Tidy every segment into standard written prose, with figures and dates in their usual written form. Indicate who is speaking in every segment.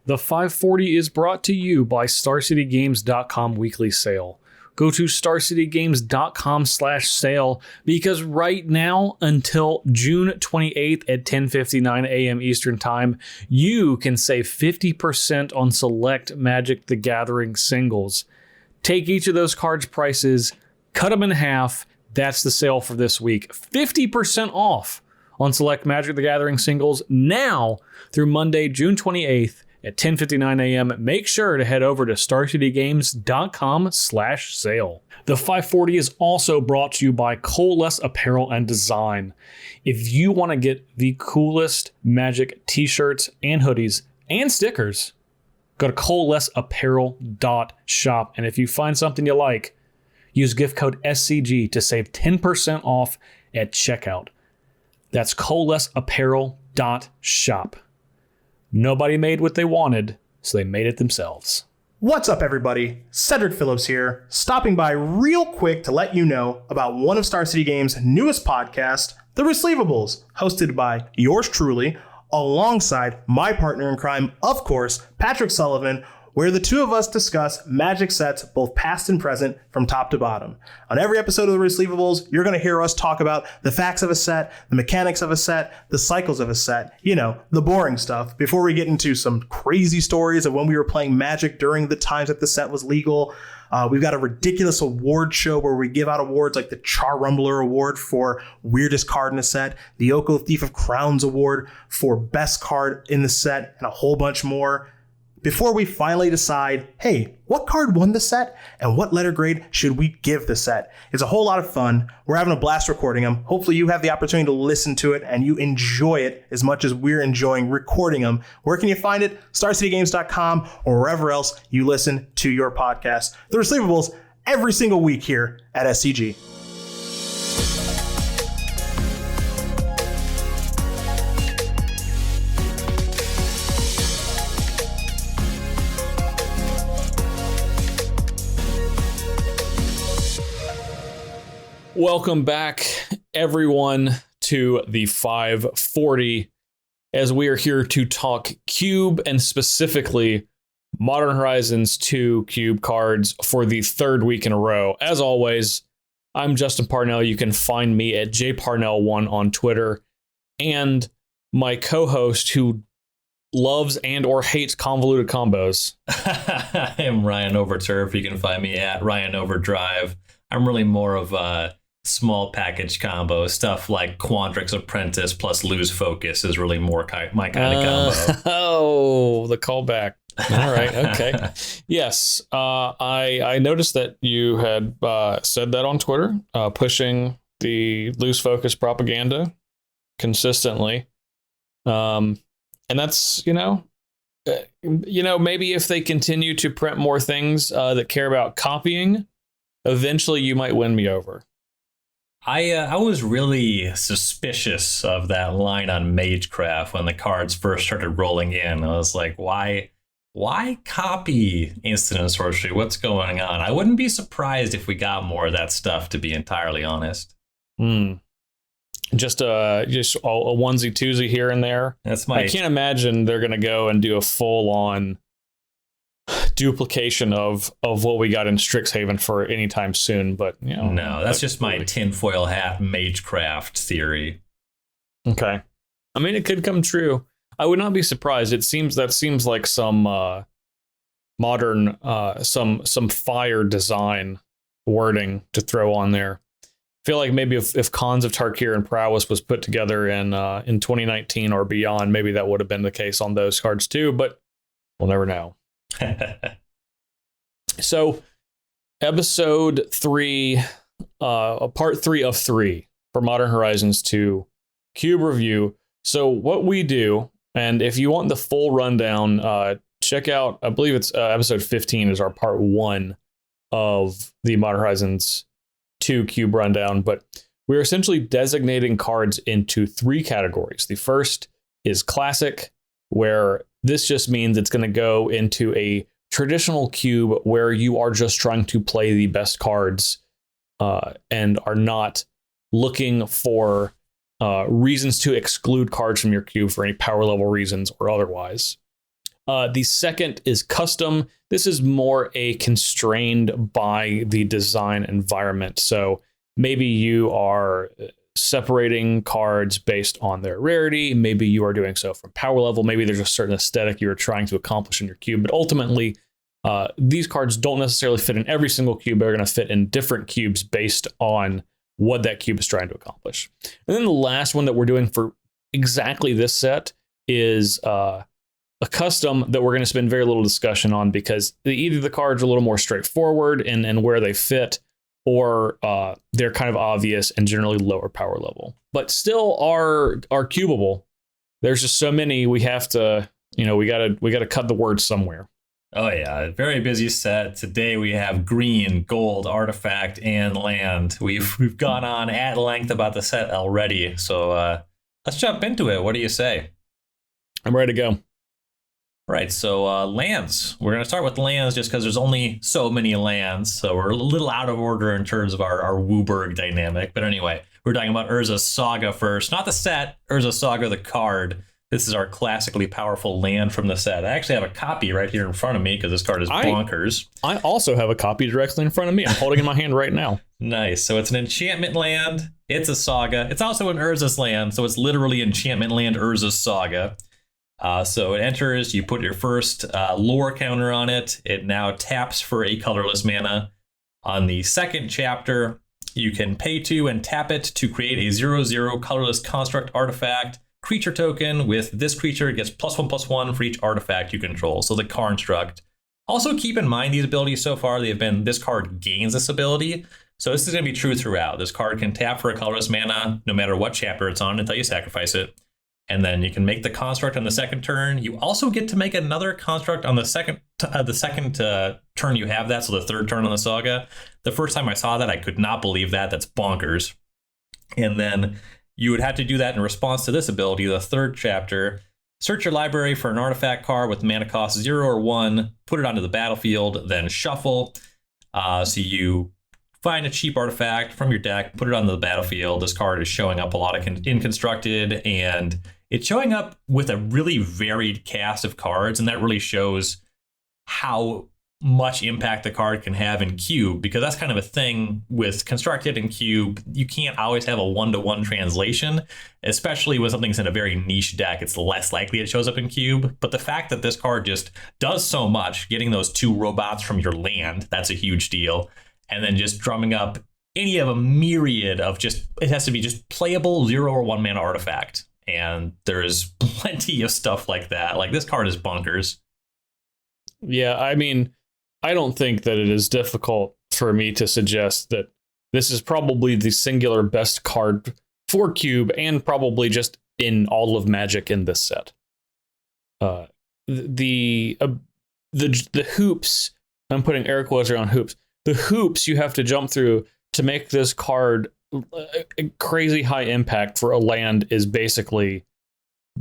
Speaker 1: The 540 is brought to you by StarCityGames.com weekly sale. Go to StarCityGames.com/sale because right now until June 28th at 10:59 a.m. Eastern Time, you can save 50% on select Magic the Gathering singles. Take each of those cards' prices, cut them in half. That's the sale for this week. 50% off on select Magic the Gathering singles now through Monday, June 28th. At 10:59 a.m., make sure to head over to StarCityGames.com/sale. The 540 is also brought to you by Colorless Apparel and Design. If you want to get the coolest Magic t-shirts and hoodies and stickers, go to colorlessapparel.shop. And if you find something you like, use gift code SCG to save 10% off at checkout. That's colorlessapparel.shop. Nobody made what they wanted, so they made it themselves.
Speaker 2: What's up, everybody? Cedric Phillips here, stopping by real quick to let you know about one of Star City Games' newest podcasts, The Receivables, hosted by yours truly, alongside my partner in crime, of course, Patrick Sullivan, where the two of us discuss Magic sets, both past and present, from top to bottom. On every episode of The Receivables, you're going to hear us talk about the facts of a set, the mechanics of a set, the cycles of a set, you know, the boring stuff, before we get into some crazy stories of when we were playing Magic during the times that the set was legal. We've got a ridiculous award show where we give out awards like the Char Rumbler Award for weirdest card in a set, the Oko Thief of Crowns Award for best card in the set, and a whole bunch more. Before we finally decide, hey, what card won the set and what letter grade should we give the set? It's a whole lot of fun. We're having a blast recording them. Hopefully you have the opportunity to listen to it and you enjoy it as much as we're enjoying recording them. Where can you find it? StarCityGames.com or wherever else you listen to your podcast. The Receivables every single week here at SCG.
Speaker 1: Welcome back, everyone, to the 540, as we are here to talk Cube and specifically Modern Horizons 2 Cube cards for the third week in a row. As always, I'm Justin Parnell. You can find me at jparnell1 on Twitter, and my co-host who loves and or hates convoluted combos.
Speaker 3: I am Ryan Overturf. You can find me at Ryan Overdrive. I'm really more of a small package combo stuff like Quandrix Apprentice plus Lose Focus is really more my kind of combo.
Speaker 1: Oh, the callback. All right. Okay. Yes. I noticed that you had said that on Twitter, pushing the Lose Focus propaganda consistently. And that's, maybe if they continue to print more things that care about copying, eventually you might win me over.
Speaker 3: I was really suspicious of that line on Magecraft when the cards first started rolling in. I was like, why copy instant and sorcery? What's going on? I wouldn't be surprised if we got more of that stuff, to be entirely honest.
Speaker 1: Just a onesie twosie here and there. I can't imagine they're going to go and do a full on duplication of what we got in Strixhaven for any time soon, but
Speaker 3: no, that's just my tinfoil hat Magecraft theory.
Speaker 1: Okay, I mean, it could come true. I would not be surprised. That seems like some modern some fire design wording to throw on there. I feel like maybe if Khans of Tarkir and Prowess was put together in 2019 or beyond, maybe that would have been the case on those cards too, but we'll never know. So episode 3, part 3 of 3 for Modern Horizons 2 Cube review. So what we do, and if you want the full rundown, check out, I believe it's episode 15 is our part 1 of the Modern Horizons 2 Cube rundown, but we're essentially designating cards into 3 categories. The first is classic, where this just means it's going to go into a traditional cube where you are just trying to play the best cards and are not looking for reasons to exclude cards from your cube for any power level reasons or otherwise. The second is custom. This is more a constrained by the design environment. So maybe you are separating cards based on their rarity. Maybe you are doing so from power level. Maybe there's a certain aesthetic you're trying to accomplish in your cube. But ultimately, these cards don't necessarily fit in every single cube. They're going to fit in different cubes based on what that cube is trying to accomplish. And then the last one that we're doing for exactly this set is a custom that we're going to spend very little discussion on, because either the cards are a little more straightforward and where they fit, or they're kind of obvious and generally lower power level, but still are cubable. There's just so many, we have to, we gotta cut the word somewhere.
Speaker 3: Oh yeah, very busy set. Today we have green, gold, artifact, and land. We've gone on at length about the set already, so let's jump into it. What do you say?
Speaker 1: I'm ready to go.
Speaker 3: Right, so lands. We're going to start with lands just because there's only so many lands, so we're a little out of order in terms of our Wooburg dynamic. But anyway, we're talking about Urza's Saga first. Not the set, Urza's Saga the card. This is our classically powerful land from the set. I actually have a copy right here in front of me because this card is bonkers.
Speaker 1: I also have a copy directly in front of me. I'm holding it in my hand right now.
Speaker 3: Nice. So it's an enchantment land. It's a saga. It's also an Urza's land, so it's literally enchantment land Urza's Saga. So it enters, you put your first lore counter on it. It now taps for a colorless mana. On the second chapter, you can pay 2 and tap it to create a 0/0 colorless construct artifact creature token. With this creature, it gets +1/+1 for each artifact you control. So the construct. Also keep in mind these abilities so far, they've been, this card gains this ability. So this is going to be true throughout. This card can tap for a colorless mana no matter what chapter it's on until you sacrifice it. And then you can make the construct on the second turn. You also get to make another construct on the second turn you have that, so the third turn on the saga. The first time I saw that, I could not believe that. That's bonkers. And then you would have to do that in response to this ability, the third chapter. Search your library for an artifact card with mana cost 0 or 1, put it onto the battlefield, then shuffle. So you find a cheap artifact from your deck, put it on the battlefield. This card is showing up a lot in Constructed, and it's showing up with a really varied cast of cards, and that really shows how much impact the card can have in Cube, because that's kind of a thing with Constructed and Cube. You can't always have a one-to-one translation, especially when something's in a very niche deck. It's less likely it shows up in Cube, but the fact that this card just does so much, getting those 2 robots from your land, that's a huge deal. And then just drumming up any of a myriad of it has to be just playable 0 or 1 mana artifact. And there is plenty of stuff like that. Like, this card is bonkers.
Speaker 1: Yeah, I mean, I don't think that it is difficult for me to suggest that this is probably the singular best card for Cube, and probably just in all of Magic in this set. The hoops, I'm putting air quotes around hoops. The hoops you have to jump through to make this card a crazy high impact for a land is basically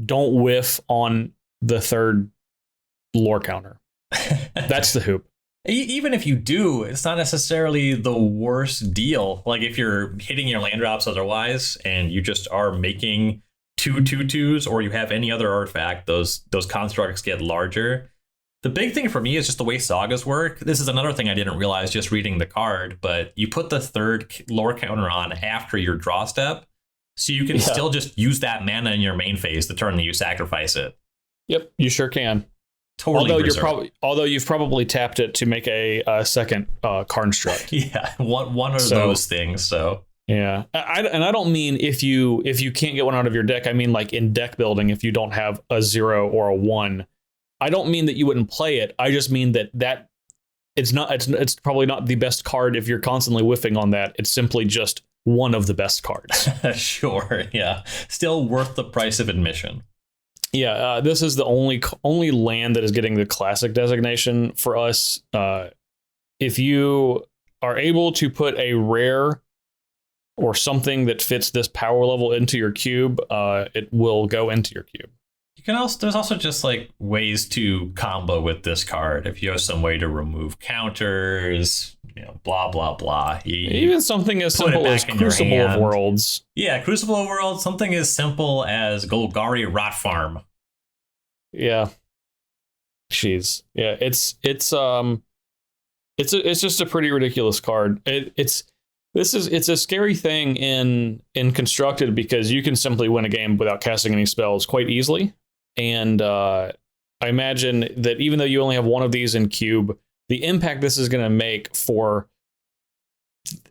Speaker 1: don't whiff on the third lore counter. That's the hoop.
Speaker 3: Even if you do, it's not necessarily the worst deal. Like, if you're hitting your land drops otherwise and you just are making 2/2/2s, or you have any other artifact, those constructs get larger. The big thing for me is just the way sagas work. This is another thing I didn't realize just reading the card, but you put the third lore counter on after your draw step, so you can still just use that mana in your main phase the turn that you sacrifice it.
Speaker 1: Yep, you sure can.
Speaker 3: Totally.
Speaker 1: Although you've probably tapped it to make a second construct.
Speaker 3: Yeah, one of those things. So
Speaker 1: yeah, I don't mean if you can't get one out of your deck. I mean, like, in deck building, if you don't have a 0 or a 1. I don't mean that you wouldn't play it. I just mean that it's probably not the best card if you're constantly whiffing on that. It's simply just one of the best cards.
Speaker 3: Sure, yeah. Still worth the price of admission.
Speaker 1: Yeah, this is the only land that is getting the classic designation for us. If you are able to put a rare or something that fits this power level into your cube, it will go into your cube.
Speaker 3: You can also, there's also just like ways to combo with this card. If you have some way to remove counters, blah, blah, blah.
Speaker 1: Even something as simple as Crucible of Worlds.
Speaker 3: Yeah, Crucible of Worlds, something as simple as Golgari Rot Farm.
Speaker 1: Yeah. Jeez. Yeah, it's just a pretty ridiculous card. It's a scary thing in constructed because you can simply win a game without casting any spells quite easily. And I imagine that even though you only have one of these in cube, the impact this is going to make for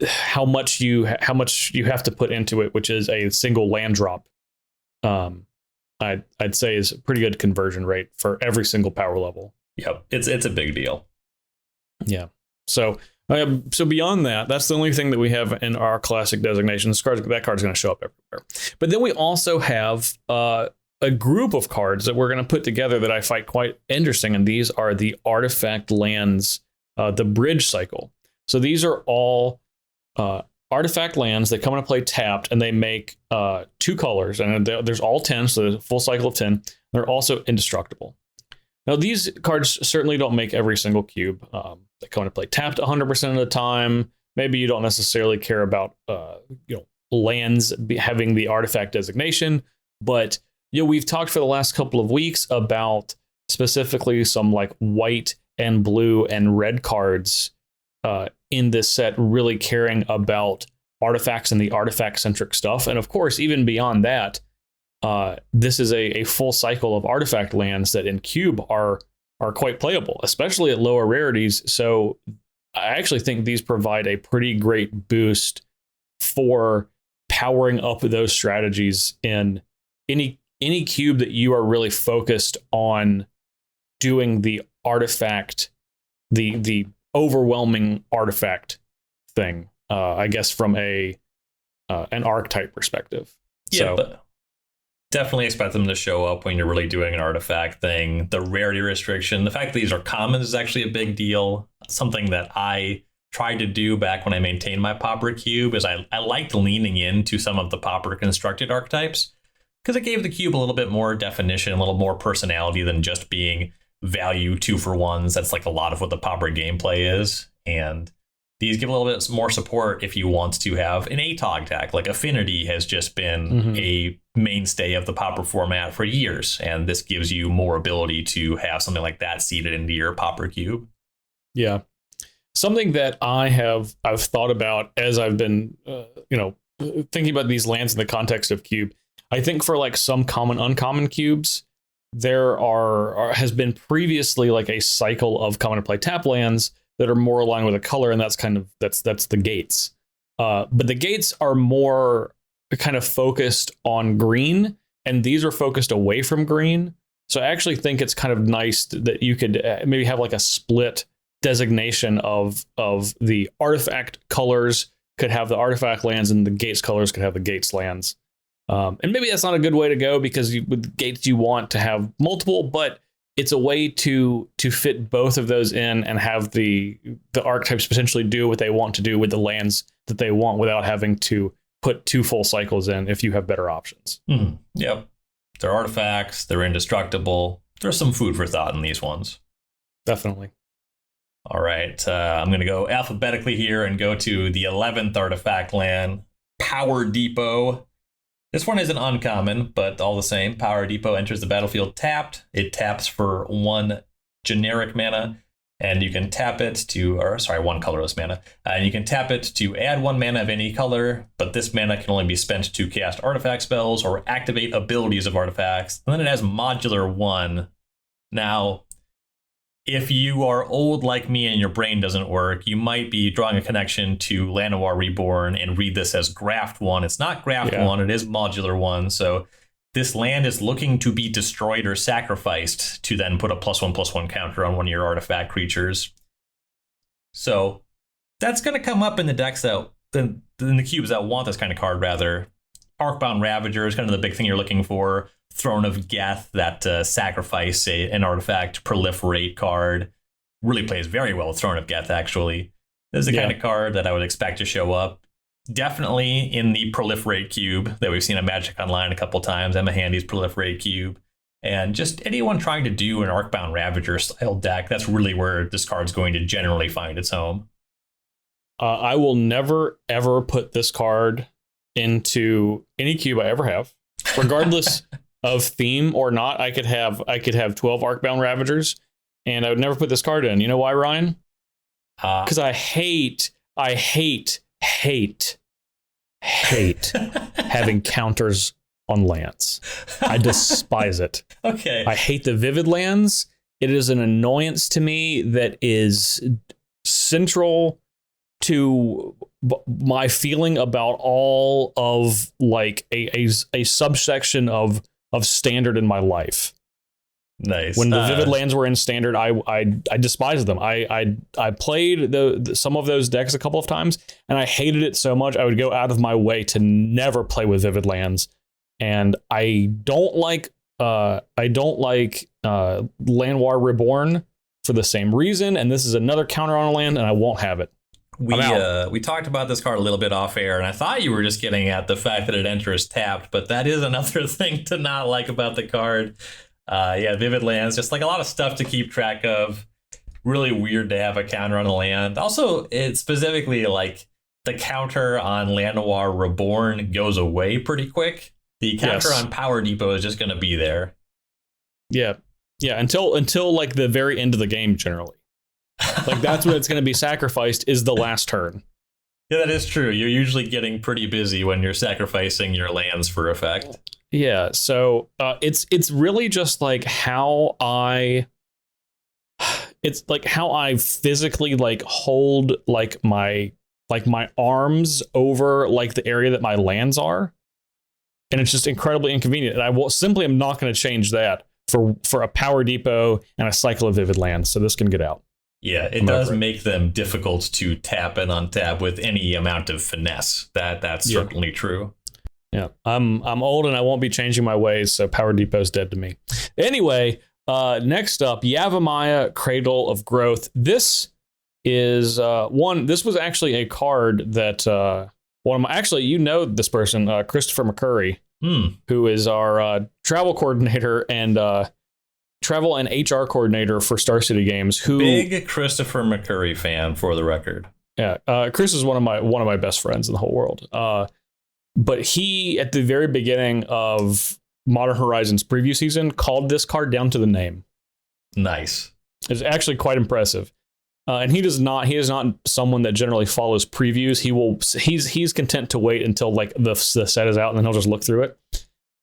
Speaker 1: how much you have to put into it, which is a single land drop, I'd say is a pretty good conversion rate for every single power level.
Speaker 3: Yep, it's a big deal.
Speaker 1: Yeah. So beyond that, that's the only thing that we have in our classic designations. That card's going to show up everywhere. But then we also have a group of cards that we're going to put together that I find quite interesting, and these are the artifact lands, the bridge cycle. So these are all artifact lands that come into play tapped, and they make 2 colors, and there's all 10, so there's a full cycle of 10. They're also indestructible. Now, these cards certainly don't make every single cube. They come into play tapped 100% of the time. Maybe you don't necessarily care about lands having the artifact designation, but we've talked for the last couple of weeks about specifically some like white and blue and red cards in this set really caring about artifacts and the artifact-centric stuff. And of course, even beyond that, this is a full cycle of artifact lands that in cube are quite playable, especially at lower rarities. So I actually think these provide a pretty great boost for powering up those strategies in any cube that you are really focused on doing the artifact, the overwhelming artifact thing, I guess from an archetype perspective.
Speaker 3: Yeah, but definitely expect them to show up when you're really doing an artifact thing. The rarity restriction, the fact that these are commons is actually a big deal. Something that I tried to do back when I maintained my Pauper cube is I liked leaning into some of the Pauper constructed archetypes because it gave the cube a little bit more definition, a little more personality than just being value 2-for-1s. That's like a lot of what the Pauper gameplay is. And these give a little bit more support if you want to have an ATOG deck. Like Affinity has just been a mainstay of the Pauper format for years, and this gives you more ability to have something like that seeded into your Pauper cube. Yeah.
Speaker 1: Something that I've thought about as I've been thinking about these lands in the context of cube. I think for like some common uncommon cubes, there has been previously like a cycle of common to play tap lands that are more aligned with a color, and that's the gates. But the gates are more kind of focused on green, and these are focused away from green. So I actually think it's kind of nice that you could maybe have like a split designation of the artifact colors could have the artifact lands, and the gates colors could have the gates lands. And maybe that's not a good way to go because with gates you want to have multiple, but it's a way to fit both of those in and have the archetypes potentially do what they want to do with the lands that they want without having to put 2 full cycles in if you have better options.
Speaker 3: Yep. They're artifacts. They're indestructible. There's some food for thought in these ones.
Speaker 1: Definitely.
Speaker 3: All right. I'm going to go alphabetically here and go to the 11th artifact land, Power Depot. This one isn't uncommon, but all the same, Power Depot enters the battlefield tapped. It taps for 1 generic mana, and you can tap it to, 1 colorless mana. And you can tap it to add 1 mana of any color, but this mana can only be spent to cast artifact spells or activate abilities of artifacts. And then it has modular 1. Now, if you are old like me and your brain doesn't work, you might be drawing a connection to Llanowar Reborn and read this as Graft 1. It's not Graft 1, it is Modular 1. So this land is looking to be destroyed or sacrificed to then put a +1/+1 counter on one of your artifact creatures. So that's going to come up in the decks in the cubes that want this kind of card, rather. Arcbound Ravager is kind of the big thing you're looking for. Throne of Geth, that sacrifice an artifact proliferate card, really plays very well with Throne of Geth, actually. This is the kind of card that I would expect to show up. Definitely in the proliferate cube that we've seen on Magic Online a couple times, Emma Handy's proliferate cube. And just anyone trying to do an Arcbound Ravager style deck, that's really where this card's going to generally find its home.
Speaker 1: I will never, ever put this card into any cube I ever have, regardless of theme or not. I could have 12 Arcbound Ravagers, and I would never put this card in. You know why, Ryan? Because I hate having counters on lands. I despise it.
Speaker 3: Okay.
Speaker 1: I hate the vivid lands. It is an annoyance to me that is central to my feeling about all of like a subsection of standard in my life.
Speaker 3: Nice.
Speaker 1: When the vivid lands were in standard, I despised them. I played some of those decks a couple of times, and I hated it so much I would go out of my way to never play with vivid lands. And I don't like Llanowar Reborn for the same reason. And this is another counter on a land, and I won't have it.
Speaker 3: We talked about this card a little bit off air, and I thought you were just getting at the fact that it enters tapped, but that is another thing to not like about the card. Vivid lands, just like a lot of stuff to keep track of. Really weird to have a counter on a land. Also, it's specifically like the counter on Llanowar Reborn goes away pretty quick. The counter on Power Depot is just going to be there.
Speaker 1: Yeah, until like the very end of the game, generally. Like that's when it's going to be sacrificed is the last turn.
Speaker 3: Yeah, that is true. You're usually getting pretty busy when you're sacrificing your lands for effect.
Speaker 1: Yeah, so it's really just like how I physically like hold like my arms over like the area that my lands are, and it's just incredibly inconvenient. And I'm not going to change that for a Power Depot and a cycle of vivid lands. So this can get out.
Speaker 3: Yeah, it does make them difficult to tap and untap with any amount of finesse. That's certainly true.
Speaker 1: Yeah, I'm old and I won't be changing my ways, so Power Depot's dead to me. Anyway, next up, Yavimaya, Cradle of Growth. This is this was actually a card that you know this person, Christopher McCurry, who is our travel coordinator and travel and HR coordinator for Star City Games.
Speaker 3: Big Christopher McCurry fan, for the record.
Speaker 1: Yeah, Chris is one of my best friends in the whole world. But he, at the very beginning of Modern Horizons preview season, called this card down to the name.
Speaker 3: Nice.
Speaker 1: It's actually quite impressive. And he is not someone that generally follows previews. He's content to wait until like the set is out, and then he'll just look through it.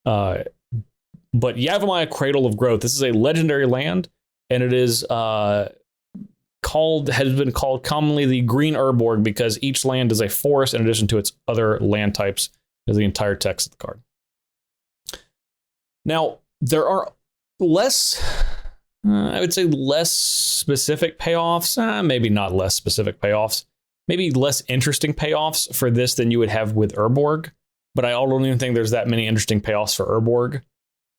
Speaker 1: But Yavimaya, Cradle of Growth. This is a legendary land, and it is has been called commonly the Green Urborg because each land is a forest in addition to its other land types, is the entire text of the card. Now, there are less specific payoffs, maybe not less specific payoffs, maybe less interesting payoffs for this than you would have with Urborg, but I don't even think there's that many interesting payoffs for Urborg.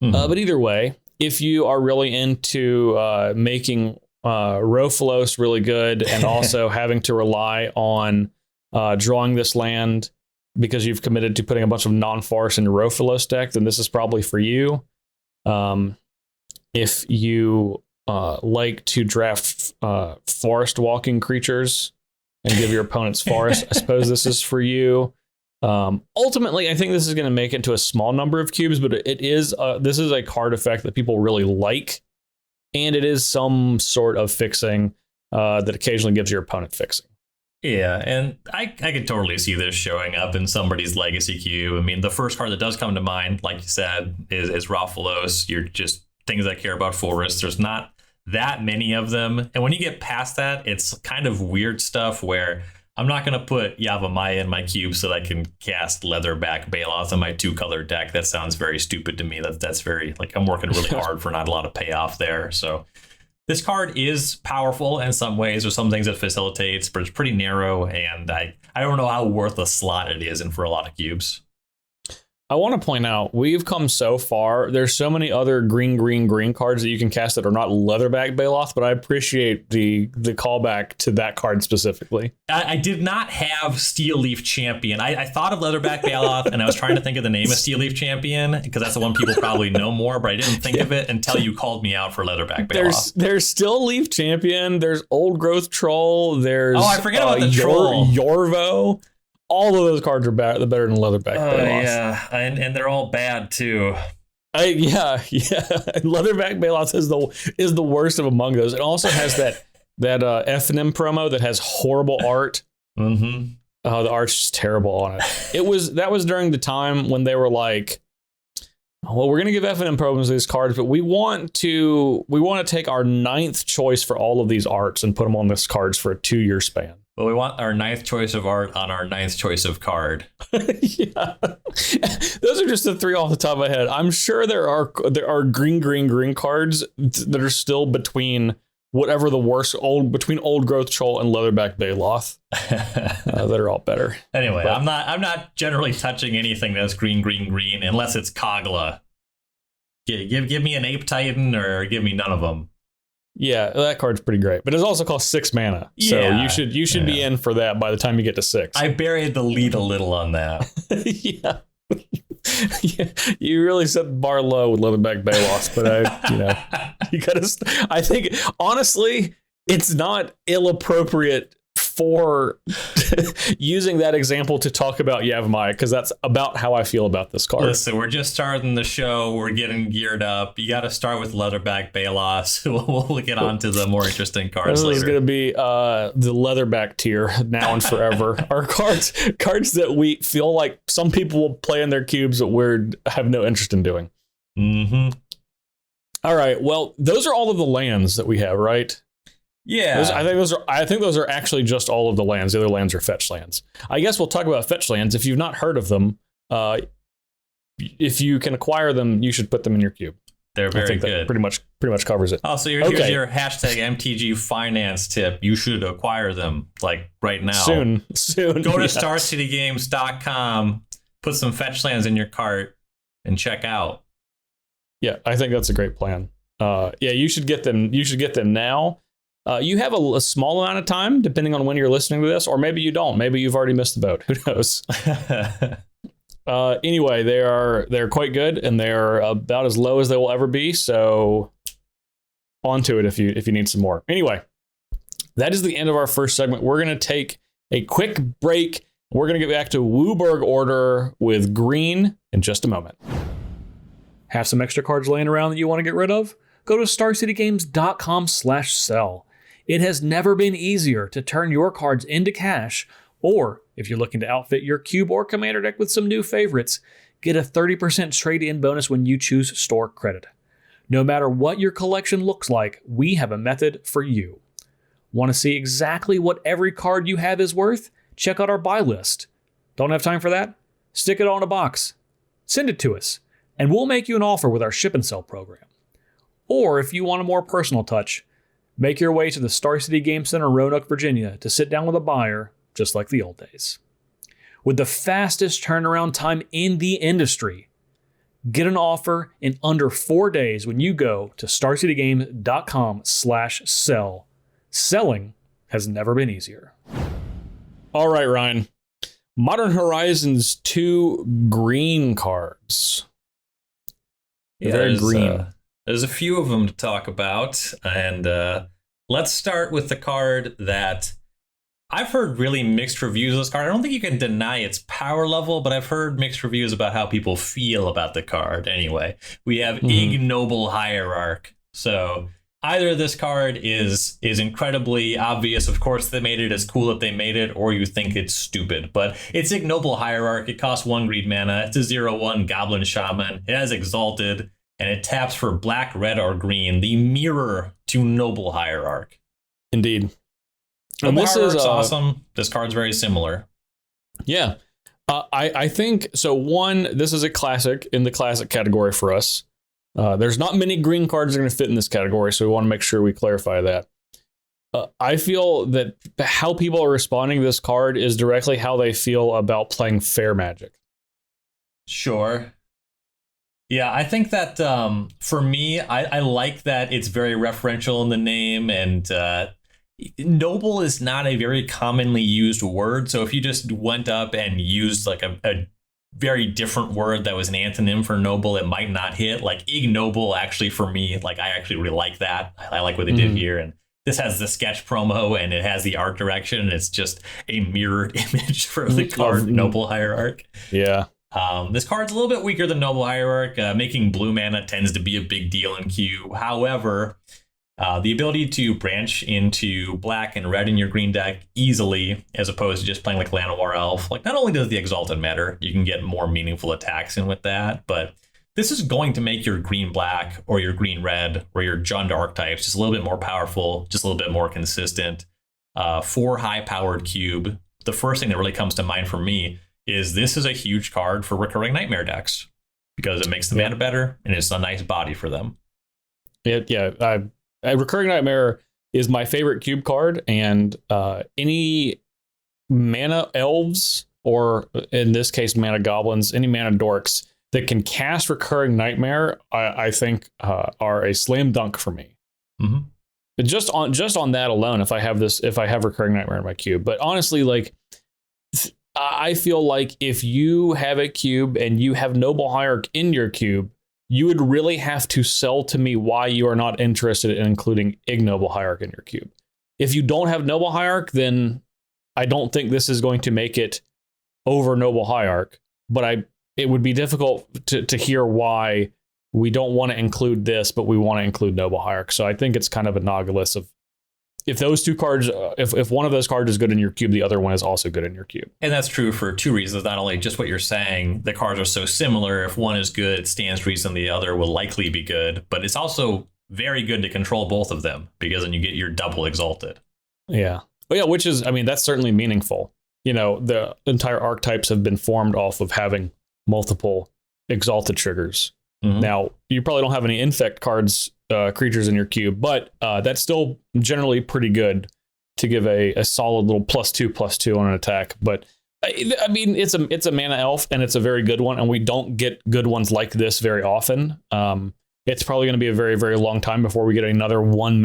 Speaker 1: But either way, if you are really into making Rofelos really good and also having to rely on drawing this land because you've committed to putting a bunch of non-forest in your Rofelos deck, then this is probably for you. If you like to draft forest walking creatures and give your opponents forest, I suppose this is for you. Ultimately, I think this is going to make it to a small number of cubes, but this is a card effect that people really like, and it is some sort of fixing that occasionally gives your opponent fixing.
Speaker 3: Yeah, and I could totally see this showing up in somebody's legacy cube. I mean, the first card that does come to mind, like you said, is Rofelos. You're just things that care about forests. There's not that many of them. And when you get past that, it's kind of weird stuff where I'm not going to put Yavimaya in my cube so that I can cast Leatherback Bailoff in my 2-color deck. That sounds very stupid to me. That's very, like, I'm working really hard for not a lot of payoff there. So this card is powerful in some ways. There's some things it facilitates, but it's pretty narrow, and I don't know how worth a slot it is in for a lot of cubes.
Speaker 1: I want to point out, we've come so far. There's so many other green cards that you can cast that are not Leatherback Bailoff, but I appreciate the callback to that card specifically.
Speaker 3: I did not have Steel Leaf Champion. I thought of Leatherback Bailoff, and I was trying to think of the name of Steel Leaf Champion, because that's the one people probably know more, but I didn't think of it until you called me out for Leatherback Bailoff.
Speaker 1: There's still Leaf Champion, there's Old Growth Troll, there's...
Speaker 3: Oh, I forget about the Troll.
Speaker 1: Yorvo. All of those cards are better than Leatherback Bailoff.
Speaker 3: Yeah, and they're all bad, too.
Speaker 1: Yeah. Leatherback Bailout is the worst of among those. It also has that F&M promo that has horrible art.
Speaker 3: Mm-hmm.
Speaker 1: Oh, the art's just terrible on it. That was during the time when they were like, well, we're gonna give F&M promos these cards, but we want to take our 9th choice for all of these arts and put them on this cards for a 2-year span.
Speaker 3: Well, we want our 9th choice of art on our 9th choice of card.
Speaker 1: Yeah, those are just the 3 off the top of my head. I'm sure there are green cards that are still between whatever the worst between Old Growth Troll and Leatherback Bailoff that are all better.
Speaker 3: Anyway, I'm not generally touching anything that's green unless it's Kogla. Give me an Ape Titan or give me none of them.
Speaker 1: Yeah, that card's pretty great, but it's also cost 6 mana.
Speaker 3: Yeah,
Speaker 1: so you should be in for that by the time you get to 6.
Speaker 3: I buried the lead a little on that.
Speaker 1: Yeah. Yeah, you really set the bar low with Leatherback Bailoff, but you gotta. I think honestly, it's not ill-appropriate for using that example to talk about Yavimaya, because that's about how I feel about this card.
Speaker 3: Listen, we're just starting the show. We're getting geared up. You got to start with Leatherback Bailoff. We'll get on to the more interesting cards later.
Speaker 1: This is going to be the Leatherback tier now and forever. Our cards that we feel like some people will play in their cubes that we have no interest in doing.
Speaker 3: Mm-hmm.
Speaker 1: All right. Well, those are all of the lands that we have, right?
Speaker 3: Yeah,
Speaker 1: I think those are actually just all of the lands. The other lands are fetch lands. I guess we'll talk about fetch lands. If you've not heard of them, if you can acquire them, you should put them in your cube.
Speaker 3: They're very good.
Speaker 1: That pretty much covers it.
Speaker 3: Oh, so here's your hashtag MTG finance tip. You should acquire them like right now.
Speaker 1: Soon.
Speaker 3: Go to StarCityGames.com, put some fetch lands in your cart, and check out.
Speaker 1: Yeah, I think that's a great plan. You should get them. You should get them now. You have a small amount of time, depending on when you're listening to this, or maybe you don't. Maybe you've already missed the boat. Who knows? Anyway, they're quite good, and they're about as low as they will ever be. So, onto it if you need some more. Anyway, that is the end of our first segment. We're gonna take a quick break. We're gonna get back to Wooburg Order with green in just a moment. Have some extra cards laying around that you want to get rid of? Go to StarCityGames.com/sell. It has never been easier to turn your cards into cash, or if you're looking to outfit your cube or commander deck with some new favorites, get a 30% trade-in bonus when you choose store credit. No matter what your collection looks like, we have a method for you. Want to see exactly what every card you have is worth? Check out our buy list. Don't have time for that? Stick it on a box. Send it to us, and we'll make you an offer with our ship and sell program. Or if you want a more personal touch, make your way to the Star City Game Center, Roanoke, Virginia, to sit down with a buyer, just like the old days. With the fastest turnaround time in the industry, get an offer in under 4 days when you go to StarCityGames.com/sell. Selling has never been easier. All right, Ryan. Modern Horizons 2 green cards.
Speaker 3: Yeah,
Speaker 1: very green.
Speaker 3: There's a few of them to talk about, and let's start with the card that I've heard really mixed reviews of this card. I don't think you can deny its power level, but I've heard mixed reviews about how people feel about the card. Anyway, we have Ignoble Hierarch. So either this card is incredibly obvious. Of course, they made it as cool that they made it, or you think it's stupid. But it's Ignoble Hierarch. It costs 1 green mana. It's a 0/1 Goblin Shaman. It has Exalted, and it taps for black, red, or green, the mirror to Noble Hierarch.
Speaker 1: Indeed.
Speaker 3: And this is awesome. This card's very similar.
Speaker 1: Yeah. I think, so one, this is a classic in the classic category for us. There's not many green cards that are going to fit in this category, so we want to make sure we clarify that. I feel that how people are responding to this card is directly how they feel about playing fair Magic.
Speaker 3: Sure. Yeah, I think that for me, I like that it's very referential in the name, and noble is not a very commonly used word. So if you just went up and used like a very different word that was an antonym for noble, it might not hit. Like ignoble, actually, for me, like I actually really like that. I like what they did here, and this has the sketch promo and it has the art direction. And it's just a mirrored image for the card Noble Hierarch.
Speaker 1: Yeah.
Speaker 3: This card's a little bit weaker than Noble Hierarch. Making blue mana tends to be a big deal in Cube. However, the ability to branch into black and red in your green deck easily, as opposed to just playing like Llanowar Elf, like not only does the Exalted matter, you can get more meaningful attacks in with that, but this is going to make your green-black or your green-red or your Jund archetypes just a little bit more powerful, just a little bit more consistent. For high-powered Cube, the first thing that really comes to mind for me is this is a huge card for recurring Nightmare decks because it makes the mana better and it's a nice body for them.
Speaker 1: Recurring Nightmare is my favorite Cube card, and any mana elves, or in this case, mana goblins, any mana dorks that can cast Recurring Nightmare, I think are a slam dunk for me.
Speaker 3: Mm-hmm.
Speaker 1: But just on that alone, if I have Recurring Nightmare in my Cube, but honestly, like I feel like if you have a Cube and you have Noble Hierarch in your Cube, you would really have to sell to me why you are not interested in including Ignoble Hierarch in your Cube. If you don't have Noble Hierarch, then I don't think this is going to make it over Noble Hierarch, but it would be difficult to hear why we don't want to include this, but we want to include Noble Hierarch. So I think it's kind of analogous of if those two cards, if one of those cards is good in your Cube, the other one is also good in your Cube.
Speaker 3: And that's true for two reasons. Not only just what you're saying, the cards are so similar. If one is good, it stands to reason the other will likely be good. But it's also very good to control both of them because then you get your double Exalted.
Speaker 1: Yeah. Well, yeah, which is, I mean, that's certainly meaningful. You know, the entire archetypes have been formed off of having multiple Exalted triggers. Mm-hmm. Now, you probably don't have any Infect cards, creatures in your Cube, but that's still generally pretty good to give a solid little +2/+2 on an attack. But I mean, it's a mana elf and it's a very good one, and we don't get good ones like this very often. It's probably going to be a very, very long time before we get another 1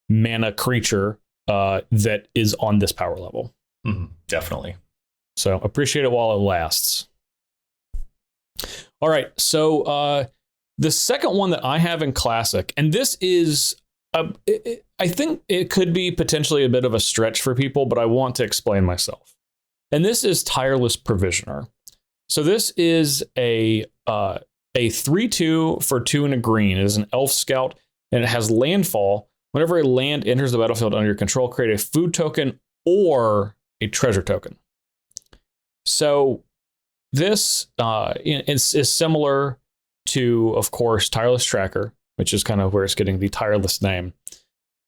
Speaker 1: mana creature that is on this power level.
Speaker 3: Mm-hmm. Definitely.
Speaker 1: So appreciate it while it lasts. All right, so the second one that I have in Classic, and this is, I think it could be potentially a bit of a stretch for people, but I want to explain myself. And this is Tireless Provisioner. So this is a 3/2 for 2 and a green. It is an Elf Scout, and it has landfall. Whenever a land enters the battlefield under your control, create a food token or a treasure token. So this is similar to, of course, Tireless Tracker, which is kind of where it's getting the Tireless name.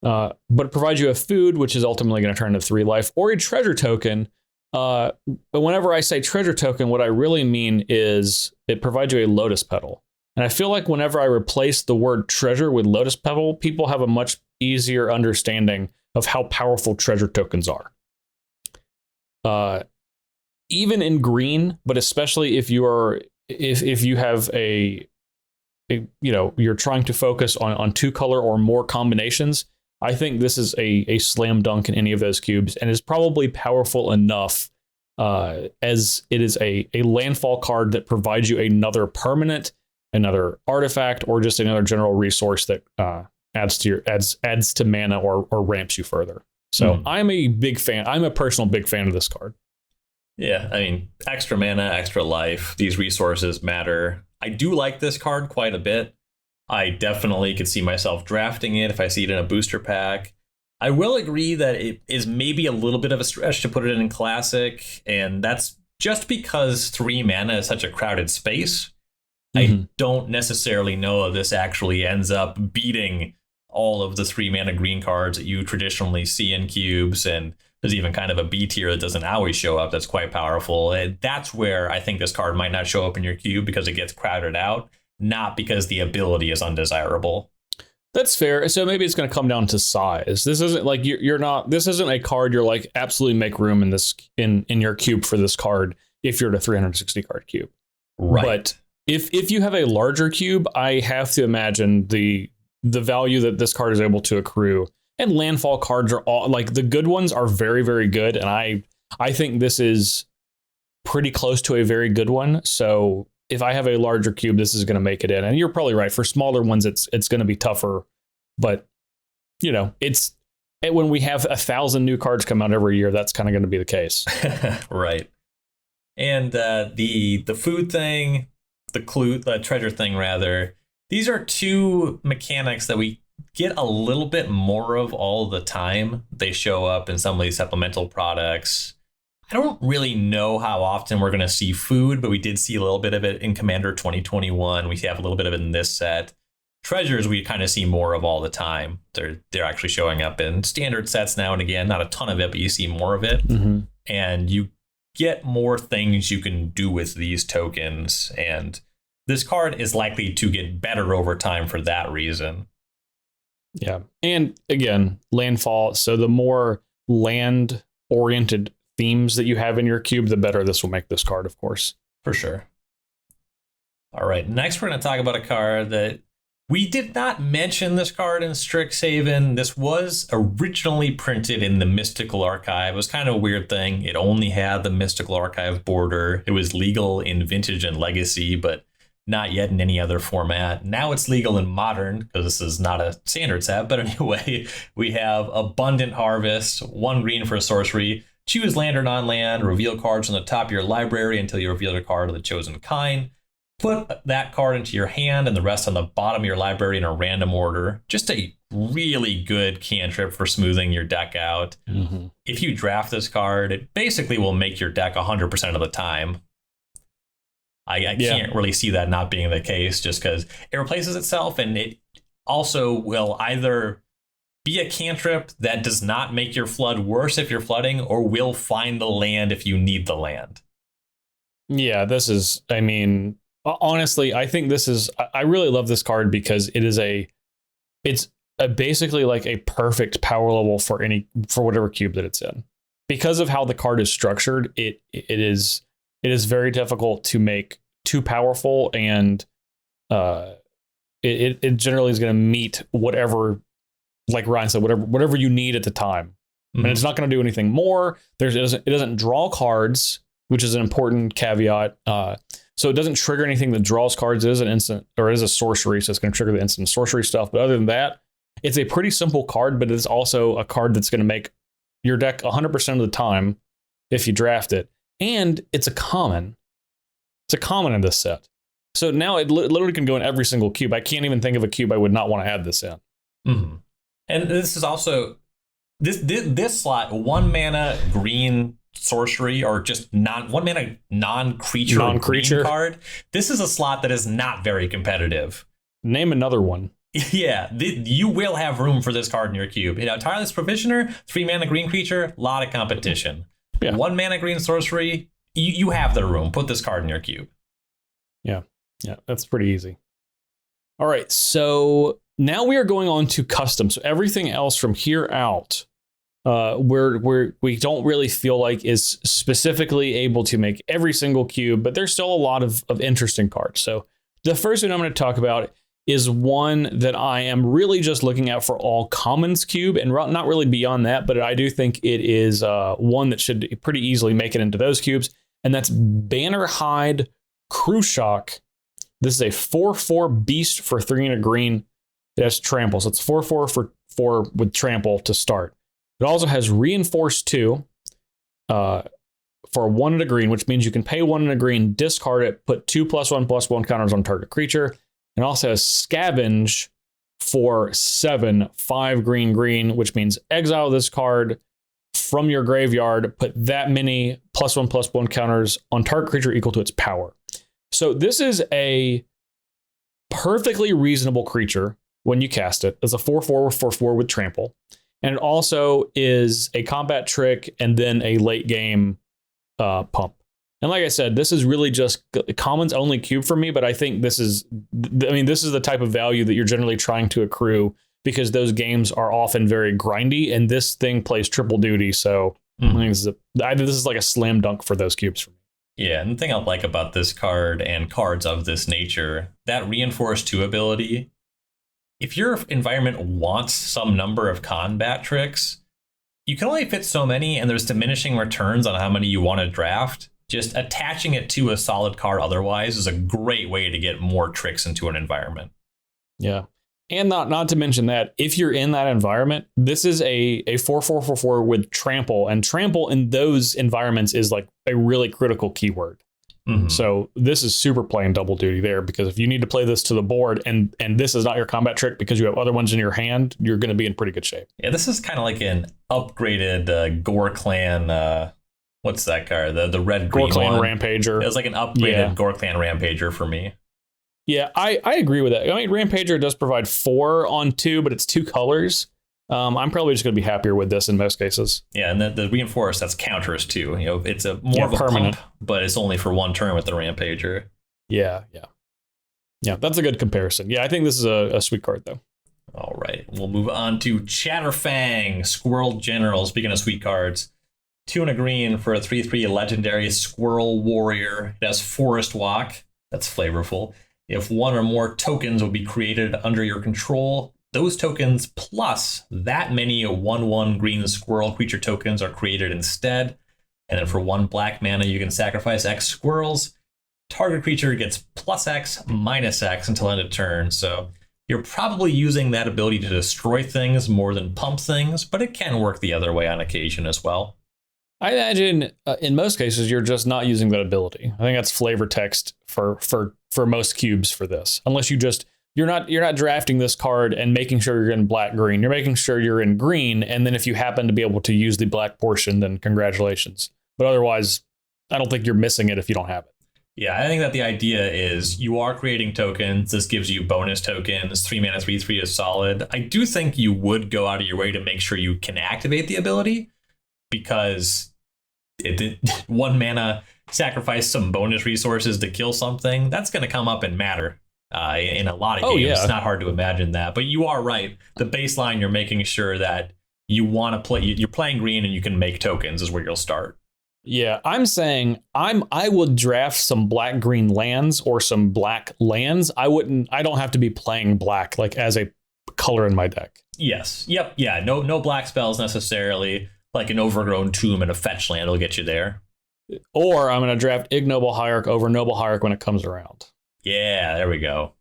Speaker 1: But it provides you a food, which is ultimately going to turn into 3 life, or a treasure token. But whenever I say treasure token, what I really mean is it provides you a Lotus Petal. And I feel like whenever I replace the word treasure with Lotus Petal, people have a much easier understanding of how powerful treasure tokens are. Even in green, but especially if you have you're trying to focus on 2-color or more combinations, I think this is a slam dunk in any of those cubes, and is probably powerful enough as it is a landfall card that provides you another permanent, another artifact, or just another general resource that adds to mana or ramps you further. So I'm a big fan. I'm a personal big fan of this card.
Speaker 3: Yeah, I mean, extra mana, extra life, these resources matter. I do like this card quite a bit. I definitely could see myself drafting it if I see it in a booster pack. I will agree that it is maybe a little bit of a stretch to put it in Classic, and that's just because 3 mana is such a crowded space. Mm-hmm. I don't necessarily know if this actually ends up beating all of the 3 mana green cards that you traditionally see in cubes, and there's even kind of a B tier that doesn't always show up that's quite powerful. And that's where I think this card might not show up in your cube because it gets crowded out, not because the ability is undesirable.
Speaker 1: That's fair. So maybe it's going to come down to size. This isn't like this isn't a card you're like absolutely make room in this in your cube for this card if you're at a 360 card cube.
Speaker 3: Right.
Speaker 1: But if you have a larger cube, I have to imagine the value that this card is able to accrue. And landfall cards are all like the good ones are very, very good. And I think this is pretty close to a very good one. So if I have a larger cube, this is going to make it in. And you're probably right. For smaller ones, it's going to be tougher. But, when we have 1,000 new cards come out every year, that's kind of going to be the case.
Speaker 3: Right. And the food thing, the treasure thing rather, these are two mechanics that we get a little bit more of all the time. They show up in some of these supplemental products. I don't really know how often we're going to see food, but we did see a little bit of it in Commander 2021. We have a little bit of it in this set. Treasures we kind of see more of all the time. They're actually showing up in standard sets now and again. Not a ton of it, but you see more of it.
Speaker 1: Mm-hmm.
Speaker 3: And you get more things you can do with these tokens. And this card is likely to get better over time for that reason.
Speaker 1: Yeah. And again, landfall. So the more land oriented themes that you have in your cube, the better this will make this card, of course.
Speaker 3: For sure. All right. Next, we're going to talk about a card that we did not mention this card in Strixhaven. This was originally printed in the Mystical Archive. It was kind of a weird thing. It only had the Mystical Archive border. It was legal in Vintage and Legacy, but not yet in any other format. Now it's legal in Modern, because this is not a standard set. But anyway, we have Abundant Harvest, 1 green for a sorcery. Choose land or non-land, reveal cards on the top of your library until you reveal a card of the chosen kind. Put that card into your hand and the rest on the bottom of your library in a random order. Just a really good cantrip for smoothing your deck out.
Speaker 1: Mm-hmm.
Speaker 3: If you draft this card, it basically will make your deck 100% of the time. I can't really see that not being the case, just because it replaces itself, and it also will either be a cantrip that does not make your flood worse if you're flooding, or will find the land if you need the land.
Speaker 1: Yeah, this is, I mean, honestly, I think this is, I really love this card because it's basically like a perfect power level for whatever cube that it's in. Because of how the card is structured, it is very difficult to make too powerful, and it generally is going to meet whatever, like Ryan said, whatever you need at the time. Mm-hmm. And it's not going to do anything more. It doesn't draw cards, which is an important caveat. So it doesn't trigger anything that draws cards. It is an instant, or it is a sorcery, so it's going to trigger the instant sorcery stuff. But other than that, it's a pretty simple card, but it's also a card that's going to make your deck 100% of the time if you draft it. And it's a common. It's a common in this set. So now it literally can go in every single cube. I can't even think of a cube I would not want to have this in.
Speaker 3: Mm-hmm. And this is also, this slot, 1 mana green sorcery, or just 1 mana non-creature green card. This is a slot that is not very competitive.
Speaker 1: Name another one.
Speaker 3: Yeah, you will have room for this card in your cube. Tireless Provisioner, 3 mana green creature, a lot of competition. Yeah. 1 mana green sorcery, you have the room. Put this card in your cube. Yeah,
Speaker 1: that's pretty easy. All right, so now we are going on to custom. So everything else from here out, we don't really feel like is specifically able to make every single cube, but there's still a lot of interesting cards. So the first one I'm going to talk about is one that I am really just looking at for all commons cube, and not really beyond that, but I do think it is one that should pretty easily make it into those cubes, and that's Bannerhide Krushock. This is a 4/4 beast for 3 and a green. It has trample, so it's 4/4 for 4 with trample to start. It also has Reinforce 2 for 1 and a green, which means you can pay 1 and a green, discard it, put 2+1/+1 counters on target creature. And also has Scavenge for 7, 5 green, which means exile this card from your graveyard, put that many +1/+1 counters on target creature equal to its power. So this is a perfectly reasonable creature when you cast it. It's a 4/4 for 4 with trample. And it also is a combat trick and then a late game pump. And like I said, this is really just commons only cube for me, but I think this is the type of value that you're generally trying to accrue, because those games are often very grindy, and this thing plays triple duty. So I think this is like a slam dunk for those cubes for me.
Speaker 3: Yeah, and the thing I like about this card and cards of this nature, that Reinforce 2 ability, if your environment wants some number of combat tricks, you can only fit so many, and there's diminishing returns on how many you want to draft. Just attaching it to a solid card otherwise is a great way to get more tricks into an environment.
Speaker 1: Yeah. And not to mention that if you're in that environment, this is a 4/4/4/4 with trample, and trample in those environments is like a really critical keyword. So this is super playing double duty there, because if you need to play this to the board and this is not your combat trick because you have other ones in your hand, you're going to be in pretty good shape.
Speaker 3: Yeah, this is kind of like an upgraded Gore Clan. What's that card? The red green
Speaker 1: Gore Clan
Speaker 3: one.
Speaker 1: Rampager.
Speaker 3: It was like an upgraded Gore Clan Rampager for me.
Speaker 1: Yeah, I agree with that. I mean, Rampager does provide 4 on 2, but it's 2 colors. I'm probably just going to be happier with this in most cases. Yeah,
Speaker 3: and the reinforced, that's counters too. You know, it's a more of a permanent pump, but it's only for 1 turn with the Rampager.
Speaker 1: Yeah. That's a good comparison. Yeah, I think this is a sweet card though.
Speaker 3: All right, we'll move on to Chatterfang, Squirrel General. Speaking of sweet cards, 2 and a green for a 3/3 legendary Squirrel Warrior. It has Forest Walk. That's flavorful. If 1 or more tokens will be created under your control, those tokens plus that many 1/1 green squirrel creature tokens are created instead. And then for 1 black mana, you can sacrifice X squirrels. Target creature gets +X, -X until end of turn. So you're probably using that ability to destroy things more than pump things, but it can work the other way on occasion as well.
Speaker 1: I imagine in most cases you're just not using that ability. I think that's flavor text for most cubes for this. Unless you're not drafting this card and making sure you're in black green. You're making sure you're in green, and then if you happen to be able to use the black portion, then congratulations. But otherwise, I don't think you're missing it if you don't have it.
Speaker 3: Yeah, I think that the idea is you are creating tokens. This gives you bonus tokens. 3 mana 3/3 is solid. I do think you would go out of your way to make sure you can activate the ability, because 1 mana sacrifice some bonus resources to kill something. That's going to come up and matter. In a lot of games,
Speaker 1: yeah.
Speaker 3: It's not hard to imagine that. But you are right. The baseline, you're making sure that you want to play. You're playing green, and you can make tokens is where you'll start.
Speaker 1: Yeah, I'm saying I would draft some black green lands or some black lands. I don't have to be playing black like as a color in my deck.
Speaker 3: Yes. Yep. Yeah. No black spells necessarily. Like an Overgrown Tomb and a fetch land will get you there.
Speaker 1: Or I'm going to draft Ignoble Hierarch over Noble Hierarch when it comes around.
Speaker 3: Yeah, there we go.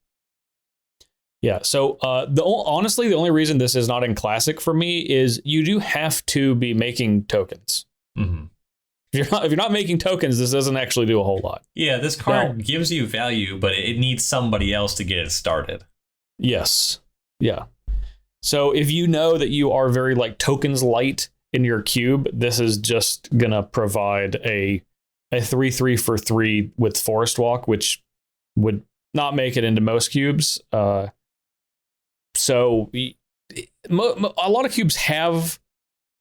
Speaker 1: Yeah, so honestly, the only reason this is not in Classic for me is you do have to be making tokens.
Speaker 3: Mm-hmm.
Speaker 1: If you're not making tokens, this doesn't actually do a whole lot.
Speaker 3: Yeah, this card gives you value, but it needs somebody else to get it started.
Speaker 1: Yes. Yeah. So if you know that you are very like tokens light in your cube, this is just gonna provide a 3/3 for 3 with Forest Walk, which would not make it into most cubes. So a lot of cubes have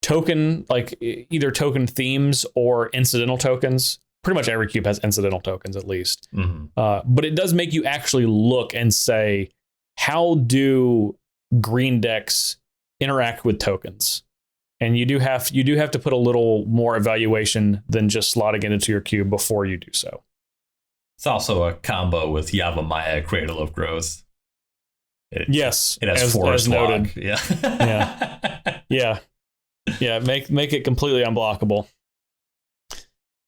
Speaker 1: token, like either token themes or incidental tokens. Pretty much every cube has incidental tokens at least.
Speaker 3: Mm-hmm.
Speaker 1: But it does make you actually look and say, how do green decks interact with tokens? And you do have to put a little more evaluation than just slotting it into your cube before you do so.
Speaker 3: It's also a combo with Yavimaya, Cradle of Growth. It has Forest Walk.
Speaker 1: Yeah. Make it completely unblockable.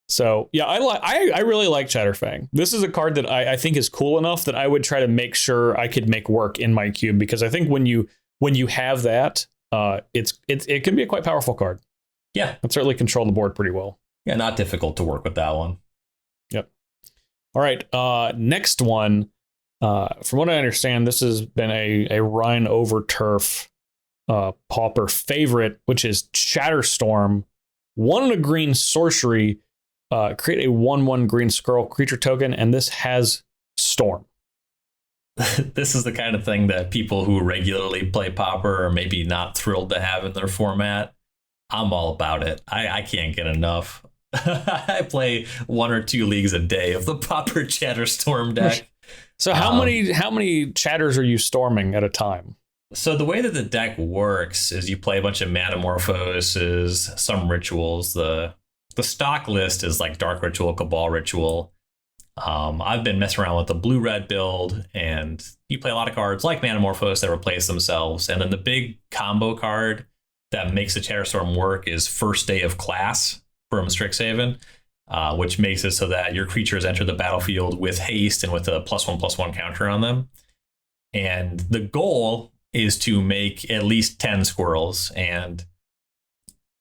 Speaker 1: So yeah, I really like Chatterfang. This is a card that I think is cool enough that I would try to make sure I could make work in my cube, because I think when you have that, it can be a quite powerful card.
Speaker 3: Yeah,
Speaker 1: it certainly control the board pretty well.
Speaker 3: Yeah, not difficult to work with that one.
Speaker 1: Yep. All right, next one. From what I understand, this has been a Ryan Overturf Pauper favorite, which is Shatterstorm. 1 and a green sorcery. Create a 1/1 green squirrel creature token, and this has Storm.
Speaker 3: This is the kind of thing that people who regularly play Pauper are maybe not thrilled to have in their format. I'm all about it. I can't get enough. I play 1 or 2 leagues a day of the Pauper Chatterstorm deck.
Speaker 1: So how many chatters are you storming at a time?
Speaker 3: So the way that the deck works is you play a bunch of Metamorphoses, some rituals. The stock list is like Dark Ritual, Cabal Ritual. I've been messing around with the blue-red build, and you play a lot of cards like Metamorphose that replace themselves. And then the big combo card that makes the Chatterstorm work is First Day of Class from Strixhaven, which makes it so that your creatures enter the battlefield with haste and with a +1/+1 counter on them. And the goal is to make at least 10 squirrels. And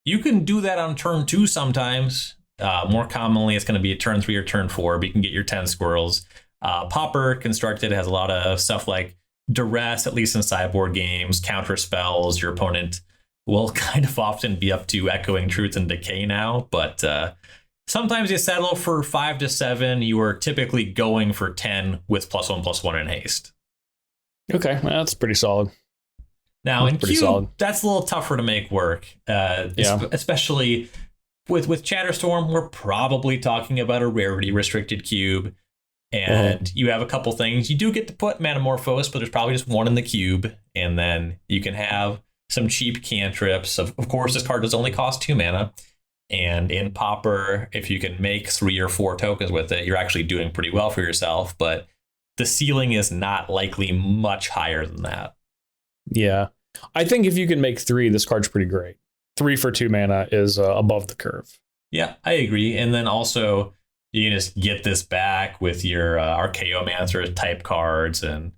Speaker 3: you can do that on turn 2 sometimes. More commonly, it's going to be a turn 3 or turn 4, but you can get your 10 squirrels. Pauper Constructed has a lot of stuff like duress, at least in sideboard games, counter spells. Your opponent will kind of often be up to Echoing Truth and Decay now, but sometimes you settle for 5 to 7. You are typically going for 10 with +1/+1 in haste.
Speaker 1: Okay, well, that's pretty solid.
Speaker 3: Now in Cube, that's a little tougher to make work, especially with Chatterstorm. We're probably talking about a rarity restricted cube, and you have a couple things. You do get to put Metamorphose, but there's probably just one in the cube, and then you can have some cheap cantrips. Of course, this card does only cost 2 mana, and in Pauper, if you can make 3 or 4 tokens with it, you're actually doing pretty well for yourself, but the ceiling is not likely much higher than that.
Speaker 1: Yeah. I think if you can make 3, this card's pretty great. 3 for 2 mana is above the curve.
Speaker 3: Yeah, I agree. And then also, you can just get this back with your Archaeomancer type cards and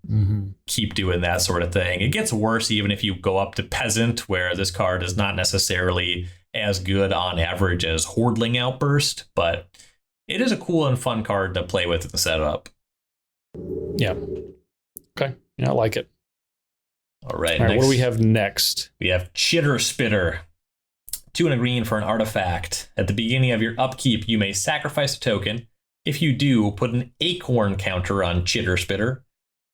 Speaker 3: keep doing that sort of thing. It gets worse even if you go up to Peasant, where this card is not necessarily as good on average as Hordling Outburst, but it is a cool and fun card to play with in the setup.
Speaker 1: Yeah. Okay. Yeah, I like it.
Speaker 3: All right.
Speaker 1: What do we have next?
Speaker 3: We have Chitter Spitter. 2 and a green for an artifact. At the beginning of your upkeep, you may sacrifice a token. If you do, put an acorn counter on Chitter Spitter.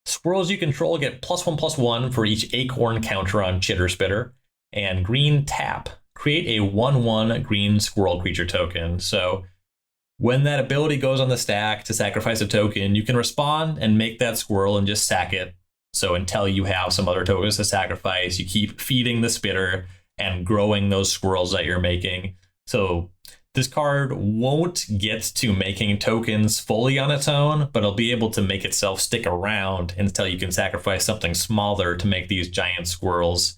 Speaker 3: Squirrels you control get +1/+1 for each acorn counter on Chitter Spitter. And green tap. Create a 1/1 green squirrel creature token. So when that ability goes on the stack to sacrifice a token, you can respond and make that squirrel and just sack it. So until you have some other tokens to sacrifice, you keep feeding the spitter and growing those squirrels that you're making. So this card won't get to making tokens fully on its own, but it'll be able to make itself stick around until you can sacrifice something smaller to make these giant squirrels.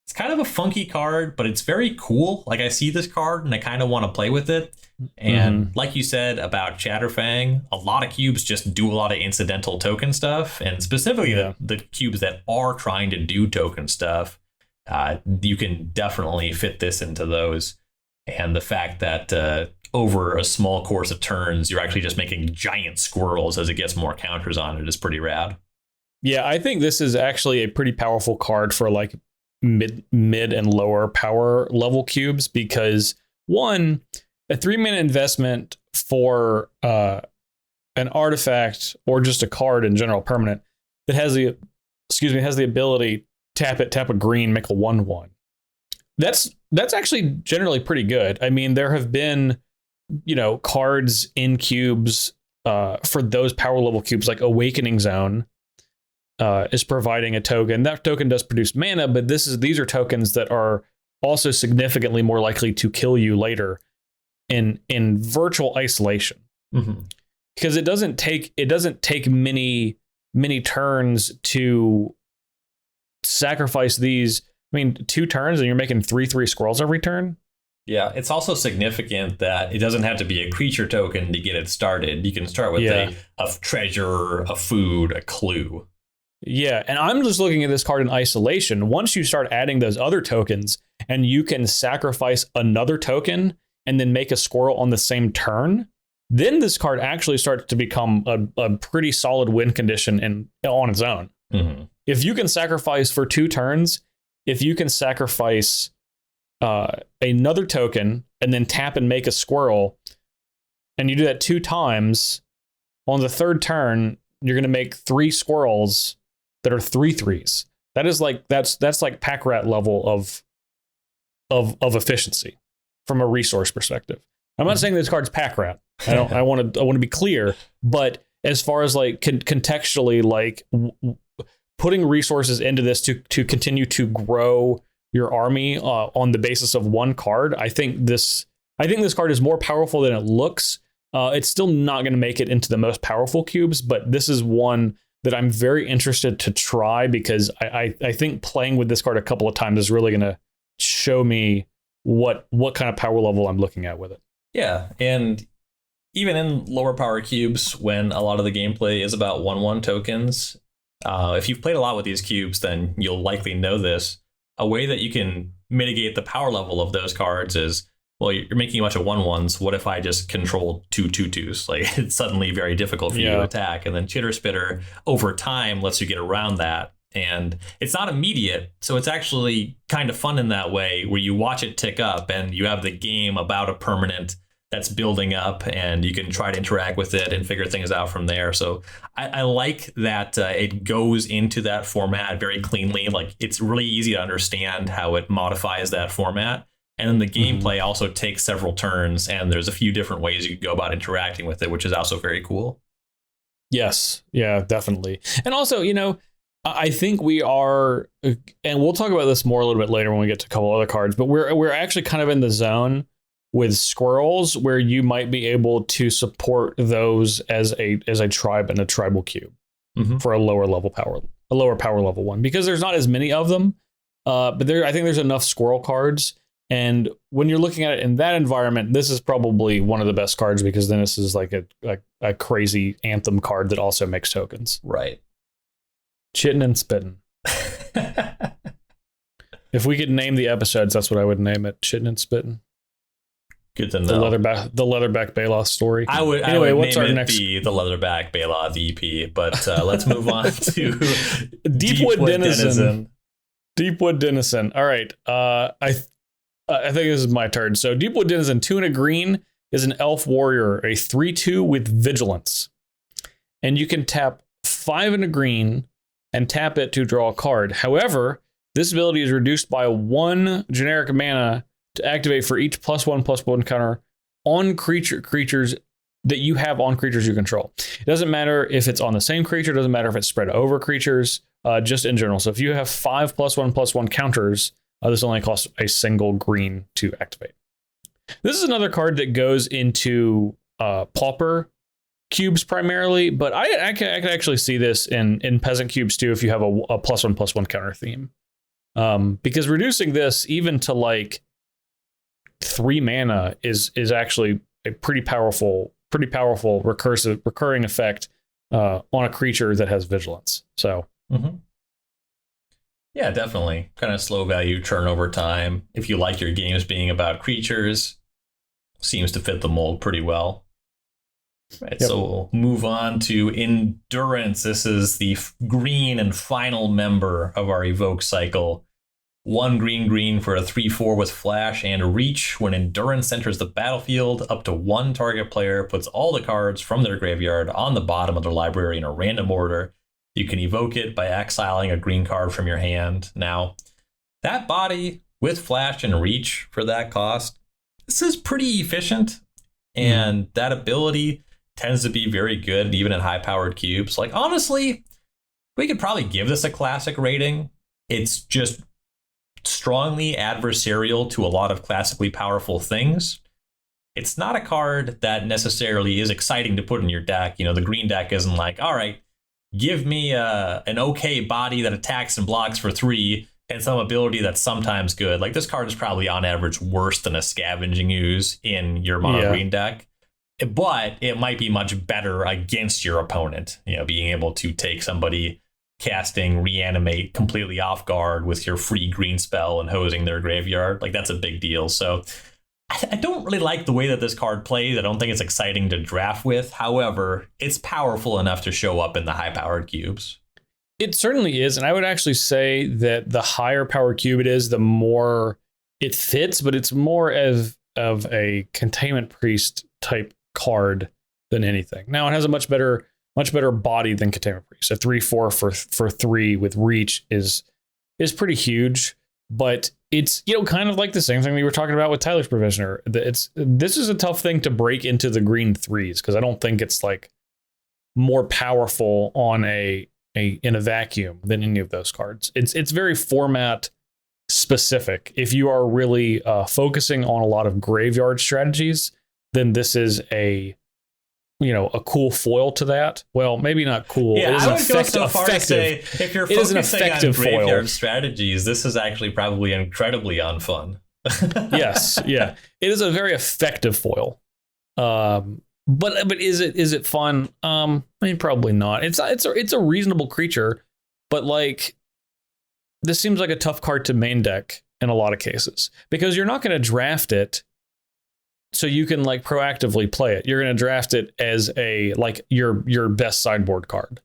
Speaker 3: It's kind of a funky card, but it's very cool. Like, I see this card and I kind of want to play with it. And like you said about Chatterfang, a lot of cubes just do a lot of incidental token stuff. And specifically the cubes that are trying to do token stuff, you can definitely fit this into those. And the fact that over a small course of turns, you're actually just making giant squirrels as it gets more counters on it is pretty rad.
Speaker 1: Yeah, I think this is actually a pretty powerful card for like mid and lower power level cubes, because one, a 3-mana investment for an artifact or just a card in general, permanent, that has the ability tap a green, make a 1/1. That's actually generally pretty good. I mean, there have been, cards in cubes for those power level cubes, like Awakening Zone is providing a token. That token does produce mana, but these are tokens that are also significantly more likely to kill you later in virtual isolation, because it doesn't take many turns to sacrifice these. I mean, 2 turns and you're making 3/3 squirrels every turn.
Speaker 3: Yeah, it's also significant that it doesn't have to be a creature token to get it started. You can start with a treasure, a food, a clue.
Speaker 1: Yeah, and I'm just looking at this card in isolation. Once you start adding those other tokens and you can sacrifice another token and then make a squirrel on the same turn, then this card actually starts to become a pretty solid win condition on its own. If you can sacrifice for 2 turns, if you can sacrifice another token and then tap and make a squirrel, and you do that 2 times, on the 3rd turn, you're going to make 3 squirrels that are 3/3s. That is like that's like pack rat level of efficiency from a resource perspective. I'm not saying this card's pack rat. I want to be clear, but as far as like contextually, like putting resources into this to continue to grow your army on the basis of 1 card, I think this card is more powerful than it looks. It's still not going to make it into the most powerful cubes, but this is one that I'm very interested to try, because I think playing with this card a couple of times is really going to show me what kind of power level I'm looking at with it.
Speaker 3: Yeah, and even in lower power cubes, when a lot of the gameplay is about 1/1 tokens, If you've played a lot with these cubes, then you'll likely know this. A way that you can mitigate the power level of those cards is, well, you're making a bunch of 1/1s. What if I just control 2 2/2s? Like, it's suddenly very difficult for you to attack. And then Chitter Spitter over time lets you get around that. And it's not immediate, so it's actually kind of fun in that way, where you watch it tick up and you have the game about a permanent that's building up, and you can try to interact with it and figure things out from there. So I like that it goes into that format very cleanly. Like, it's really easy to understand how it modifies that format. And then the gameplay also takes several turns, and there's a few different ways you can go about interacting with it, which is also very cool.
Speaker 1: Yes. Yeah, definitely. And also, I think we are, and we'll talk about this more a little bit later when we get to a couple other cards, but we're actually kind of in the zone with squirrels where you might be able to support those as a tribe and a tribal cube for a lower power level one, because there's not as many of them. But I think there's enough squirrel cards. And when you're looking at it in that environment, this is probably one of the best cards, because then this is like a crazy anthem card that also makes tokens.
Speaker 3: Right.
Speaker 1: Chittin' and spittin'. If we could name the episodes, that's what I would name it. Chittin' and spittin'.
Speaker 3: Good to know.
Speaker 1: The Leatherback Baloth story.
Speaker 3: Anyway,
Speaker 1: what's
Speaker 3: name
Speaker 1: our
Speaker 3: it
Speaker 1: next?
Speaker 3: The Leatherback Baloth EP, but let's move on to
Speaker 1: Deepwood Denizen. Deepwood Denizen. All right. I think this is my turn. So Deepwood Denizen, 2 and a green, is an elf warrior, a 3/2 with vigilance. And you can tap 5 and a green and tap it to draw a card. However, this ability is reduced by 1 generic mana to activate for each +1/+1 counter on creatures that you have on creatures you control. It doesn't matter if it's on the same creature, it doesn't matter if it's spread over creatures, just in general. So if you have 5 +1/+1 counters, this only costs a single green to activate. This is another card that goes into Pauper cubes primarily, but I could actually see this in Peasant cubes too if you have a +1/+1 counter theme. Because reducing this even to like 3 mana is actually a pretty powerful recurring effect on a creature that has vigilance. So.
Speaker 3: Yeah, definitely. Kind of slow value churn over time. If you like your games being about creatures, seems to fit the mold pretty well. Right, yep. So we'll move on to Endurance. This is the green and final member of our Evoke cycle. 1 green for a 3/4 with flash and reach. When Endurance enters the battlefield, up to 1 target player puts all the cards from their graveyard on the bottom of their library in a random order. You can evoke it by exiling a green card from your hand. Now, that body with flash and reach for that cost, this is pretty efficient. And that ability tends to be very good, even in high-powered cubes. Like, honestly, we could probably give this a classic rating. It's just strongly adversarial to a lot of classically powerful things. It's not a card that necessarily is exciting to put in your deck. The green deck isn't like, all right, give me an okay body that attacks and blocks for 3 and some ability that's sometimes good. Like, this card is probably on average worse than a Scavenging Ooze in your mono green deck, but it might be much better against your opponent. Being able to take somebody casting Reanimate completely off guard with your free green spell and hosing their graveyard, like, that's a big deal. So I don't really like the way that this card plays. I don't think it's exciting to draft with. However, it's powerful enough to show up in the high-powered cubes.
Speaker 1: It certainly is. And I would actually say that the higher power cube it is, the more it fits, but it's more of a Containment Priest type card than anything. Now, it has a much better body than Containment Priest. A 3/4 for 3 with reach is pretty huge, but it's kind of like the same thing we were talking about with Tyler's Provisioner. This is a tough thing to break into the green 3s, because I don't think it's like more powerful on in a vacuum than any of those cards. It's very format specific. If you are really focusing on a lot of graveyard strategies, then this is a cool foil to that. Well, maybe not cool.
Speaker 3: Yeah, I would go so far to say, if you're focusing on graveyard strategies, this is actually probably incredibly unfun.
Speaker 1: Yes, yeah, it is a very effective foil. But is it fun? I mean, probably not. It's a reasonable creature. but like this seems like a tough card to main deck in a lot of cases because you're not going to draft it so you can like proactively play it. You're going to draft it as a like your best sideboard card.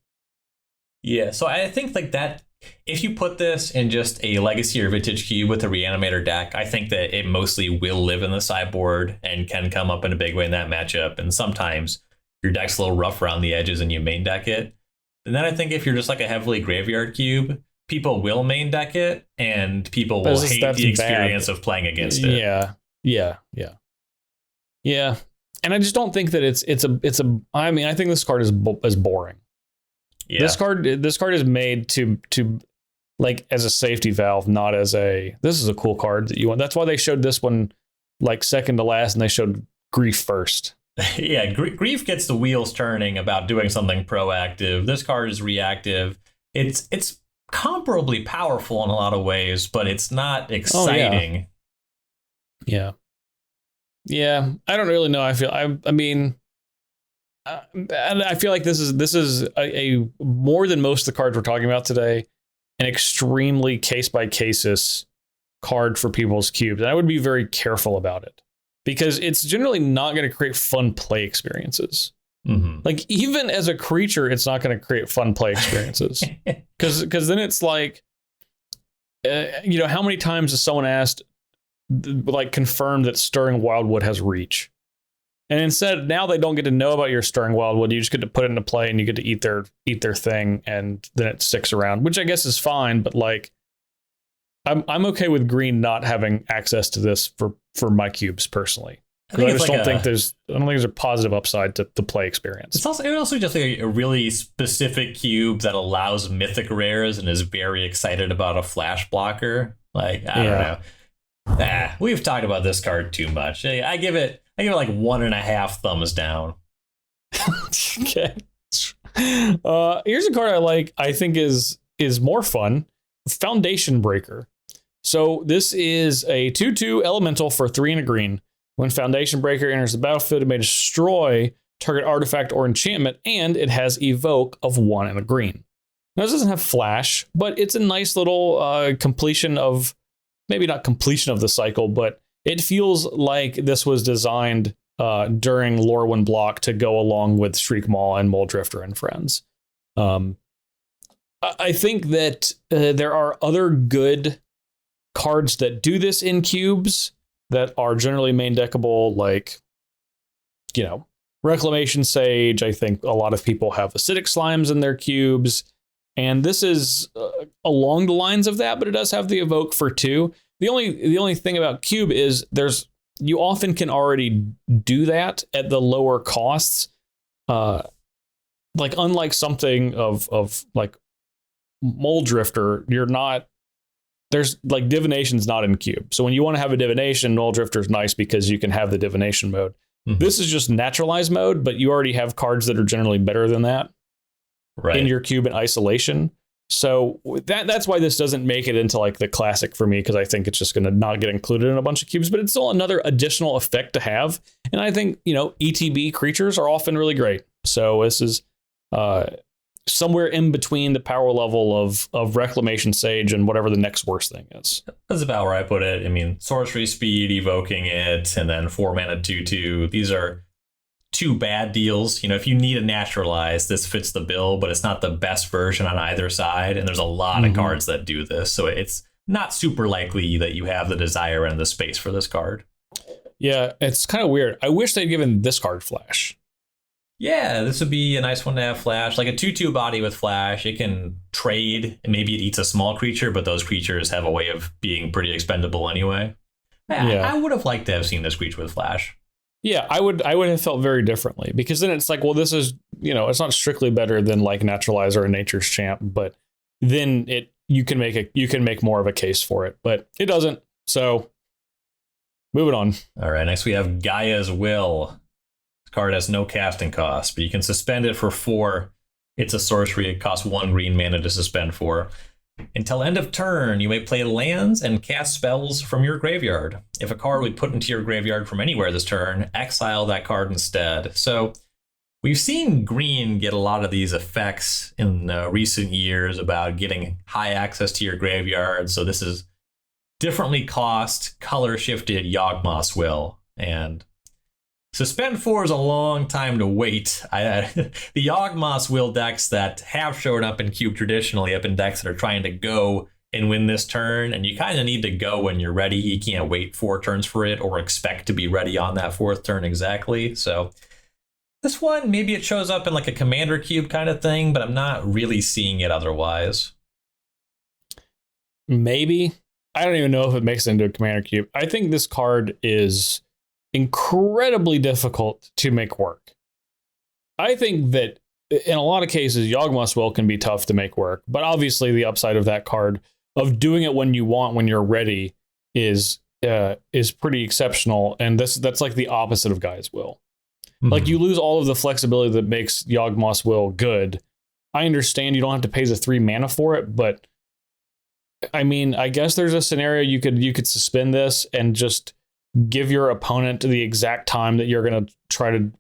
Speaker 3: Yeah, so I think like that, if you put this in just a Legacy or Vintage Cube with a Reanimator deck, I think that it mostly will live in the sideboard and can come up in a big way in that matchup. And sometimes your deck's a little rough around the edges and you main deck it. And then I think if you're just like a heavily graveyard cube, people will main deck it and people will hate the experience of playing against it.
Speaker 1: Yeah. And I just don't think that it's a. I mean, I think this card is boring. Yeah. This card is made to like as a safety valve, not as a. This is a cool card that you want. That's why they showed this one like second to last, and they showed Grief first.
Speaker 3: Yeah, Grief gets the wheels turning about doing something proactive. This card is reactive. It's comparably powerful in a lot of ways, but it's not exciting.
Speaker 1: Yeah. I don't really know. I feel like this is a more than most of the cards we're talking about today, an extremely case by cases card for people's cubes. And I would be very careful about it because it's generally not going to create fun play experiences. Mm-hmm. Like even as a creature, it's not going to create fun play experiences because then it's like, how many times has someone asked, like confirmed that Stirring Wildwood has reach? And instead, now they don't get to know about your Stirring Wildwood. You just get to put it into play and you get to eat their thing, and then it sticks around, which I guess is fine. But like, I'm okay with green not having access to this for my cubes personally. I don't think there's a positive upside to the play experience.
Speaker 3: It's also just like a really specific cube that allows mythic rares and is very excited about a flash blocker. Like I don't know. We've talked about this card too much. I give it like 1.5 thumbs down.
Speaker 1: Okay. Here's a card I like. I think is more fun. Foundation Breaker. So this is a 2/2 elemental for 3 and a green. When Foundation Breaker enters the battlefield, it may destroy target artifact or enchantment, and it has Evoke of 1 and a green. Now, this doesn't have Flash, but it's a nice little completion of, maybe not completion of the cycle, but it feels like this was designed during Lorwyn block to go along with Shriek Maw and Muldrifter and Friends. I think that there are other good cards that do this in cubes that are generally main deckable, like, Reclamation Sage. I think a lot of people have Acidic Slimes in their cubes, and this is along the lines of that, but it does have the Evoke for 2. The only thing about cube is you often can already do that at the lower costs. Like unlike something of like Muldrifter, there's like Divination's not in cube. So when you want to have a Divination, Muldrifter is nice because you can have the Divination mode. Mm-hmm. This is just Naturalized mode, but you already have cards that are generally better than that in your cube in isolation. So that's why this doesn't make it into like the classic for me, because I think it's just going to not get included in a bunch of cubes, but it's still another additional effect to have. And I think, ETB creatures are often really great. So this is somewhere in between the power level of Reclamation Sage and whatever the next worst thing is.
Speaker 3: That's about where I put it. I mean, sorcery speed, evoking it, and then 4 mana 2/2. These are 2 bad deals. If you need a naturalize, this fits the bill, but it's not the best version on either side. And there's a lot of cards that do this. So it's not super likely that you have the desire and the space for this card.
Speaker 1: Yeah, it's kind of weird. I wish they'd given this card Flash.
Speaker 3: Yeah, this would be a nice one to have Flash. Like a 2/2 body with Flash, it can trade, and maybe it eats a small creature, but those creatures have a way of being pretty expendable anyway. I would have liked to have seen this creature with Flash.
Speaker 1: Yeah, I would have felt very differently, because then it's like, well, this is, it's not strictly better than like Naturalizer or Nature's Champ, but then you can make more of a case for it, but it doesn't. So moving on.
Speaker 3: All right, next we have Gaia's Will. This card has no casting cost, but you can suspend it for 4. It's a sorcery. It costs 1 green mana to suspend for. Until end of turn, you may play lands and cast spells from your graveyard. If a card we put into your graveyard from anywhere this turn, exile that card instead. So we've seen green get a lot of these effects in recent years about getting high access to your graveyard. So this is differently cost, color shifted Yawgmoth's Will. And Suspend 4 is a long time to wait. The Yawgmoth's Will decks that have shown up in Cube traditionally have been decks that are trying to go and win this turn, and you kind of need to go when you're ready. You can't wait 4 turns for it or expect to be ready on that 4th turn exactly. So this one, maybe it shows up in like a Commander Cube kind of thing, but I'm not really seeing it otherwise.
Speaker 1: Maybe. I don't even know if it makes it into a Commander Cube. I think this card is incredibly difficult to make work. I think that in a lot of cases, Yawgmoth's Will can be tough to make work, but obviously the upside of that card of doing it when you want, when you're ready, is pretty exceptional. And that's like the opposite of Gaia's Will. Mm-hmm. Like, you lose all of the flexibility that makes Yawgmoth's Will good. I understand you don't have to pay the 3 mana for it, but I mean, I guess there's a scenario you could suspend this and just give your opponent the exact time that you're going to try to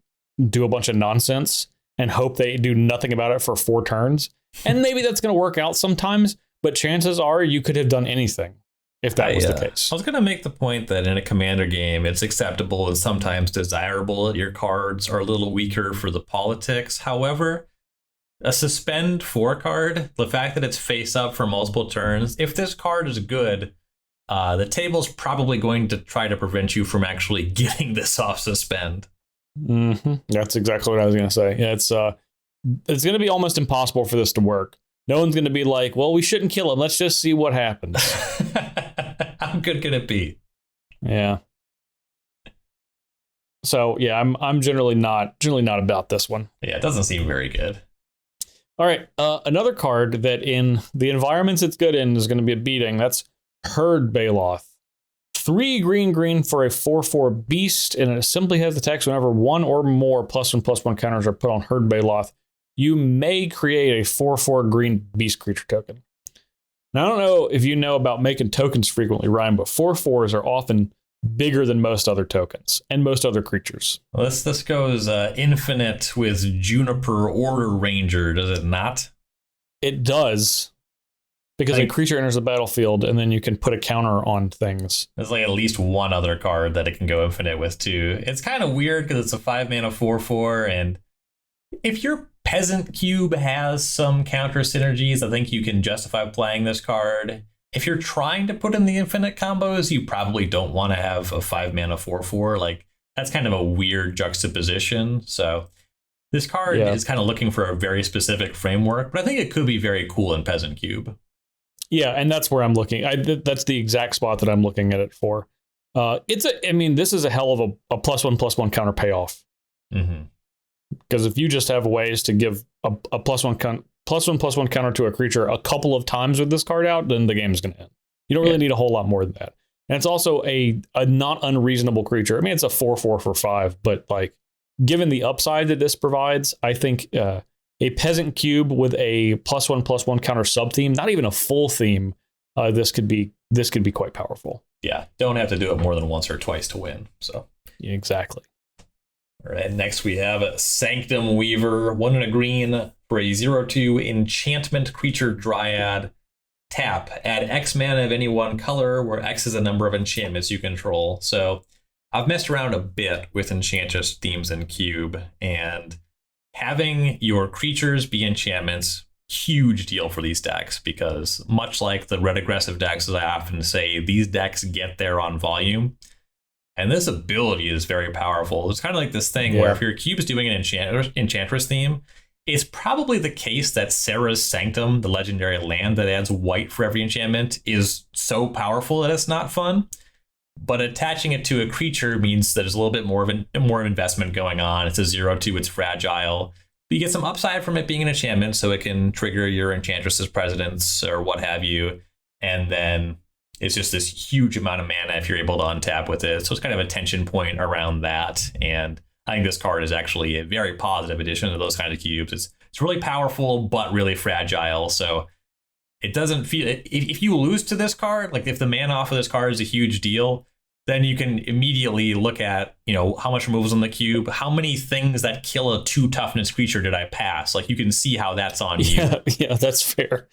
Speaker 1: do a bunch of nonsense and hope they do nothing about it for 4 turns. And maybe that's going to work out sometimes, but chances are you could have done anything if that was the case.
Speaker 3: I was going to make the point that in a Commander game, it's acceptable and sometimes desirable that your cards are a little weaker for the politics. However, a Suspend 4 card, the fact that it's face up for multiple turns, if this card is good, the table's probably going to try to prevent you from actually getting this off Suspend.
Speaker 1: Mm-hmm. That's exactly what I was going to say. Yeah, it's going to be almost impossible for this to work. No one's going to be like, well, we shouldn't kill him. Let's just see what happens.
Speaker 3: How good can it be?
Speaker 1: Yeah. So yeah, I'm generally not about this one.
Speaker 3: Yeah, it doesn't seem very good.
Speaker 1: All right, another card that in the environments it's good in is going to be a beating. That's Herd Baloth. 3 green for a 4/4 beast, and it simply has the text whenever 1 or more +1/+1 counters are put on Herd Baloth, you may create a 4/4 green beast creature token. Now, I don't know if you know about making tokens frequently, Ryan, but 4/4s are often bigger than most other tokens and most other creatures.
Speaker 3: Well, this goes infinite with Juniper Order Ranger, does it not?
Speaker 1: It does. Because a creature enters the battlefield, and then you can put a counter on things.
Speaker 3: There's like at least one other card that it can go infinite with, too. It's kind of weird because it's a 5-mana 4/4, and if your Peasant Cube has some counter synergies, I think you can justify playing this card. If you're trying to put in the infinite combos, you probably don't want to have a 5-mana 4/4. Like, that's kind of a weird juxtaposition. So this card is kind of looking for a very specific framework, but I think it could be very cool in Peasant Cube.
Speaker 1: Yeah, and that's where I'm looking. That's the exact spot that I'm looking at it for. This is a hell of a +1/+1 counter payoff.
Speaker 3: Mm-hmm.
Speaker 1: Because if you just have ways to give a +1/+1 counter to a creature a couple of times with this card out, then the game is going to end. You don't really need a whole lot more than that. And it's also a not unreasonable creature. I mean, it's a 4/4 for 5, but like, given the upside that this provides, I think a Peasant Cube with a +1/+1 counter sub theme, not even a full theme, this could be quite powerful.
Speaker 3: Yeah, don't have to do it more than once or twice to win. So
Speaker 1: yeah, exactly.
Speaker 3: All right, next we have Sanctum Weaver, 1 and a green for a 0/2 enchantment creature dryad. Tap, add X mana of any one color, where X is the number of enchantments you control. So I've messed around a bit with Enchantress themes in Cube, and having your creatures be enchantments, huge deal for these decks, because much like the red aggressive decks, as I often say, these decks get there on volume. And this ability is very powerful. It's kind of like this thing where if your cube is doing an Enchantress theme, it's probably the case that Serra's Sanctum, the legendary land that adds white for every enchantment, is so powerful that it's not fun. But attaching it to a creature means that there's a little bit more of investment going on. It's a 0/2, it's fragile. But you get some upside from it being an enchantment, so it can trigger your Enchantress's Presidents or what have you. And then it's just this huge amount of mana if you're able to untap with it. So it's kind of a tension point around that. And I think this card is actually a very positive addition to those kinds of cubes. It's really powerful, but really fragile. So it doesn't feel, if you lose to this card, like if the mana off of this card is a huge deal, then you can immediately look at, how much removal's on the cube, how many things that kill a 2 toughness creature did I pass? Like, you can see how that's on you.
Speaker 1: Yeah, that's fair.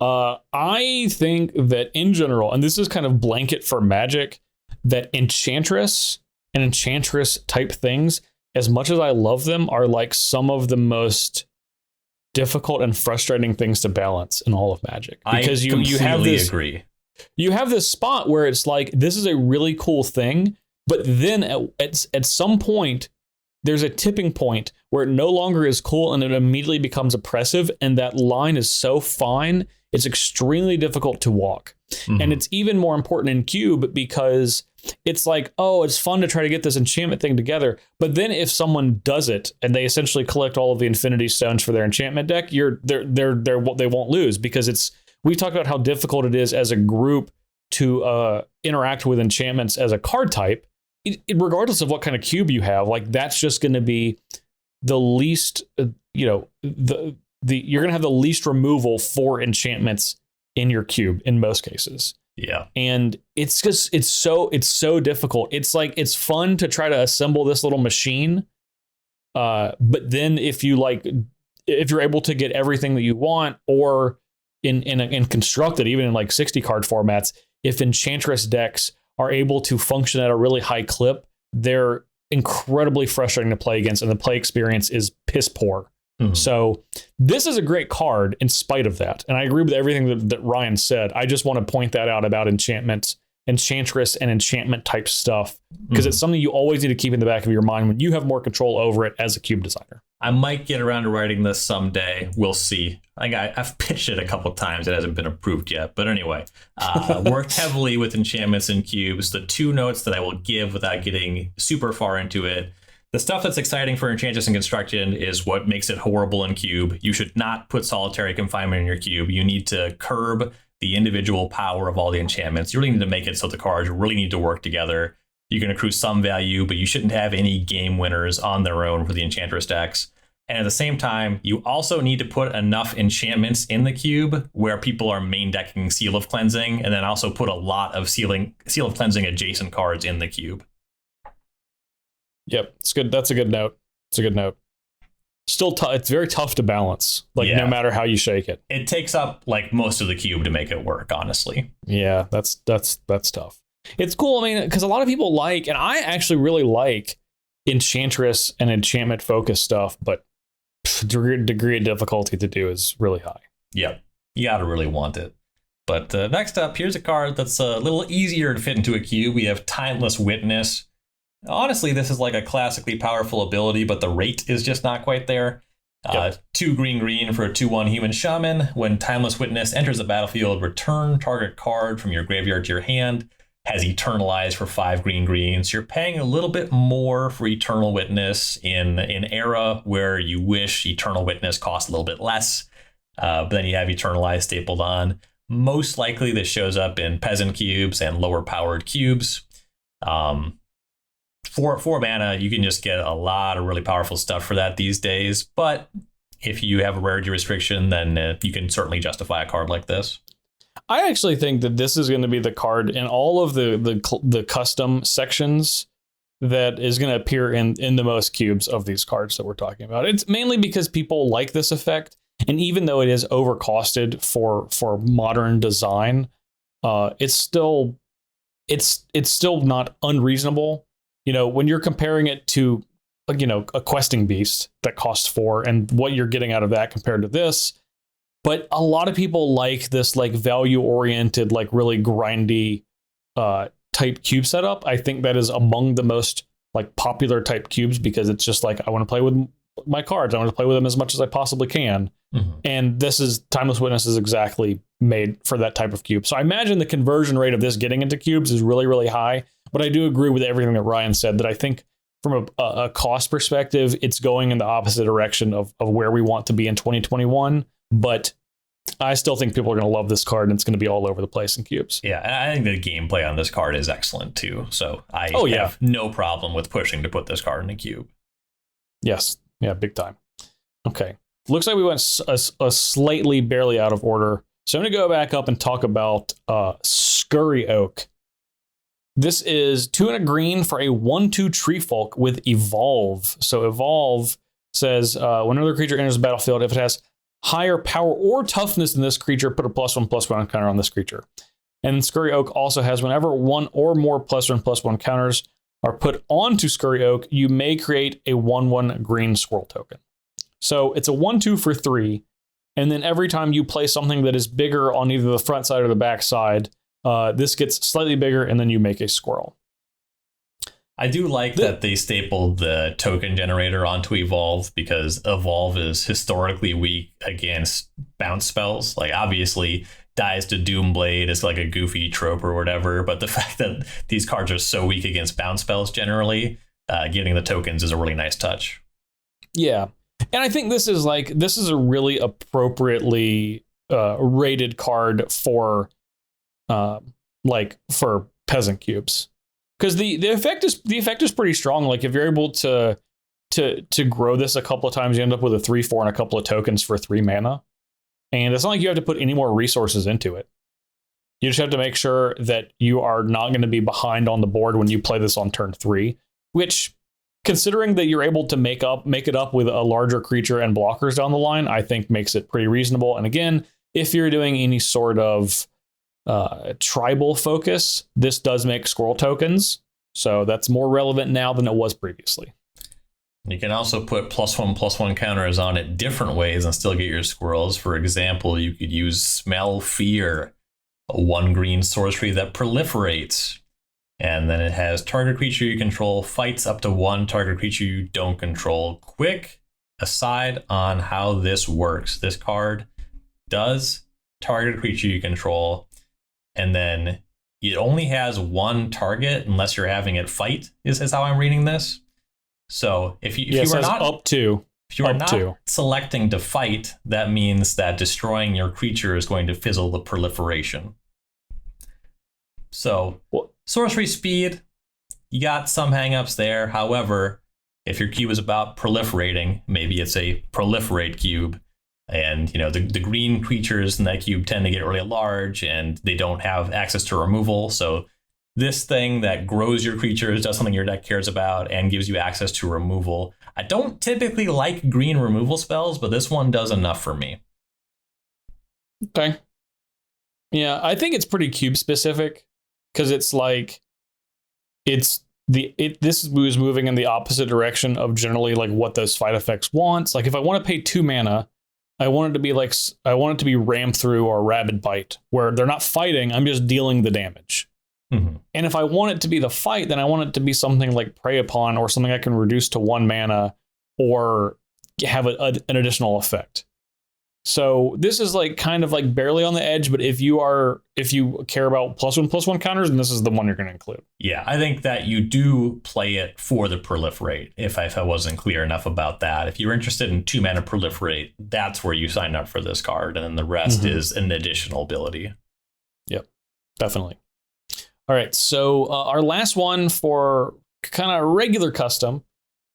Speaker 1: I think that in general, and this is kind of blanket for Magic, that Enchantress and Enchantress type things, as much as I love them, are like some of the most difficult and frustrating things to balance in all of Magic. Because you have this,
Speaker 3: agree.
Speaker 1: You have this spot where it's like, this is a really cool thing, but then at some point, there's a tipping point where it no longer is cool and it immediately becomes oppressive. And that line is so fine, it's extremely difficult to walk. Mm-hmm. And it's even more important in Cube because it's like, oh, it's fun to try to get this enchantment thing together. But then if someone does it and they essentially collect all of the Infinity Stones for their enchantment deck, they won't lose, because we talked about how difficult it is as a group to interact with enchantments as a card type. Regardless of what kind of cube you have, like, that's just going to be the least, you're going to have the least removal for enchantments in your cube in most cases.
Speaker 3: Yeah. And
Speaker 1: it's so difficult. It's like, it's fun to try to assemble this little machine. But then if you're able to get everything that you want, or in constructed, even in like 60 card formats, if Enchantress decks are able to function at a really high clip, they're incredibly frustrating to play against, and the play experience is piss poor. Mm-hmm. So this is a great card in spite of that. And I agree with everything that Ryan said. I just want to point that out about enchantments, Enchantress and enchantment type stuff, because it's something you always need to keep in the back of your mind when you have more control over it as a cube designer.
Speaker 3: I might get around to writing this someday. We'll see. I think I've pitched it a couple of times. It hasn't been approved yet. But anyway, worked heavily with enchantments and cubes. The 2 notes that I will give without getting super far into it: the stuff that's exciting for Enchantress and Construction is what makes it horrible in cube. You should not put solitary confinement in your cube. You need to curb the individual power of all the enchantments. You really need to make it so the cards really need to work together. You can accrue some value, but you shouldn't have any game winners on their own for the Enchantress decks. And at the same time, you also need to put enough enchantments in the cube where people are main decking Seal of Cleansing, and then also put a lot of Seal of Cleansing adjacent cards in the cube.
Speaker 1: Yep, it's good. That's a good note. It's a good note. Still, it's very tough to balance, no matter how you shake it.
Speaker 3: It takes up like most of the cube to make it work, honestly.
Speaker 1: Yeah, that's tough. It's cool. I mean, because a lot of people like, and I actually really like, Enchantress and enchantment focused stuff, but degree of difficulty to do is really high.
Speaker 3: Yep, you gotta really want it. But next up, here's a card that's a little easier to fit into a cube. We have Timeless Witness. Honestly, this is like a classically powerful ability, but the rate is just not quite there. Yep. 2 green for a 2/1 human shaman. When Timeless Witness enters the battlefield, return target card from your graveyard to your hand. Has Eternalized for 5 green. So you're paying a little bit more for Eternal Witness in an era where you wish Eternal Witness costs a little bit less. But then you have Eternalized stapled on. Most likely this shows up in peasant cubes and lower powered cubes. For 4 mana, you can just get a lot of really powerful stuff for that these days. But if you have a rarity restriction, then you can certainly justify a card like this.
Speaker 1: I actually think that this is going to be the card in all of the custom sections that is going to appear in the most cubes of these cards that we're talking about. It's mainly because people like this effect, and even though it is overcosted for modern design, it's still not unreasonable. When you're comparing it to a questing beast that costs 4, and what you're getting out of that compared to this. But a lot of people like this value oriented, really grindy type cube setup. I think that is among the most popular type cubes, because it's just I want to play with my cards. I want to play with them as much as I possibly can. Mm-hmm. And Timeless Witness is exactly made for that type of cube. So I imagine the conversion rate of this getting into cubes is really, really high. But I do agree with everything that Ryan said, that I think from a cost perspective, it's going in the opposite direction of where we want to be in 2021. But I still think people are going to love this card, and it's going to be all over the place in cubes.
Speaker 3: Yeah, and I think the gameplay on this card is excellent too. So I have no problem with pushing to put this card in a cube.
Speaker 1: Yes. Yeah, big time. Okay. Looks like we went a slightly barely out of order. So I'm going to go back up and talk about Scurry Oak. This is 2 and a green for a 1/2 Tree Folk with Evolve. So Evolve says when another creature enters the battlefield, if it has higher power or toughness than this creature, put a +1/+1 counter on this creature. And Scurry Oak also has whenever one or more +1/+1 counters are put onto Scurry Oak, you may create a 1/1 green squirrel token. So it's a 1/2 for 3. And then every time you play something that is bigger on either the front side or the back side, this gets slightly bigger, and then you make a squirrel.
Speaker 3: I do like that they stapled the token generator onto Evolve, because Evolve is historically weak against bounce spells. Like, obviously, Dies to Doomblade is like a goofy trope or whatever, but the fact that these cards are so weak against bounce spells generally, getting the tokens is a really nice touch.
Speaker 1: Yeah. And I think this is a really appropriately rated card for for peasant cubes. Because the effect is pretty strong. Like, if you're able to grow this a couple of times, you end up with a 3/4 and a couple of tokens for 3 mana. And it's not like you have to put any more resources into it. You just have to make sure that you are not going to be behind on the board when you play this on turn 3, which, considering that you're able to make it up with a larger creature and blockers down the line, I think makes it pretty reasonable. And again, if you're doing any sort of tribal focus, this does make squirrel tokens. So that's more relevant now than it was previously.
Speaker 3: You can also put +1/+1 counters on it different ways and still get your squirrels. For example, you could use Smell Fear, a 1 green sorcery that proliferates. And then it has target creature you control fights up to 1 target creature you don't control. Quick aside on how this works. This card does target creature you control, and then it only has 1 target unless you're having it fight, is how I'm reading this. So if you are not selecting to fight, that means that destroying your creature is going to fizzle the proliferation. So sorcery speed, you got some hangups there. However, if your cube is about proliferating, maybe it's a proliferate cube, and the green creatures in that cube tend to get really large and they don't have access to removal. So this thing that grows your creatures, does something your deck cares about, and gives you access to removal. I don't typically like green removal spells, but this one does enough for me.
Speaker 1: Okay. Yeah, I think it's pretty cube specific, because it's like this is moving in the opposite direction of generally like what those fight effects wants. Like, if I want to pay 2 mana, I want it to be Ram Through or Rabid Bite, where they're not fighting, I'm just dealing the damage. Mm-hmm. And if I want it to be the fight, then I want it to be something like Prey Upon, or something I can reduce to 1 mana or have an additional effect. So this is like kind of like barely on the edge, but if you care about +1/+1 counters, then this is the one you're going to include.
Speaker 3: Yeah, I think that you do play it for the proliferate. If I wasn't clear enough about that, if you're interested in 2 mana proliferate, that's where you sign up for this card, and then the rest is an additional ability.
Speaker 1: Yep, definitely. All right, so our last one for kind of regular custom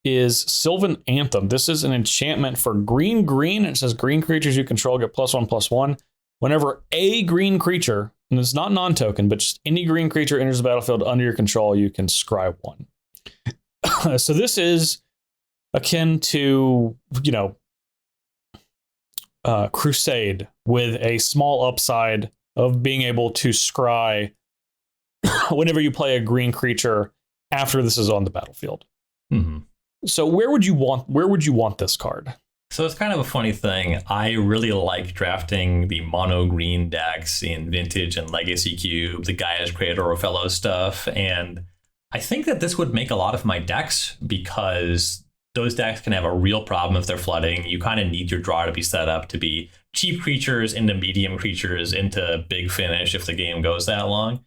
Speaker 1: is Sylvan Anthem. This is an enchantment for green. It says green creatures you control get +1/+1. Whenever a green creature, and it's not non-token, but just any green creature enters the battlefield under your control, you can scry 1. So this is akin to, Crusade, with a small upside of being able to scry whenever you play a green creature after this is on the battlefield. Mm-hmm. So where would you want this card?
Speaker 3: So it's kind of a funny thing. I really like drafting the mono green decks in Vintage and Legacy Cube, the Gaia's Creator Fellow stuff, and I think that this would make a lot of my decks, because those decks can have a real problem if they're flooding. You kind of need your draw to be set up to be cheap creatures into medium creatures into big finish if the game goes that long.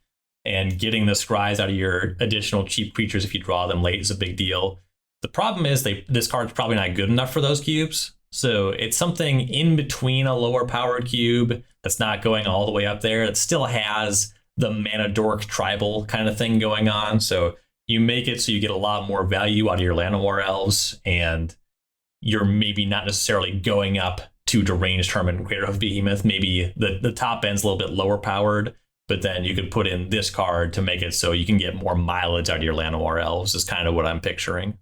Speaker 3: And getting the scries out of your additional cheap creatures if you draw them late is a big deal. The problem is this card's probably not good enough for those cubes. So it's something in between a lower powered cube that's not going all the way up there. It still has the mana dork tribal kind of thing going on. So you make it so you get a lot more value out of your Llanowar elves, and you're maybe not necessarily going up to Deranged Hermit and Creator of Behemoth. Maybe the top end's a little bit lower powered, but then you could put in this card to make it so you can get more mileage out of your Llanowar elves, is kind of what I'm picturing.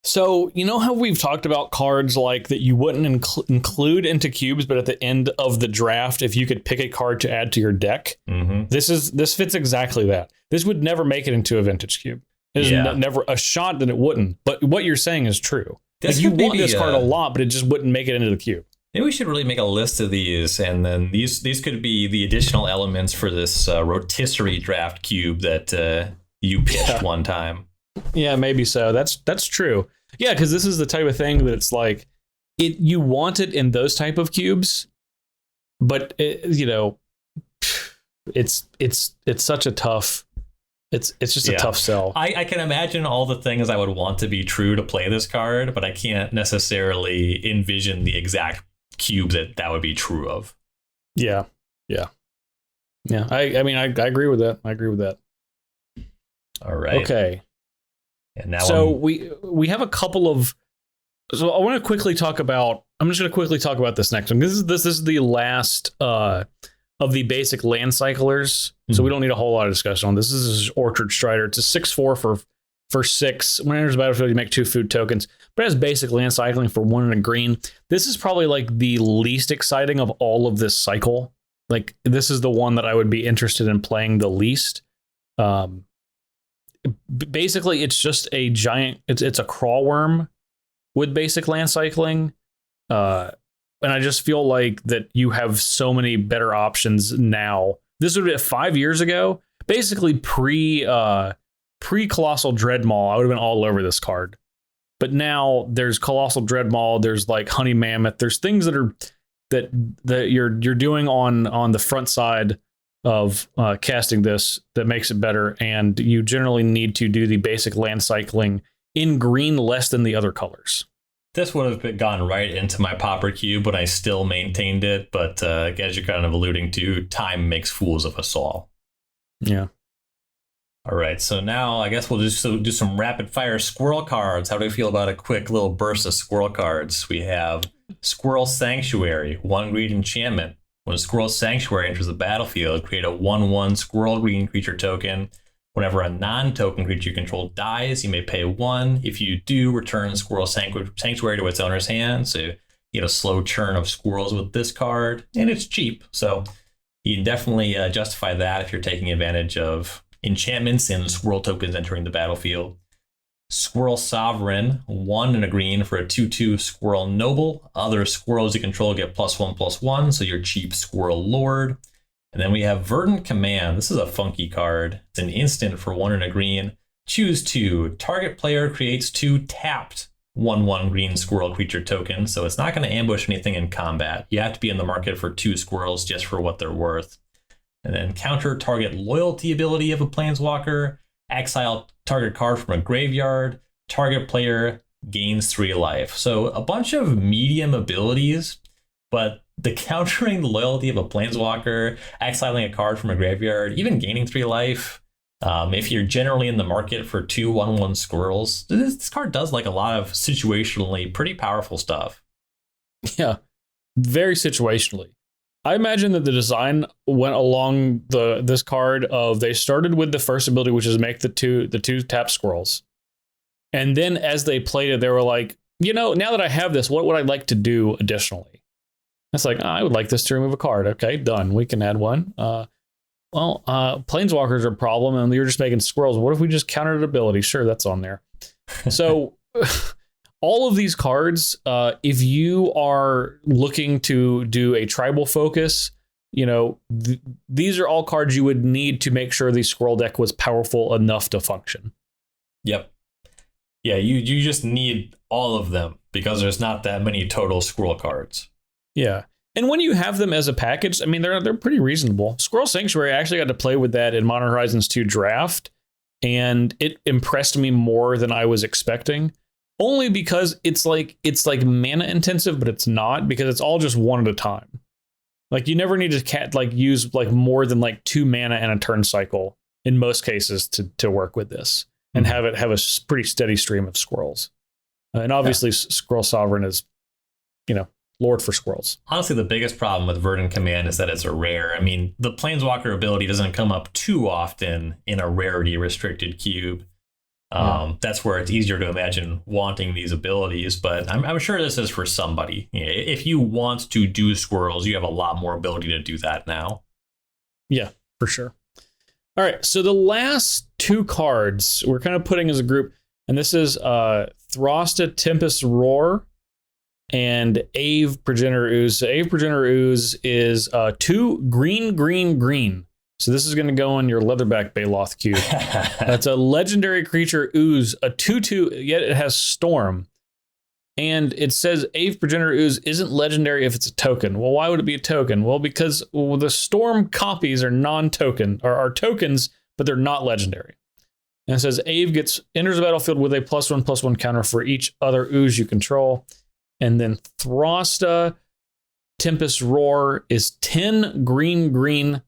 Speaker 1: So, you know how we've talked about cards like that you wouldn't include into cubes, but at the end of the draft, if you could pick a card to add to your deck, this fits exactly that. This would never make it into a vintage cube. There's never a shot that it wouldn't. But what you're saying is true. Like, you want this card a lot, but it just wouldn't make it into the cube.
Speaker 3: Maybe we should really make a list of these, and then these could be the additional elements for this rotisserie draft cube that you pitched one time.
Speaker 1: Yeah, maybe so. That's true. Yeah, because this is the type of thing that it's like you want it in those type of cubes, but it's such a tough. It's just a tough sell.
Speaker 3: I can imagine all the things I would want to be true to play this card, but I can't necessarily envision the exact cube that would be true of.
Speaker 1: Yeah. I mean, I agree with that.
Speaker 3: All right.
Speaker 1: Okay.
Speaker 3: And now
Speaker 1: we have a couple of. So I want to quickly talk about. I'm just going to quickly talk about this next one. This is the last of the basic land cyclers. So we don't need a whole lot of discussion on this. This is Orchard Strider. It's a 6/4 for 6. When it enters the battlefield, you make 2 food tokens. But it has basic land cycling for 1 and a green. This is probably like the least exciting of all of this cycle. Like, this is the one that I would be interested in playing the least. Basically, it's just a giant. It's a crawl worm with basic land cycling, and I just feel like that you have so many better options now. This would be 5 years ago, basically pre Colossal Dreadmaw. I would have been all over this card, but now there's Colossal Dreadmaw. There's like Honey Mammoth. There's things that you're doing on the front side of casting this that makes it better, and you generally need to do the basic land cycling in green less than the other colors.
Speaker 3: This would have gone right into my Pauper cube, but I still maintained it. But as you're kind of alluding to, time makes fools of us all.
Speaker 1: Yeah.
Speaker 3: All right, so now I guess we'll just do some rapid fire squirrel cards. How do we feel about a quick little burst of squirrel cards? We have Squirrel Sanctuary, 1 green enchantment. When Squirrel Sanctuary enters the battlefield, create a 1/1 squirrel green creature token. Whenever a non-token creature you control dies, you may pay 1. If you do, return Squirrel Sanctuary to its owner's hand. So you get a slow churn of squirrels with this card, and it's cheap. So you can definitely justify that if you're taking advantage of enchantments and squirrel tokens entering the battlefield. Squirrel Sovereign, 1 and a green for a 2/2 Squirrel Noble. Other squirrels you control get +1/+1, so you're cheap Squirrel Lord. And then we have Verdant Command. This is a funky card. It's an instant for 1 and a green. Choose 2. Target player creates 2 tapped 1/1 green squirrel creature tokens, so it's not going to ambush anything in combat. You have to be in the market for 2 squirrels just for what they're worth. And then counter target loyalty ability of a planeswalker. Exile target card from a graveyard. Target player gains 3 life. So a bunch of medium abilities, but the countering the loyalty of a planeswalker, exiling a card from a graveyard, even gaining 3 life. If you're generally in the market for 2 1/1 squirrels, this card does like a lot of situationally pretty powerful stuff.
Speaker 1: Yeah, very situationally. I imagine that the design went along this card of they started with the first ability, which is make the two tap squirrels. And then as they played it, they were like, now that I have this, what would I like to do additionally? It's like, I would like this to remove a card. Okay, done. We can add one. Planeswalkers are a problem, and you're just making squirrels. What if we just countered an ability? Sure, that's on there. So all of these cards, if you are looking to do a tribal focus, these are all cards you would need to make sure the squirrel deck was powerful enough to function.
Speaker 3: Yep. Yeah, you just need all of them because there's not that many total squirrel cards.
Speaker 1: Yeah. And when you have them as a package, I mean, they're pretty reasonable. Squirrel Sanctuary, I actually got to play with that in Modern Horizons 2 draft, and it impressed me more than I was expecting. Only because it's like mana intensive, but it's not, because it's all just one at a time. Like, you never need to use more than 2 mana and a turn cycle in most cases to work with this and have a pretty steady stream of squirrels. And obviously, Squirrel Sovereign is, Lord for squirrels.
Speaker 3: Honestly, the biggest problem with Verdant Command is that it's a rare. I mean, the Planeswalker ability doesn't come up too often in a rarity restricted cube. That's where it's easier to imagine wanting these abilities, but I'm sure this is for somebody. If you want to do squirrels, you have a lot more ability to do that now.
Speaker 1: Yeah, for sure. All right, so the last two cards we're kind of putting as a group, and this is Throsta Tempest Roar and Ave Progenitor Ooze. So Ave Progenitor Ooze is 2 green. So this is going to go on your Leatherback Baloth cube. That's a legendary creature ooze, a 2/2, yet it has Storm. And it says Ave Progenitor Ooze isn't legendary if it's a token. Well, why would it be a token? Well, because the Storm copies are non-token, or are tokens, but they're not legendary. And it says Ave enters the battlefield with a +1/+1 counter for each other ooze you control. And then Throsta Tempest Roar is 10 green,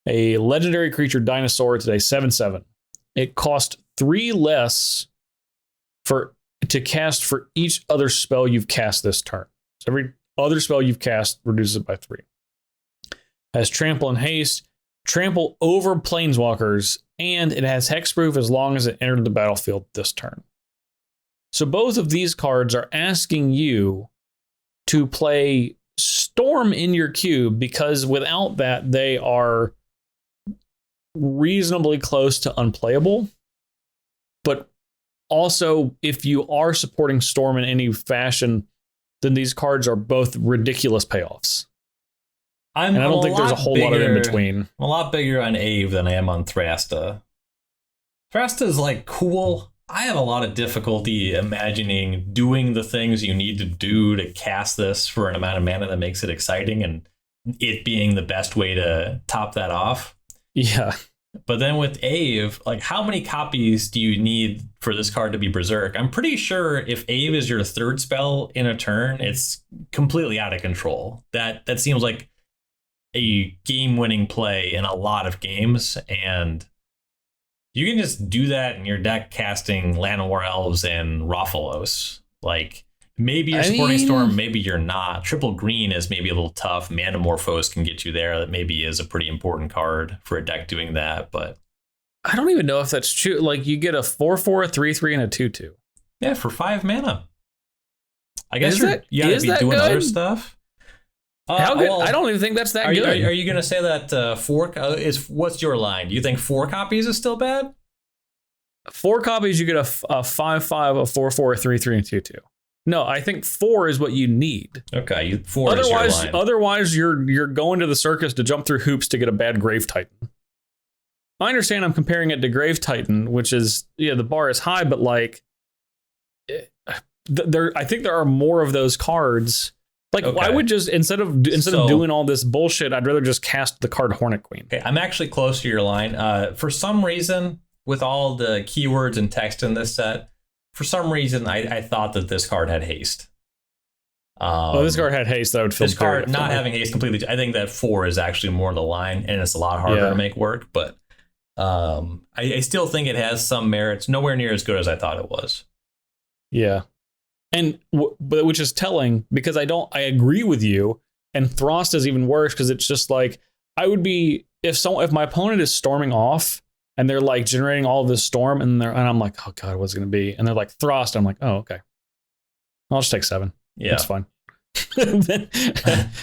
Speaker 1: a legendary creature dinosaur. Today 7/7. It costs 3 less to cast for each other spell you've cast this turn. So every other spell you've cast reduces it by 3. Has trample and haste, trample over planeswalkers, and it has hexproof as long as it entered the battlefield this turn. So both of these cards are asking you to play Storm in your cube, because without that, they are reasonably close to unplayable. But also, if you are supporting Storm in any fashion, then these cards are both ridiculous payoffs. I don't think there's a whole lot of in between.
Speaker 3: I'm a lot bigger on Ave than I am on Thrasta. Thrasta is like cool. I have a lot of difficulty imagining doing the things you need to do to cast this for an amount of mana that makes it exciting, and it being the best way to top that off.
Speaker 1: Yeah.
Speaker 3: But then with Ave, like, how many copies do you need for this card to be Berserk? I'm pretty sure if Ave is your 3rd spell in a turn, it's completely out of control. That seems like a game-winning play in a lot of games, and you can just do that in your deck casting Llanowar Elves and Rathalos. Like, maybe you're supporting Storm, maybe you're not. Triple green is maybe a little tough. Manamorphose can get you there. That maybe is a pretty important card for a deck doing that, but
Speaker 1: I don't even know if that's true. Like, you get a 4/4, a 3/3, and a 2/2.
Speaker 3: Yeah, for 5 mana. I guess you gotta be doing
Speaker 1: good?
Speaker 3: other stuff.
Speaker 1: How good? Well, I don't even think that's that good.
Speaker 3: Are you going to say that 4 is what's your line? Do you think 4 copies is still bad?
Speaker 1: 4 copies, you get a 5/5, a 4/4, a 3/3, and 2/2. No, I think 4 is what you need.
Speaker 3: Okay, 4 is your line.
Speaker 1: Otherwise, you're going to the circus to jump through hoops to get a bad Grave Titan. I understand I'm comparing it to Grave Titan, which is, the bar is high, but like, I think there are more of those cards. Like, okay. I would just, instead of doing all this bullshit, I'd rather just cast the card Hornet Queen.
Speaker 3: Okay, I'm actually close to your line. For some reason, with all the keywords and text in this set, for some reason, I thought that this card had haste.
Speaker 1: This card had haste. That would feel
Speaker 3: this card not having haste completely. I think that 4 is actually more the line, and it's a lot harder to make work. But I still think it has some merits. Nowhere near as good as I thought it was.
Speaker 1: Yeah, and but which is telling, because I agree with you. And Throst is even worse, because it's just like, I would be if my opponent is storming off, and they're like generating all of this storm, and I'm like, oh god, what's it gonna be? And they're like Throst. I'm like, oh okay, I'll just take 7. Yeah, that's fine.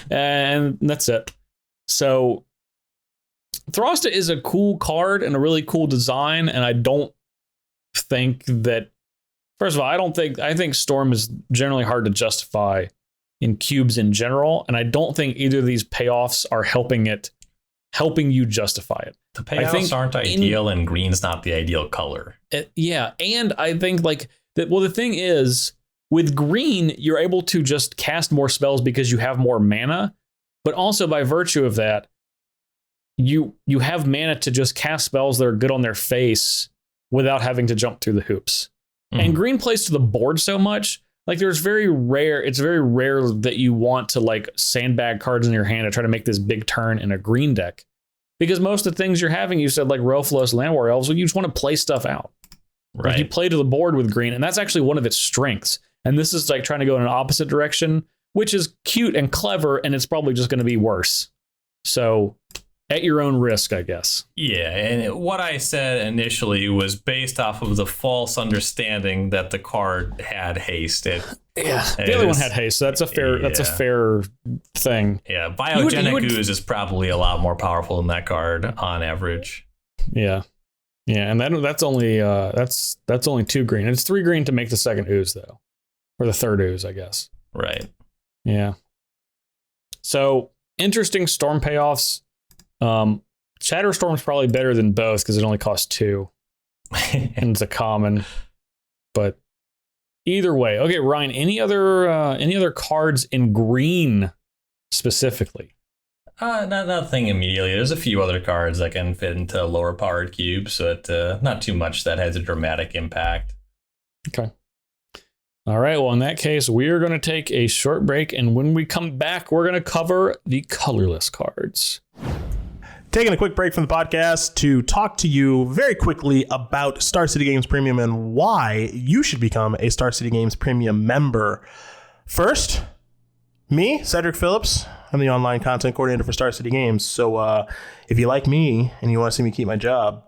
Speaker 1: And that's it. So Throsta is a cool card and a really cool design, and I don't think that. First of all, I think Storm is generally hard to justify in cubes in general, and I don't think either of these payoffs are helping you justify it.
Speaker 3: The payoffs aren't ideal, and green's not the ideal color.
Speaker 1: Yeah, and I think like that. Well, the thing is, with green, you're able to just cast more spells because you have more mana, but also by virtue of that, you have mana to just cast spells that are good on their face without having to jump through the hoops. And green plays to the board so much. Like, it's very rare that you want to like sandbag cards in your hand to try to make this big turn in a green deck. Because most of the things you're having, you said like Rathalos, Llanowar Elves, well, you just want to play stuff out. Right. Like, you play to the board with green, and that's actually one of its strengths. And this is like trying to go in an opposite direction which is cute and clever, and it's probably just going to be worse. So at your own risk, I guess.
Speaker 3: Yeah, and what I said initially was based off of the false understanding that the card had haste.
Speaker 1: The other one had haste. So that's a fair thing.
Speaker 3: Yeah, Biogenic Ooze is probably a lot more powerful than that card on average.
Speaker 1: Yeah, and that's only 2 green. It's 3 green to make the second ooze though, or the third ooze, I guess.
Speaker 3: Right.
Speaker 1: Yeah. So interesting storm payoffs. Shatterstorm's probably better than both because it only costs 2 and it's a common. But either way, okay, Ryan. Any other cards in green specifically?
Speaker 3: Nothing immediately. There's a few other cards that can fit into lower powered cubes, but not too much that has a dramatic impact.
Speaker 1: Okay. All right. Well, in that case, we are going to take a short break, and when we come back, we're going to cover the colorless cards.
Speaker 2: Taking a quick break from the podcast to talk to you very quickly about Star City Games Premium and why you should become a Star City Games Premium member. First, me, Cedric Phillips. I'm the online content coordinator for Star City Games. So if you like me and you want to see me keep my job,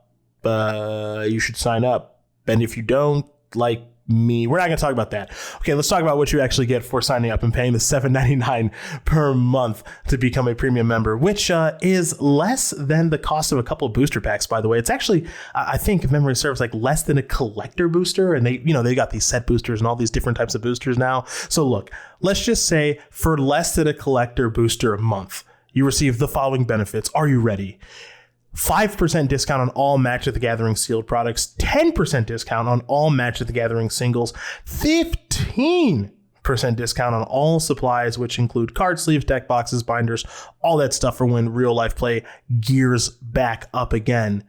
Speaker 2: you should sign up. And if you don't like me, we're not going to talk about that. Okay, let's talk about what you actually get for signing up and paying the $7.99 per month to become a premium member, which is less than the cost of a couple of booster packs, by the way. It's actually, I think, if memory serves, like less than a collector booster, and they got these set boosters and all these different types of boosters now. So look, let's just say for less than a collector booster a month, you receive the following benefits. Are you ready? 5% discount on all Magic the Gathering sealed products, 10% discount on all Magic the Gathering singles, 15% discount on all supplies, which include card sleeves, deck boxes, binders, all that stuff for when real life play gears back up again.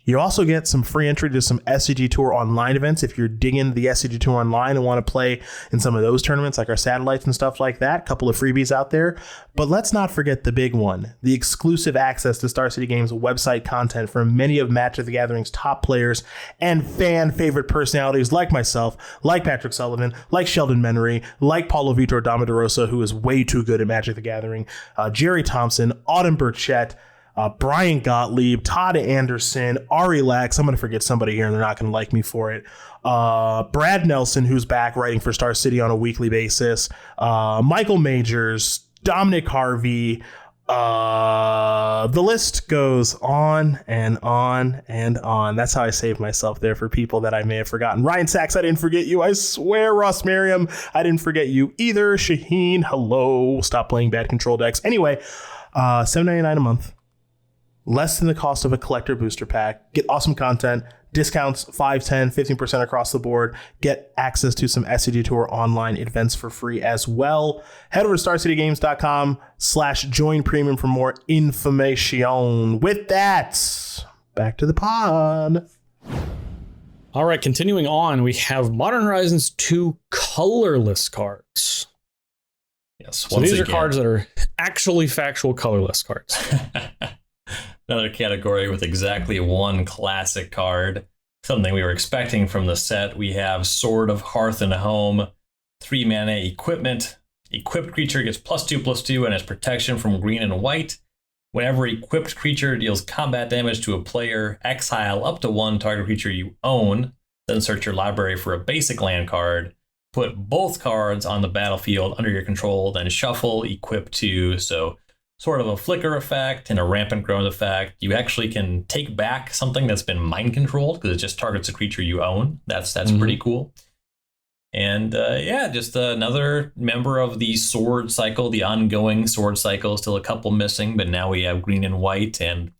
Speaker 2: You also get some free entry to some SCG Tour online events if you're digging the SCG Tour online and want to play in some of those tournaments like our satellites and stuff like that. A couple of freebies out there. But let's not forget the big one, the exclusive access to Star City Games website content from many of Magic the Gathering's top players and fan favorite personalities like myself, like Patrick Sullivan, like Sheldon Menery, like Paulo Vitor Damaderosa, who is way too good at Magic the Gathering, Jerry Thompson, Autumn Burchett, Brian Gottlieb, Todd Anderson, Ari Lax. I'm going to forget somebody here and they're not going to like me for it. Brad Nelson, who's back writing for Star City on a weekly basis. Michael Majors, Dominic Harvey. The list goes on and on and on. That's how I saved myself there for people that I may have forgotten. Ryan Sachs, I didn't forget you. I swear, Ross Merriam, I didn't forget you either. Shaheen, hello. Stop playing bad control decks. Anyway, $7.99 a month. Less than the cost of a collector booster pack. Get awesome content, discounts 5, 10, 15% across the board. Get access to some SCG Tour online events for free as well. Head over to starcitygames.com/join premium for more information. With that, back to the pod.
Speaker 1: All right, continuing on, we have Modern Horizons 2 colorless cards.
Speaker 3: Yes,
Speaker 1: so these are cards that are actually factual colorless cards.
Speaker 3: Another category with exactly one classic card. Something we were expecting from the set. We have Sword of Hearth and Home, 3 mana equipment. Equipped creature gets +2/+2 and has protection from green and white. Whenever equipped creature deals combat damage to a player, exile up to 1 target creature you own. Then search your library for a basic land card. Put both cards on the battlefield under your control, then shuffle, equip 2. So sort of a flicker effect and a rampant growth effect. You actually can take back something that's been mind controlled because it just targets a creature you own. That's pretty cool. And just another member of the sword cycle, the ongoing sword cycle. Still a couple missing, but now we have green and white. And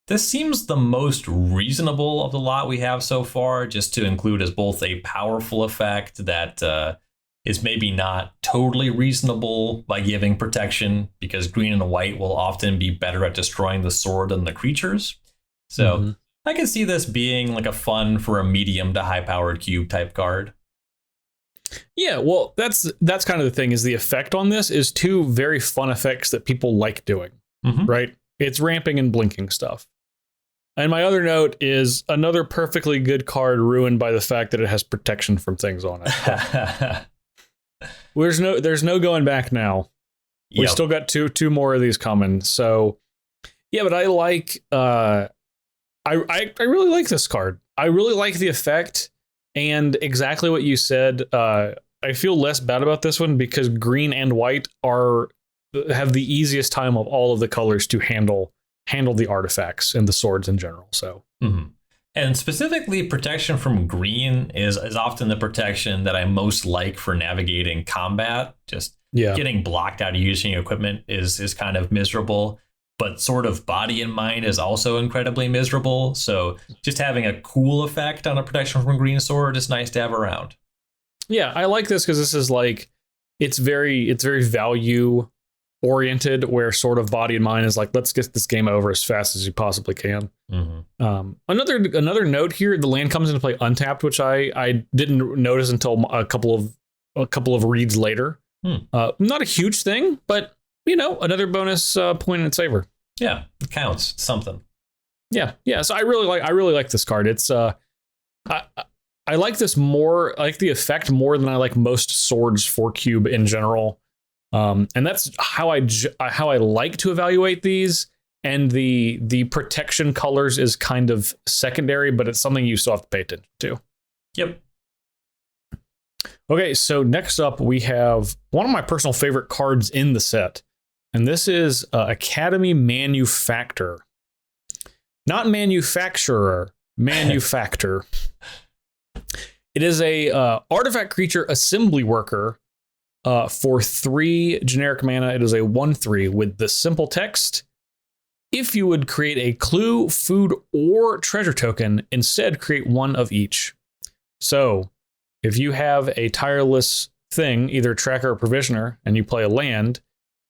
Speaker 3: this seems the most reasonable of the lot we have so far, just to include as both a powerful effect that is maybe not totally reasonable by giving protection, because green and white will often be better at destroying the sword than the creatures. So I can see this being like a fun for a medium to high powered cube type card.
Speaker 1: Yeah, well, that's kind of the thing, is the effect on this is 2 very fun effects that people like doing, right? It's ramping and blinking stuff. And my other note is another perfectly good card ruined by the fact that it has protection from things on it. there's no going back now. We
Speaker 3: Yep.
Speaker 1: still got two more of these coming. So yeah, but I like I really like this card. I really like the effect, and exactly what you said. I feel less bad about this one because green and white have the easiest time of all of the colors to handle the artifacts and the swords in general. So
Speaker 3: And specifically, protection from green is often the protection that I most like for navigating combat. Just getting blocked out of using equipment is kind of miserable, but sort of body and mind is also incredibly miserable. So just having a cool effect on a protection from green sword is nice to have around.
Speaker 1: Yeah, I like this because this is like it's very value oriented, where sort of body and mind is like, let's get this game over as fast as you possibly can. Another note here: the land comes into play untapped, which I didn't notice until a couple of reads later. Not a huge thing, but another bonus point in its favor.
Speaker 3: Yeah, it counts. It's something.
Speaker 1: Yeah. So I really like this card. It's I like this more. I like the effect more than I like most swords for cube in general. And that's how I like to evaluate these. And the protection colors is kind of secondary, but it's something you still have to pay attention to.
Speaker 3: Yep.
Speaker 1: Okay, so next up we have one of my personal favorite cards in the set, and this is Academy Manufactor. Not manufacturer, manufactor. It is a artifact creature assembly worker for 3 generic mana. It is a 1/3 with the simple text: if you would create a clue, food, or treasure token, instead create one of each. So if you have a tireless thing, either tracker or provisioner, and you play a land,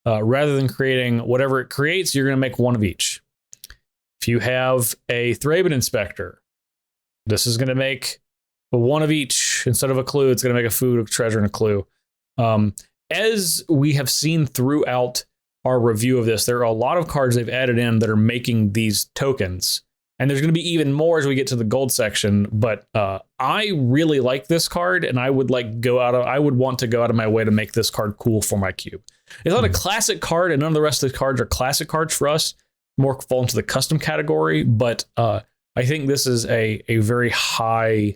Speaker 1: rather than creating whatever it creates, you're going to make one of each. If you have a Thraben Inspector, this is going to make one of each. Instead of a clue, it's going to make a food, a treasure, and a clue. As we have seen throughout our review of this, there are a lot of cards they've added in that are making these tokens. And there's going to be even more as we get to the gold section. But I really like this card, and I would want to go out of my way to make this card cool for my cube. It's not a classic card, and none of the rest of the cards are classic cards for us. More fall into the custom category, but I think this is a very high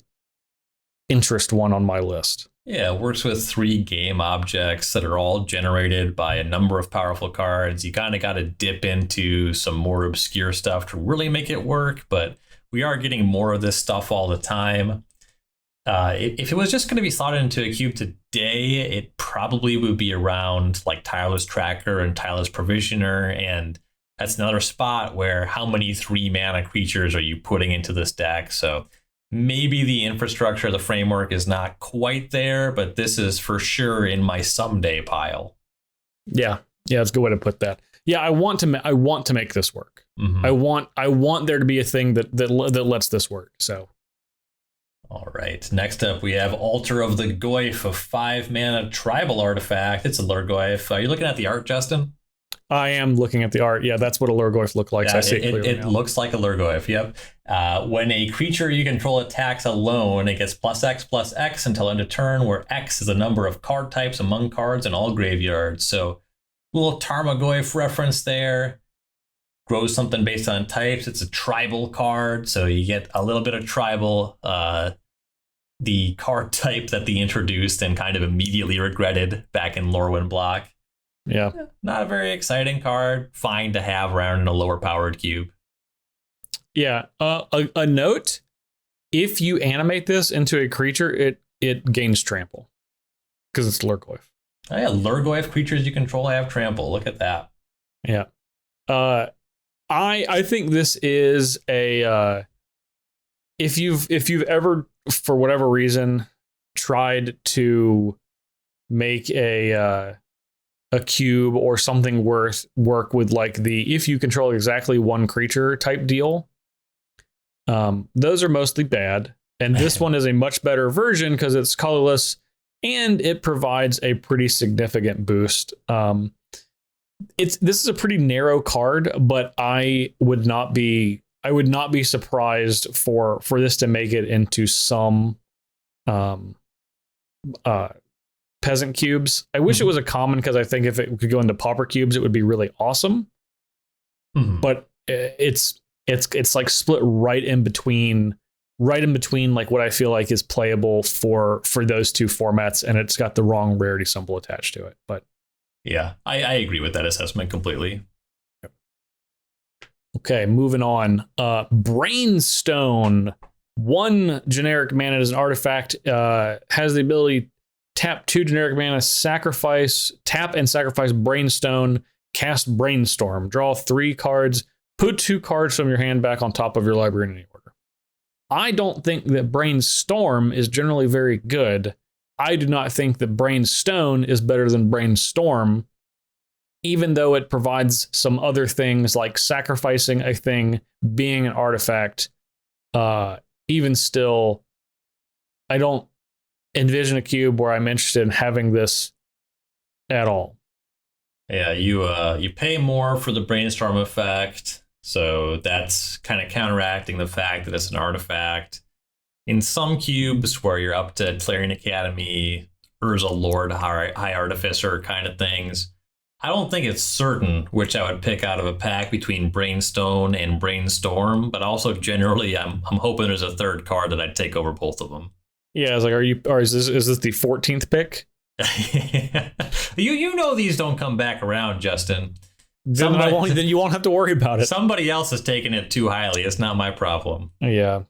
Speaker 1: interest one on my list.
Speaker 3: Yeah, it works with 3 game objects that are all generated by a number of powerful cards. You kind of got to dip into some more obscure stuff to really make it work, but we are getting more of this stuff all the time. If it was just going to be slotted into a cube today, it probably would be around like Tireless Tracker and Tireless Provisioner, and that's another spot where how many 3 mana creatures are you putting into this deck? So maybe the infrastructure, the framework is not quite there, but this is for sure in my someday pile.
Speaker 1: Yeah, that's a good way to put that. Yeah, I want to make this work. I want there to be a thing that lets this work. So,
Speaker 3: all right. Next up, we have Altar of the Goyf, a 5 mana tribal artifact. It's a Lurgoyf. Are you looking at the art, Justin?
Speaker 1: I am looking at the art. Yeah, that's what a Lurgoyf looks like.
Speaker 3: Yeah,
Speaker 1: so I see it clearly.
Speaker 3: It looks like a Lurgoyf. Yep. When a creature you control attacks alone, it gets +X/+X until end of turn, where X is the number of card types among cards in all graveyards. So, little Tarmogoyf reference there. Grows something based on types. It's a tribal card, so you get a little bit of tribal. The card type that they introduced and kind of immediately regretted back in Lorwyn block.
Speaker 1: Yeah.
Speaker 3: Not a very exciting card. Fine to have around in a lower powered cube.
Speaker 1: Yeah. A note: if you animate this into a creature, it gains trample because it's Lurgoyf.
Speaker 3: Oh yeah, Lurgoyf creatures you control have trample. Look at that.
Speaker 1: Yeah. I think this is a if you've ever for whatever reason tried to make a cube or something work with like the if you control exactly one creature type deal, those are mostly bad, and this one is a much better version because it's colorless and it provides a pretty significant boost. This is a pretty narrow card, but I would not be surprised for this to make it into some peasant cubes. I wish it was a common, because I think if it could go into pauper cubes, it would be really awesome. But it's like split right in between like what I feel like is playable for those two formats, and it's got the wrong rarity symbol attached to it. But
Speaker 3: yeah, I agree with that assessment completely.
Speaker 1: Okay, moving on. Brainstone. 1 generic mana as an artifact, has the ability tap 2 generic mana, tap and sacrifice Brainstone, cast Brainstorm, draw 3 cards, put 2 cards from your hand back on top of your library in any order. I don't think that Brainstorm is generally very good. I do not think that Brainstone is better than Brainstorm, even though it provides some other things like sacrificing a thing, being an artifact. Even still, I don't envision a cube where I'm interested in having this at all.
Speaker 3: Yeah, you pay more for the Brainstorm effect, so that's kind of counteracting the fact that it's an artifact. In some cubes where you're up to Clarion Academy, Urza Lord, High Artificer kind of things, I don't think it's certain which I would pick out of a pack between Brainstone and Brainstorm, but also generally I'm hoping there's a third card that I'd take over both of them.
Speaker 1: Yeah, it's like, is this the 14th pick?
Speaker 3: You know these don't come back around, Justin.
Speaker 1: Then you won't have to worry about it.
Speaker 3: Somebody else is taking it too highly. It's not my problem.
Speaker 1: Yeah,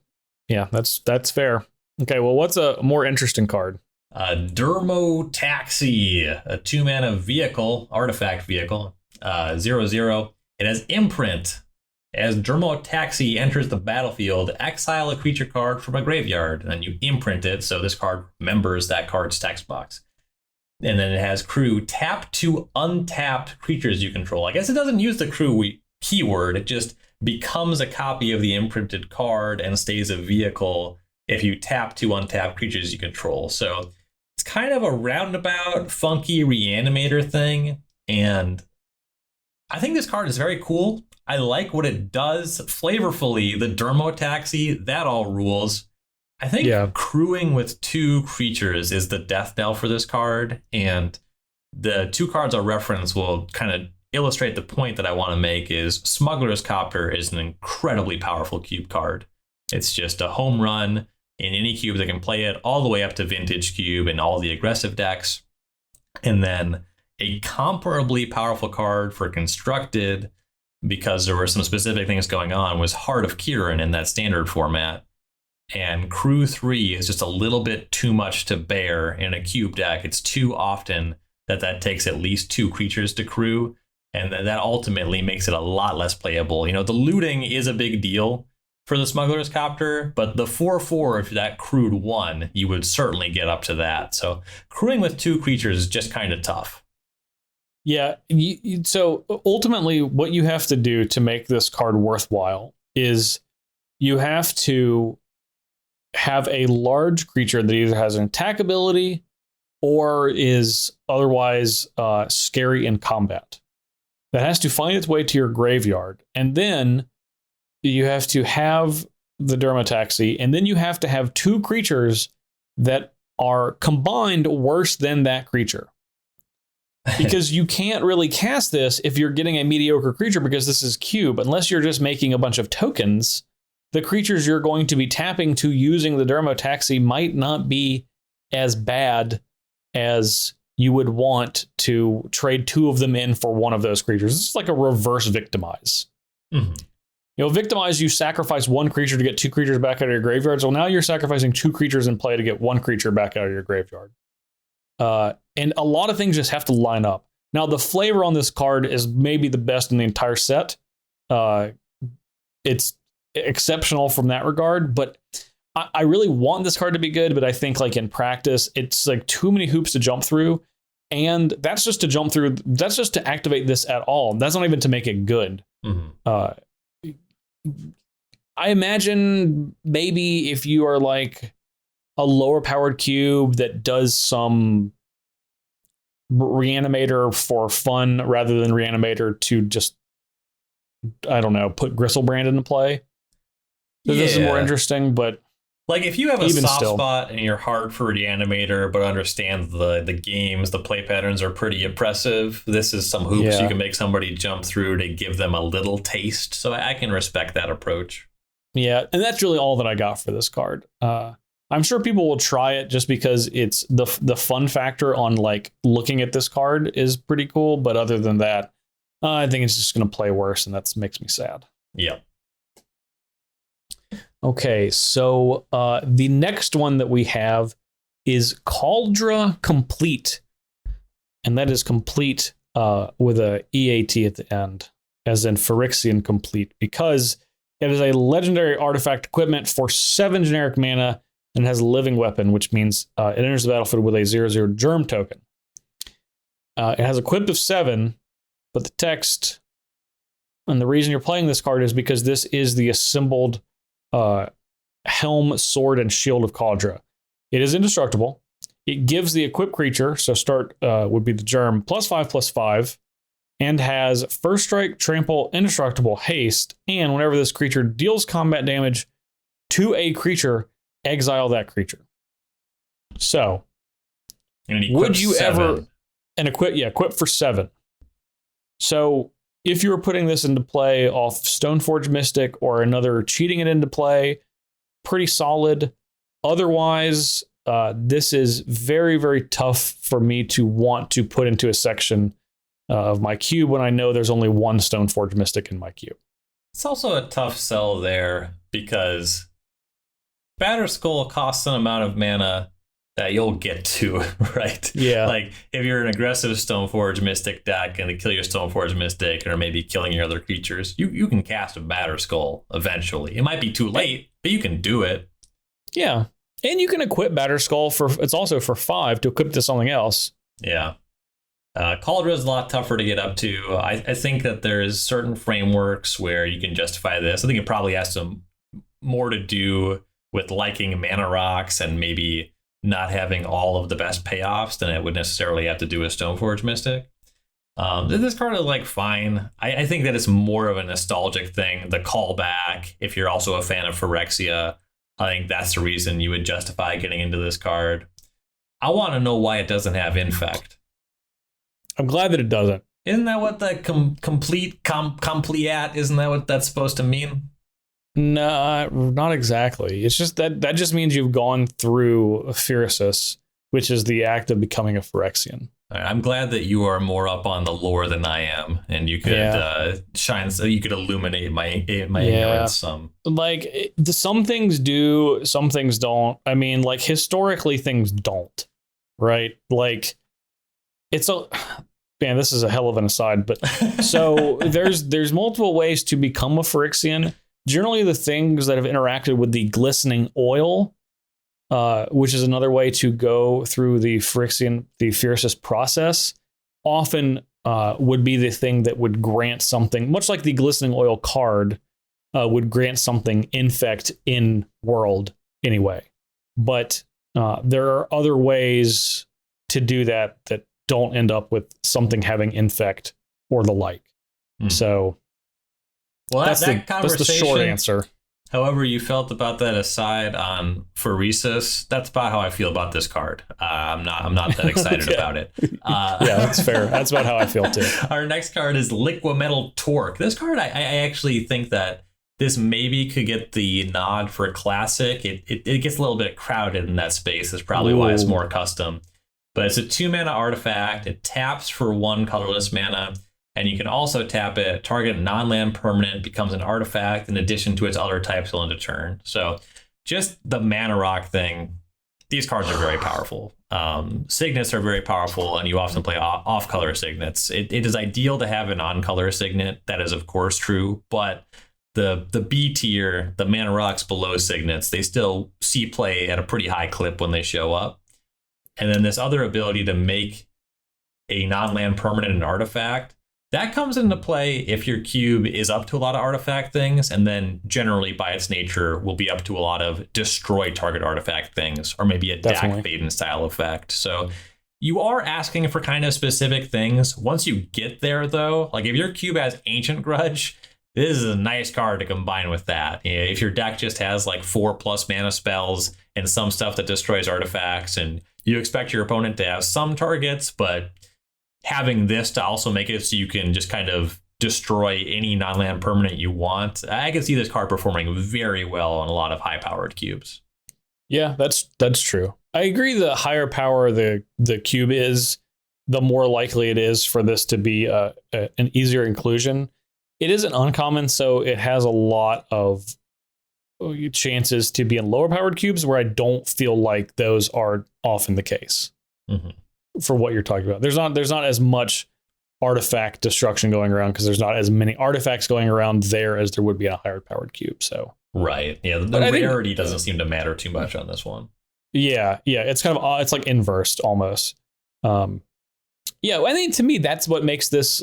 Speaker 1: that's fair. Okay, well, what's a more interesting card?
Speaker 3: Dermo Taxi, a 2-mana vehicle, artifact vehicle, 0/0. It has imprint. As Dermo Taxi enters the battlefield, exile a creature card from a graveyard, and then you imprint it, so this card remembers that card's text box. And then it has crew, tap 2 untapped creatures you control. I guess it doesn't use the crew keyword, it just becomes a copy of the imprinted card and stays a vehicle if you tap 2 untapped creatures you control. So it's kind of a roundabout, funky reanimator thing, and I think this card is very cool. I like what it does flavorfully. The Dermo Taxi, that all rules. I think crewing with 2 creatures is the death knell for this card, and the 2 cards I'll reference will kind of illustrate the point that I want to make. Is Smuggler's Copter is an incredibly powerful cube card. It's just a home run in any cube that can play it, all the way up to Vintage Cube and all the aggressive decks. And then a comparably powerful card for Constructed, because there were some specific things going on, was Heart of Kiran in that standard format. And Crew 3 is just a little bit too much to bear in a cube deck. It's too often that takes at least 2 creatures to crew, and that ultimately makes it a lot less playable. The looting is a big deal for the Smuggler's Copter, but the 4/4, if that crewed 1, you would certainly get up to that. So crewing with 2 creatures is just kind of tough.
Speaker 1: Yeah, so ultimately what you have to do to make this card worthwhile is you have to have a large creature that either has an attack ability or is otherwise scary in combat. That has to find its way to your graveyard, and then you have to have the Dermotaxi, and then you have to have 2 creatures that are combined worse than that creature. Because you can't really cast this if you're getting a mediocre creature, because this is cube. Unless you're just making a bunch of tokens, the creatures you're going to be tapping to using the Dermotaxi might not be as bad as you would want to trade 2 of them in for one of those creatures. This is like a reverse victimize. Mm-hmm. Victimize, you sacrifice 1 creature to get 2 creatures back out of your graveyard. So now you're sacrificing 2 creatures in play to get 1 creature back out of your graveyard. And a lot of things just have to line up. Now, the flavor on this card is maybe the best in the entire set. It's exceptional from that regard, but I really want this card to be good, but I think like in practice, it's like too many hoops to jump through. And that's just to jump through. That's just to activate this at all. That's not even to make it good. Mm-hmm. I imagine maybe if you are like a lower powered cube that does some reanimator for fun rather than reanimator to just, I don't know, put Gristlebrand into play. So this is more interesting, but
Speaker 3: Like, if you have a
Speaker 1: Even
Speaker 3: soft
Speaker 1: still.
Speaker 3: spot in your heart for Reanimator, but understand the games, the play patterns are pretty impressive, this is some hoops you can make somebody jump through to give them a little taste. So I can respect that approach.
Speaker 1: Yeah, and that's really all that I got for this card. I'm sure people will try it just because it's the fun factor on like looking at this card is pretty cool. But other than that, I think it's just going to play worse, and that makes me sad.
Speaker 3: Yeah.
Speaker 1: Okay, so the next one that we have is Cauldra Complete, and that is complete with a EAT at the end, as in Phyrexian Complete, because it is a legendary artifact equipment for 7 generic mana and has a living weapon, which means it enters the battlefield with a 0/0 germ token. It has equipped of 7, but the text, and the reason you're playing this card is because this is the assembled helm, sword, and shield of Cauldra. It is indestructible. It gives the equipped creature, so start would be the germ, +5/+5, and has first strike, trample, indestructible, haste, and whenever this creature deals combat damage to a creature, exile that creature. So, would you ever equip for 7? So, if you were putting this into play off Stoneforge Mystic or another cheating it into play, pretty solid. Otherwise, this is very, very tough for me to want to put into a section of my cube when I know there's only one Stoneforge Mystic in my cube.
Speaker 3: It's also a tough sell there because Batterskull costs an amount of mana that you'll get to, right?
Speaker 1: Yeah.
Speaker 3: Like, if you're an aggressive Stoneforge Mystic deck and they kill your Stoneforge Mystic or maybe killing your other creatures, you can cast a Batterskull eventually. It might be too late, but you can do it.
Speaker 1: Yeah. And you can equip Batterskull it's also for 5 to equip to something else.
Speaker 3: Yeah. Cauldra is a lot tougher to get up to. I think that there's certain frameworks where you can justify this. I think it probably has some more to do with liking mana rocks and maybe not having all of the best payoffs than it would necessarily have to do with Stoneforge Mystic. This card is like fine. I think that it's more of a nostalgic thing. The callback, if you're also a fan of Phyrexia, I think that's the reason you would justify getting into this card. I want to know why it doesn't have Infect.
Speaker 1: I'm glad that it doesn't.
Speaker 3: Isn't that what the complete, isn't that what that's supposed to mean?
Speaker 1: No, not exactly. It's just that just means you've gone through Phyresis, which is the act of becoming a Phyrexian.
Speaker 3: I'm glad that you are more up on the lore than I am, and you could shine, so you could illuminate my ignorance some.
Speaker 1: Like, some things do, some things don't. I mean, like, historically, things don't, right? Like, it's a man. This is a hell of an aside, but so there's multiple ways to become a Phyrexian. Generally, the things that have interacted with the glistening oil, which is another way to go through the Phyresis process, often would be the thing that would grant something, much like the glistening oil card would grant something infect in world anyway. But there are other ways to do that don't end up with something having infect or the like. So.
Speaker 3: Well,
Speaker 1: that's the short answer.
Speaker 3: However you felt about that aside on Phyresis, that's about how I feel about this card. I'm not that excited about it.
Speaker 1: Yeah, that's fair. That's about how I feel too.
Speaker 3: Our next card is Liquimetal Torque. This card, I actually think that this maybe could get the nod for a classic. It gets a little bit crowded in that space. That's probably why it's more custom. But it's a 2-mana artifact. It taps for 1 colorless mana. And you can also tap it, target non-land permanent, becomes an artifact in addition to its other types till end of turn. So just the mana rock thing, these cards are very powerful. Signets are very powerful, and you often play off-color signets. It is ideal to have an on-color signet. That is, of course, true. But the B tier, the mana rocks below signets, they still see play at a pretty high clip when they show up. And then this other ability to make a non-land permanent an artifact, that comes into play if your cube is up to a lot of artifact things, and then generally by its nature will be up to a lot of destroy target artifact things, or maybe a Dak Baden style effect. So you are asking for kind of specific things. Once you get there, though, like if your cube has Ancient Grudge, this is a nice card to combine with that. If your deck just has like 4+ mana spells and some stuff that destroys artifacts, and you expect your opponent to have some targets, but having this to also make it so you can just kind of destroy any non-land permanent you want, I can see this card performing very well on a lot of high-powered cubes.
Speaker 1: Yeah, that's true. I agree. The higher power the cube is, the more likely it is for this to be an easier inclusion. It isn't uncommon, so it has a lot of chances to be in lower powered cubes where I don't feel like those are often the case. For what you're talking about. There's not as much artifact destruction going around because there's not as many artifacts going around there as there would be in a higher powered cube. So
Speaker 3: right, yeah, the rarity doesn't seem to matter too much on this one.
Speaker 1: Yeah, it's kind of, it's like inversed almost. Yeah, I think to me that's what makes this,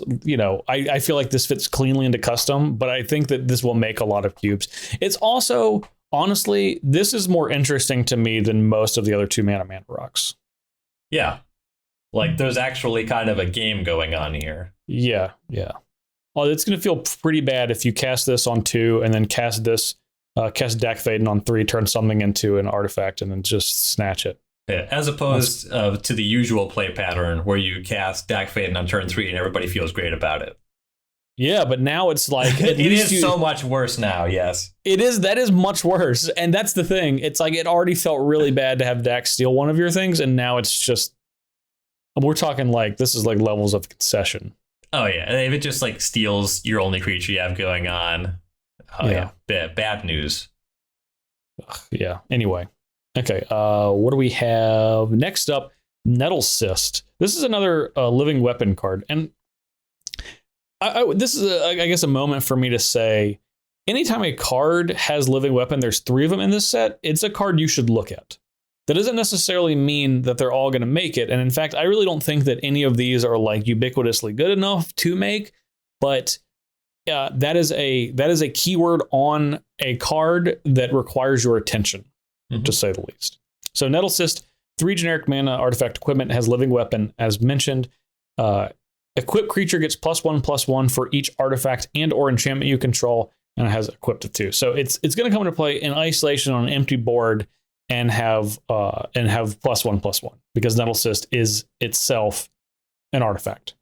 Speaker 1: I feel like this fits cleanly into custom, but I think that this will make a lot of cubes. It's also, honestly, this is more interesting to me than most of the other 2-mana rocks.
Speaker 3: Yeah. Like there's actually kind of a game going on here.
Speaker 1: Yeah. Oh, it's going to feel pretty bad if you cast this on 2 and then cast Deck Faden on 3, turn something into an artifact, and then just snatch it.
Speaker 3: Yeah, as opposed to the usual play pattern where you cast Deck Faden on turn 3 and everybody feels great about it.
Speaker 1: Yeah, but now it's like
Speaker 3: it is so much worse now. Yes,
Speaker 1: it is. That is much worse, and that's the thing. It's like it already felt really bad to have Dax steal one of your things, and now it's just. We're talking like this is like levels of concession.
Speaker 3: Oh yeah, and if it just like steals your only creature you have going on, bad news.
Speaker 1: Yeah. Anyway, okay. What do we have next up? Nettle Cyst. This is another living weapon card, and this is I guess a moment for me to say, anytime a card has living weapon, there's 3 of them in this set. It's a card you should look at. That doesn't necessarily mean that they're all going to make it. And in fact, I really don't think that any of these are like ubiquitously good enough to make, but that is a keyword on a card that requires your attention, to say the least. So Nettle Cyst, 3 generic mana artifact equipment, has living weapon as mentioned. Equipped creature gets +1/+1 for each artifact and or enchantment you control, and it has equipped to 2. So it's going to come into play in isolation on an empty board and have +1/+1 because Nettle Cyst is itself an artifact.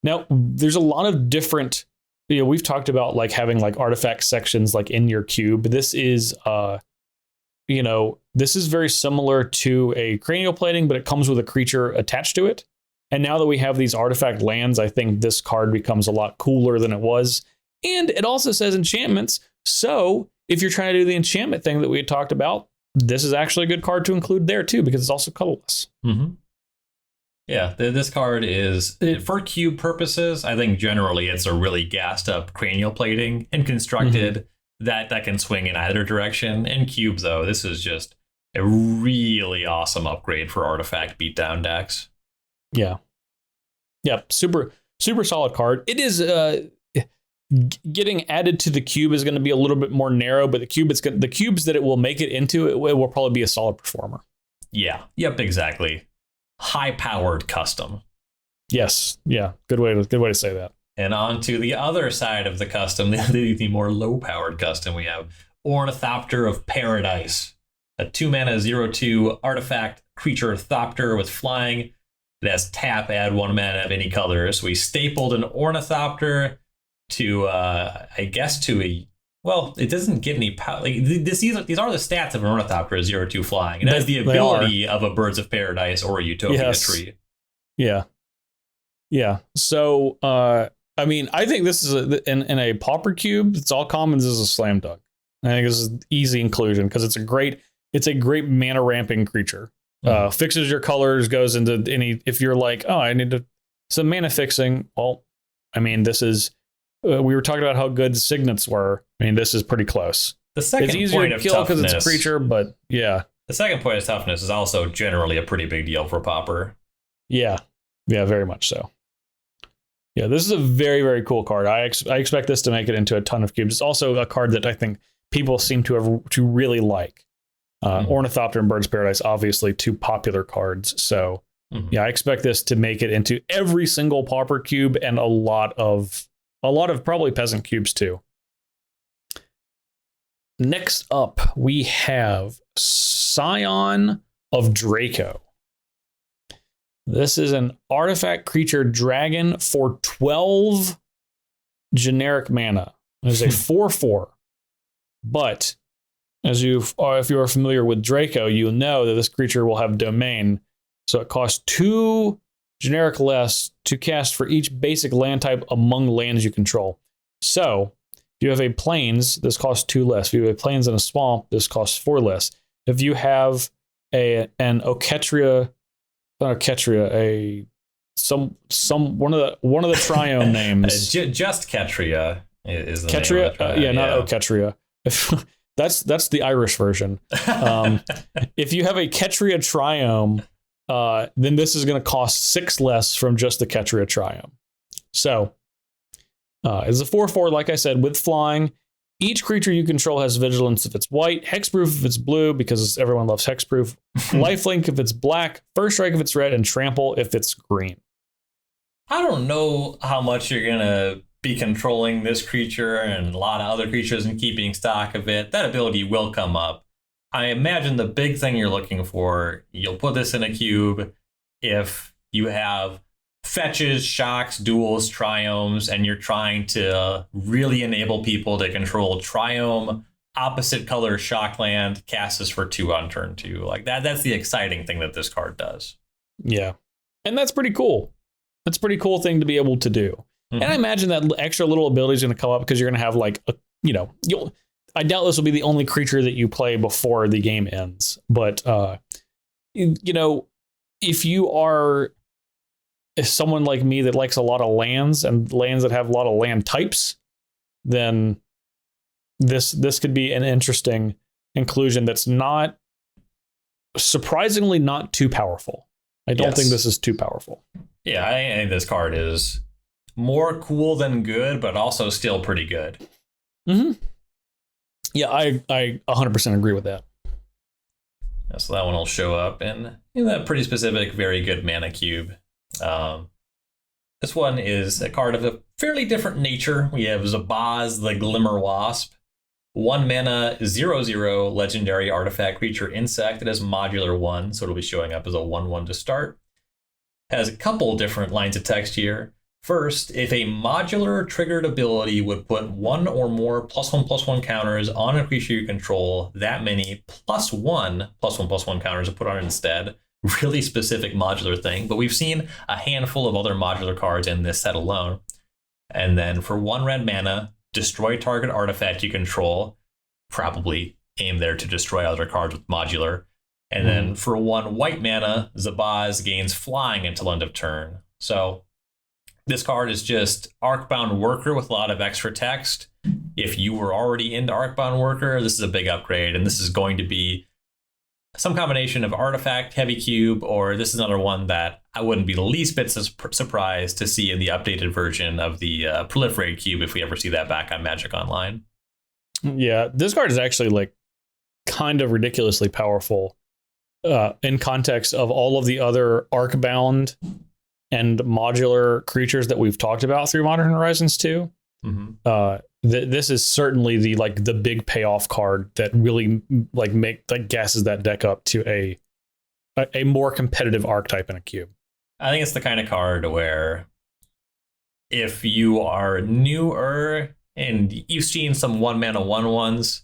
Speaker 1: Now, there's a lot of different, we've talked about like having like artifact sections like in your cube. This is this is very similar to a cranial plating, but it comes with a creature attached to it. And now that we have these artifact lands, I think this card becomes a lot cooler than it was. And it also says enchantments. So if you're trying to do the enchantment thing that we had talked about, this is actually a good card to include there too, because it's also colorless.
Speaker 3: Yeah, this card is, for cube purposes, I think generally it's a really gassed up cranial plating and constructed that can swing in either direction. In cube, though, this is just a really awesome upgrade for artifact beatdown decks.
Speaker 1: Yeah, super solid card. It is getting added to the cube is going to be a little bit more narrow, but the cubes that it will make it into, it will probably be a solid performer. Yeah.
Speaker 3: Yep. Exactly. High-powered custom.
Speaker 1: Yes. Yeah. Good way to say that.
Speaker 3: And on to the other side of the custom, the more low-powered custom, we have Ornithopter of Paradise, a 2-mana 0/2 artifact creature Thopter with flying. It has tap, add 1 mana of any color. So we stapled an Ornithopter to, it doesn't get any power. Like, these are the stats of an Ornithopter, 0/2 flying. It has the ability of a Birds of Paradise or a Utopia tree.
Speaker 1: Yeah. So, I think this is in a pauper cube. It's all commons is a slam dunk. I think this is easy inclusion because it's a great mana ramping creature. Fixes your colors, goes into any. If you're like, oh, I need some mana fixing. Well, this is. We were talking about how good signets were. This is pretty close.
Speaker 3: The second
Speaker 1: it's easier
Speaker 3: point
Speaker 1: to
Speaker 3: of
Speaker 1: kill because it's a creature, but yeah.
Speaker 3: The second point of toughness is also generally a pretty big deal for pauper.
Speaker 1: Yeah, very much so. Yeah, this is a very, very cool card. I expect this to make it into a ton of cubes. It's also a card that I think people seem to really like. Ornithopter and Birds of Paradise, obviously 2 popular cards. So yeah, I expect this to make it into every single pauper cube and a lot of probably peasant cubes too. Next up, we have Scion of Draco. This is an artifact creature dragon for 12 generic mana. It is a 4/4. But if you are familiar with Draco, you know that this creature will have domain. So it costs 2 generic less to cast for each basic land type among lands you control. So if you have a plains, this costs 2 less. If you have a plains and a swamp, this costs 4 less. If you have an Oketria, not Oketria, one of the Triome names.
Speaker 3: Just Ketria is the
Speaker 1: Ketria?
Speaker 3: name of the Triome,
Speaker 1: not Oketria. That's the Irish version. If you have a Ketria Triome, then this is going to cost 6 less from just the Ketria Triome. So it's a 4/4, like I said, with flying. Each creature you control has vigilance if it's white, hexproof if it's blue, because everyone loves hexproof, lifelink if it's black, first strike if it's red, and trample if it's green.
Speaker 3: I don't know how much you're going to be controlling this creature and a lot of other creatures and keeping stock of it. That ability will come up. I imagine the big thing you're looking for, you'll put this in a cube if you have fetches, shocks, duels, triomes, and you're trying to really enable people to control triome, opposite color shock land, cast this for 2 on turn 2. Like that's the exciting thing that this card does.
Speaker 1: Yeah. And that's pretty cool. That's a pretty cool thing to be able to do. Mm-hmm. And I imagine that extra little ability is going to come up because you're going to have I doubt this will be the only creature that you play before the game ends. But, if you are someone like me that likes a lot of lands and lands that have a lot of land types, then this could be an interesting inclusion that's not, surprisingly, not too powerful. I don't think this is too powerful.
Speaker 3: Yeah, I think this card is more cool than good, but also still pretty good.
Speaker 1: Mm-hmm. Yeah, I 100% agree with that.
Speaker 3: Yeah, so that one will show up in that pretty specific, very good mana cube. This one is a card of a fairly different nature. We have Zabaz, the Glimmer Wasp. 1 mana, 0/0 legendary artifact creature insect. It has modular 1, so it'll be showing up as a 1/1 to start. Has a couple different lines of text here. First, if a modular triggered ability would put 1 or more +1/+1 counters on a creature you control, that many +1 +1/+1 counters are put on it instead. Really specific modular thing, but we've seen a handful of other modular cards in this set alone. And then for 1 red mana, destroy target artifact you control, probably aim there to destroy other cards with modular. And then for 1 white mana, Zabaz gains flying until end of turn. So this card is just Arcbound Worker with a lot of extra text. If you were already into Arcbound Worker, this is a big upgrade, and this is going to be some combination of artifact heavy cube, or this is another one that I wouldn't be the least bit surprised to see in the updated version of the proliferated cube if we ever see that back on Magic Online.
Speaker 1: Yeah, this card is actually kind of ridiculously powerful in context of all of the other Arcbound and modular creatures that we've talked about through Modern Horizons 2. Mm-hmm. This is certainly the big payoff card that really gasses that deck up to a more competitive archetype in a cube.
Speaker 3: I think it's the kind of card where if you are newer and you've seen some 1 mana 1/1s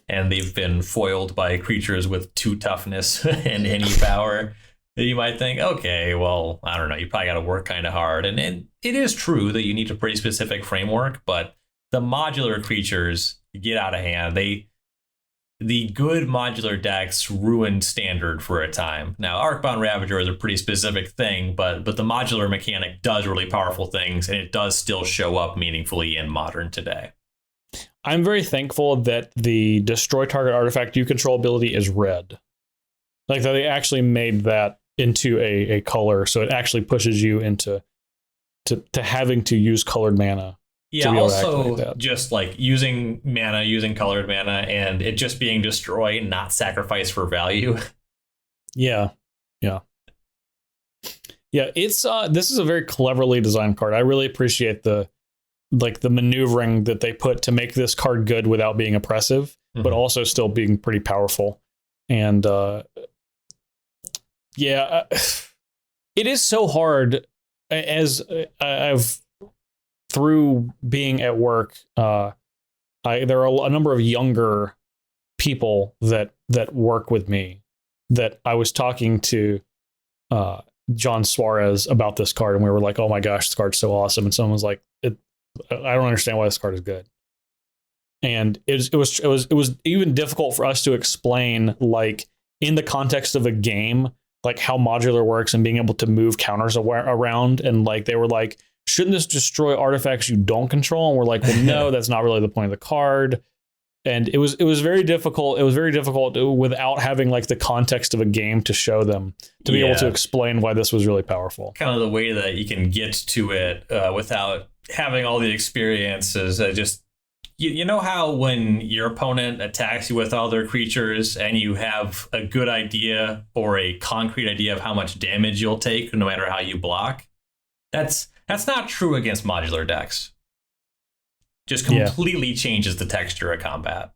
Speaker 3: and they've been foiled by creatures with 2 toughness and any power, you might think, okay, well, I don't know, you probably got to work kind of hard. And it is true that you need a pretty specific framework, but the modular creatures get out of hand. The good modular decks ruined standard for a time. Now, Arcbound Ravager is a pretty specific thing, but the modular mechanic does really powerful things, and it does still show up meaningfully in Modern today.
Speaker 1: I'm very thankful that the destroy target artifact you control ability is red. That they actually made that into a color, so it actually pushes you into having to use colored mana.
Speaker 3: Yeah, also just using mana, using colored mana, and it just being destroy, not sacrifice for value.
Speaker 1: Yeah. It's this is a very cleverly designed card. I really appreciate the maneuvering that they put to make this card good without being oppressive. but also still being pretty powerful. And it is so hard as I've through being at work. There are a number of younger people that work with me that I was talking to John Suarez about this card, and we were like, "Oh my gosh, this card's so awesome!" And someone was like, "I don't understand why this card is good." And it was even difficult for us to explain, like in the context of a game, like how modular works and being able to move counters around. And like they were like, "Shouldn't this destroy artifacts you don't control?" And we're like, "Well, no, that's not really the point of the card." And it was very difficult. It was very difficult without having like the context of a game to show them, to be able to explain why this was really powerful.
Speaker 3: Kind of the way that you can get to it without having all the experiences. Just you know how when your opponent attacks you with all their creatures and you have a good idea or a concrete idea of how much damage you'll take no matter how you block? That's not true against modular decks. Just completely changes the texture of combat.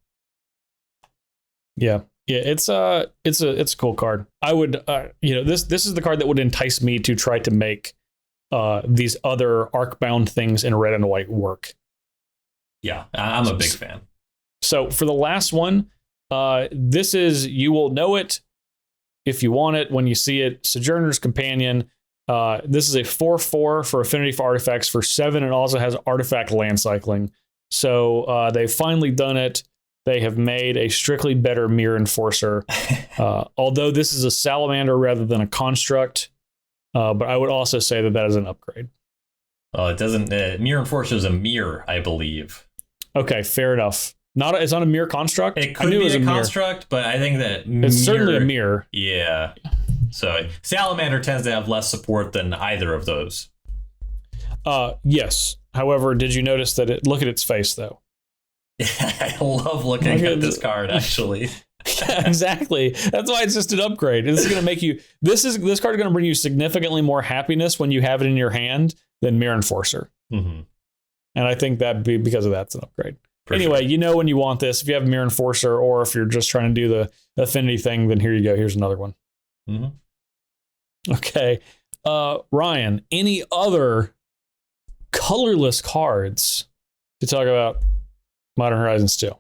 Speaker 1: Yeah, it's a cool card. I would, this is the card that would entice me to try to make these other Arcbound things in red and white work.
Speaker 3: Yeah, I'm a big fan.
Speaker 1: So for the last one, this is, you will know it if you want it when you see it. Sojourner's Companion. This is a 4/4 for affinity for artifacts for 7. It also has artifact land cycling. So they've finally done it. They have made a strictly better Mirror Enforcer. Although this is a salamander rather than a construct. But I would also say that is an upgrade.
Speaker 3: Well, it doesn't. Mirror Enforcer is a mirror, I believe.
Speaker 1: Okay, fair enough. It's not a mirror construct.
Speaker 3: It could be a construct, but I think that
Speaker 1: it's certainly a mirror.
Speaker 3: Yeah. So salamander tends to have less support than either of those.
Speaker 1: Yes. However, did you notice that look at its face though?
Speaker 3: I love looking at this card, actually.
Speaker 1: Yeah, exactly. That's why it's just an upgrade. This is going to make you. This card is going to bring you significantly more happiness when you have it in your hand than Mirror Enforcer.
Speaker 3: Mm-hmm.
Speaker 1: And I think that because of that, it's an upgrade.
Speaker 3: For
Speaker 1: anyway,
Speaker 3: sure.
Speaker 1: You know when you want this. If you have Mirror Enforcer, or if you're just trying to do the affinity thing, then here you go. Here's another one.
Speaker 3: Mm-hmm.
Speaker 1: Okay, Ryan. Any other colorless cards to talk about Modern Horizons 2?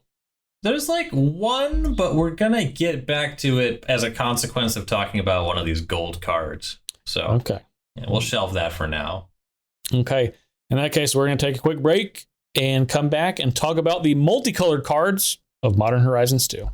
Speaker 3: There's like one, but we're going to get back to it as a consequence of talking about one of these gold cards. So
Speaker 1: okay,
Speaker 3: we'll shelve that for now.
Speaker 1: Okay. In that case, we're going to take a quick break and come back and talk about the multicolored cards of Modern Horizons 2.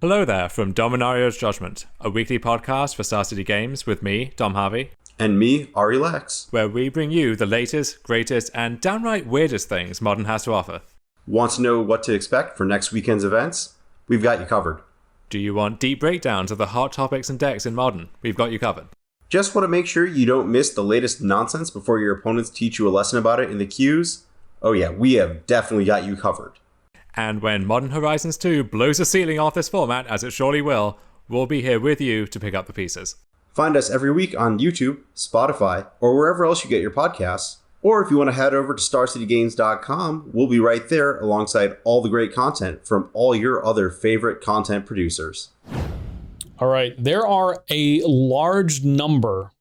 Speaker 4: Hello there from Dominario's Judgment, a weekly podcast for Star City Games with me, Dom Harvey.
Speaker 5: And me, Ari Lex.
Speaker 4: Where we bring you the latest, greatest, and downright weirdest things Modern has to offer.
Speaker 5: Want to know what to expect for next weekend's events? We've got you covered.
Speaker 4: Do you want deep breakdowns of the hot topics and decks in Modern? We've got you covered.
Speaker 5: Just want to make sure you don't miss the latest nonsense before your opponents teach you a lesson about it in the queues? Oh yeah, we have definitely got you covered.
Speaker 4: And when Modern Horizons 2 blows the ceiling off this format, as it surely will, we'll be here with you to pick up the pieces.
Speaker 5: Find us every week on YouTube, Spotify, or wherever else you get your podcasts. Or if you want to head over to StarCityGames.com, we'll be right there alongside all the great content from all your other favorite content producers.
Speaker 1: All right, there are a large number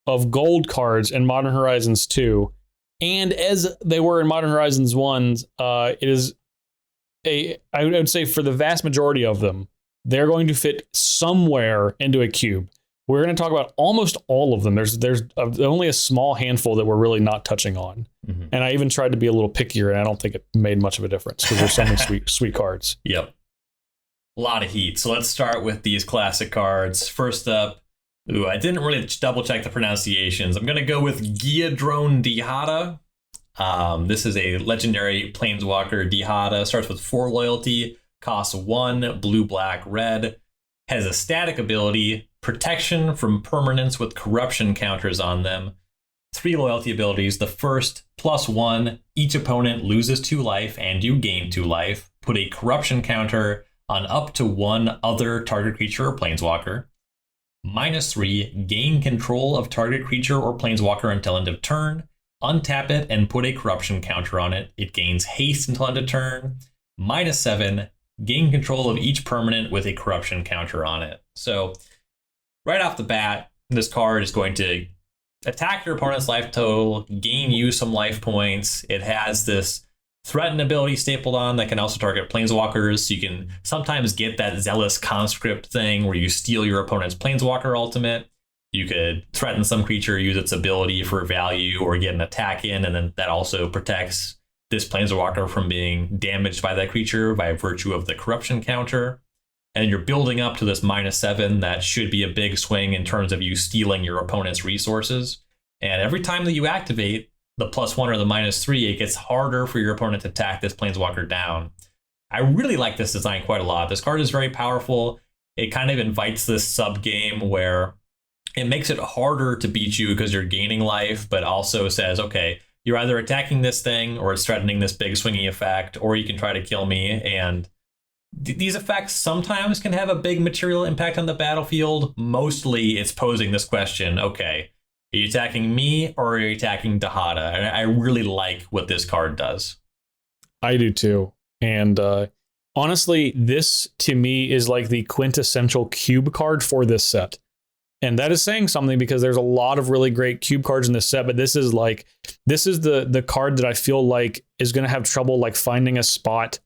Speaker 1: of gold cards in Modern Horizons 2, and as they were in Modern Horizons 1, it is I would say for the vast majority of them, they're going to fit somewhere into a cube. We're going to talk about almost all of them. There's only a small handful that we're really not touching on. Mm-hmm. And I even tried to be a little pickier, and I don't think it made much of a difference because there's so many sweet cards.
Speaker 3: Yep. A lot of heat. So let's start with these classic cards. First up, I didn't really double check the pronunciations. I'm going to go with Giadrone Dihada. This is a legendary Planeswalker Dihada. Starts with 4 loyalty, costs 1, blue, black, red. Has a static ability, protection from permanents with corruption counters on them. 3 loyalty abilities. The first, +1. Each opponent loses 2 life and you gain 2 life. Put a corruption counter on up to 1 other target creature or planeswalker. -3, gain control of target creature or planeswalker until end of turn. Untap it and put a corruption counter on it. It gains haste until end of turn. -7, gain control of each permanent with a corruption counter on it. So right off the bat, this card is going to attack your opponent's life total, gain you some life points. It has this threaten ability stapled on that can also target planeswalkers. So you can sometimes get that zealous conscript thing where you steal your opponent's planeswalker ultimate. You could threaten some creature, use its ability for value, or get an attack in, and then that also protects this planeswalker from being damaged by that creature by virtue of the corruption counter. And you're building up to this -7 that should be a big swing in terms of you stealing your opponent's resources. And every time that you activate the +1 or the -3, it gets harder for your opponent to attack this planeswalker down. I really like this design quite a lot. This card is very powerful. It kind of invites this sub game where it makes it harder to beat you because you're gaining life, but also says, okay, you're either attacking this thing or it's threatening this big swingy effect, or you can try to kill me. And these effects sometimes can have a big material impact on the battlefield. Mostly it's posing this question, okay, are you attacking me or are you attacking Dahada? And I really like what this card does.
Speaker 1: I do too. And honestly, this to me is like the quintessential cube card for this set. And that is saying something because there's a lot of really great cube cards in this set, but this is the card that I feel like is going to have trouble like finding a spot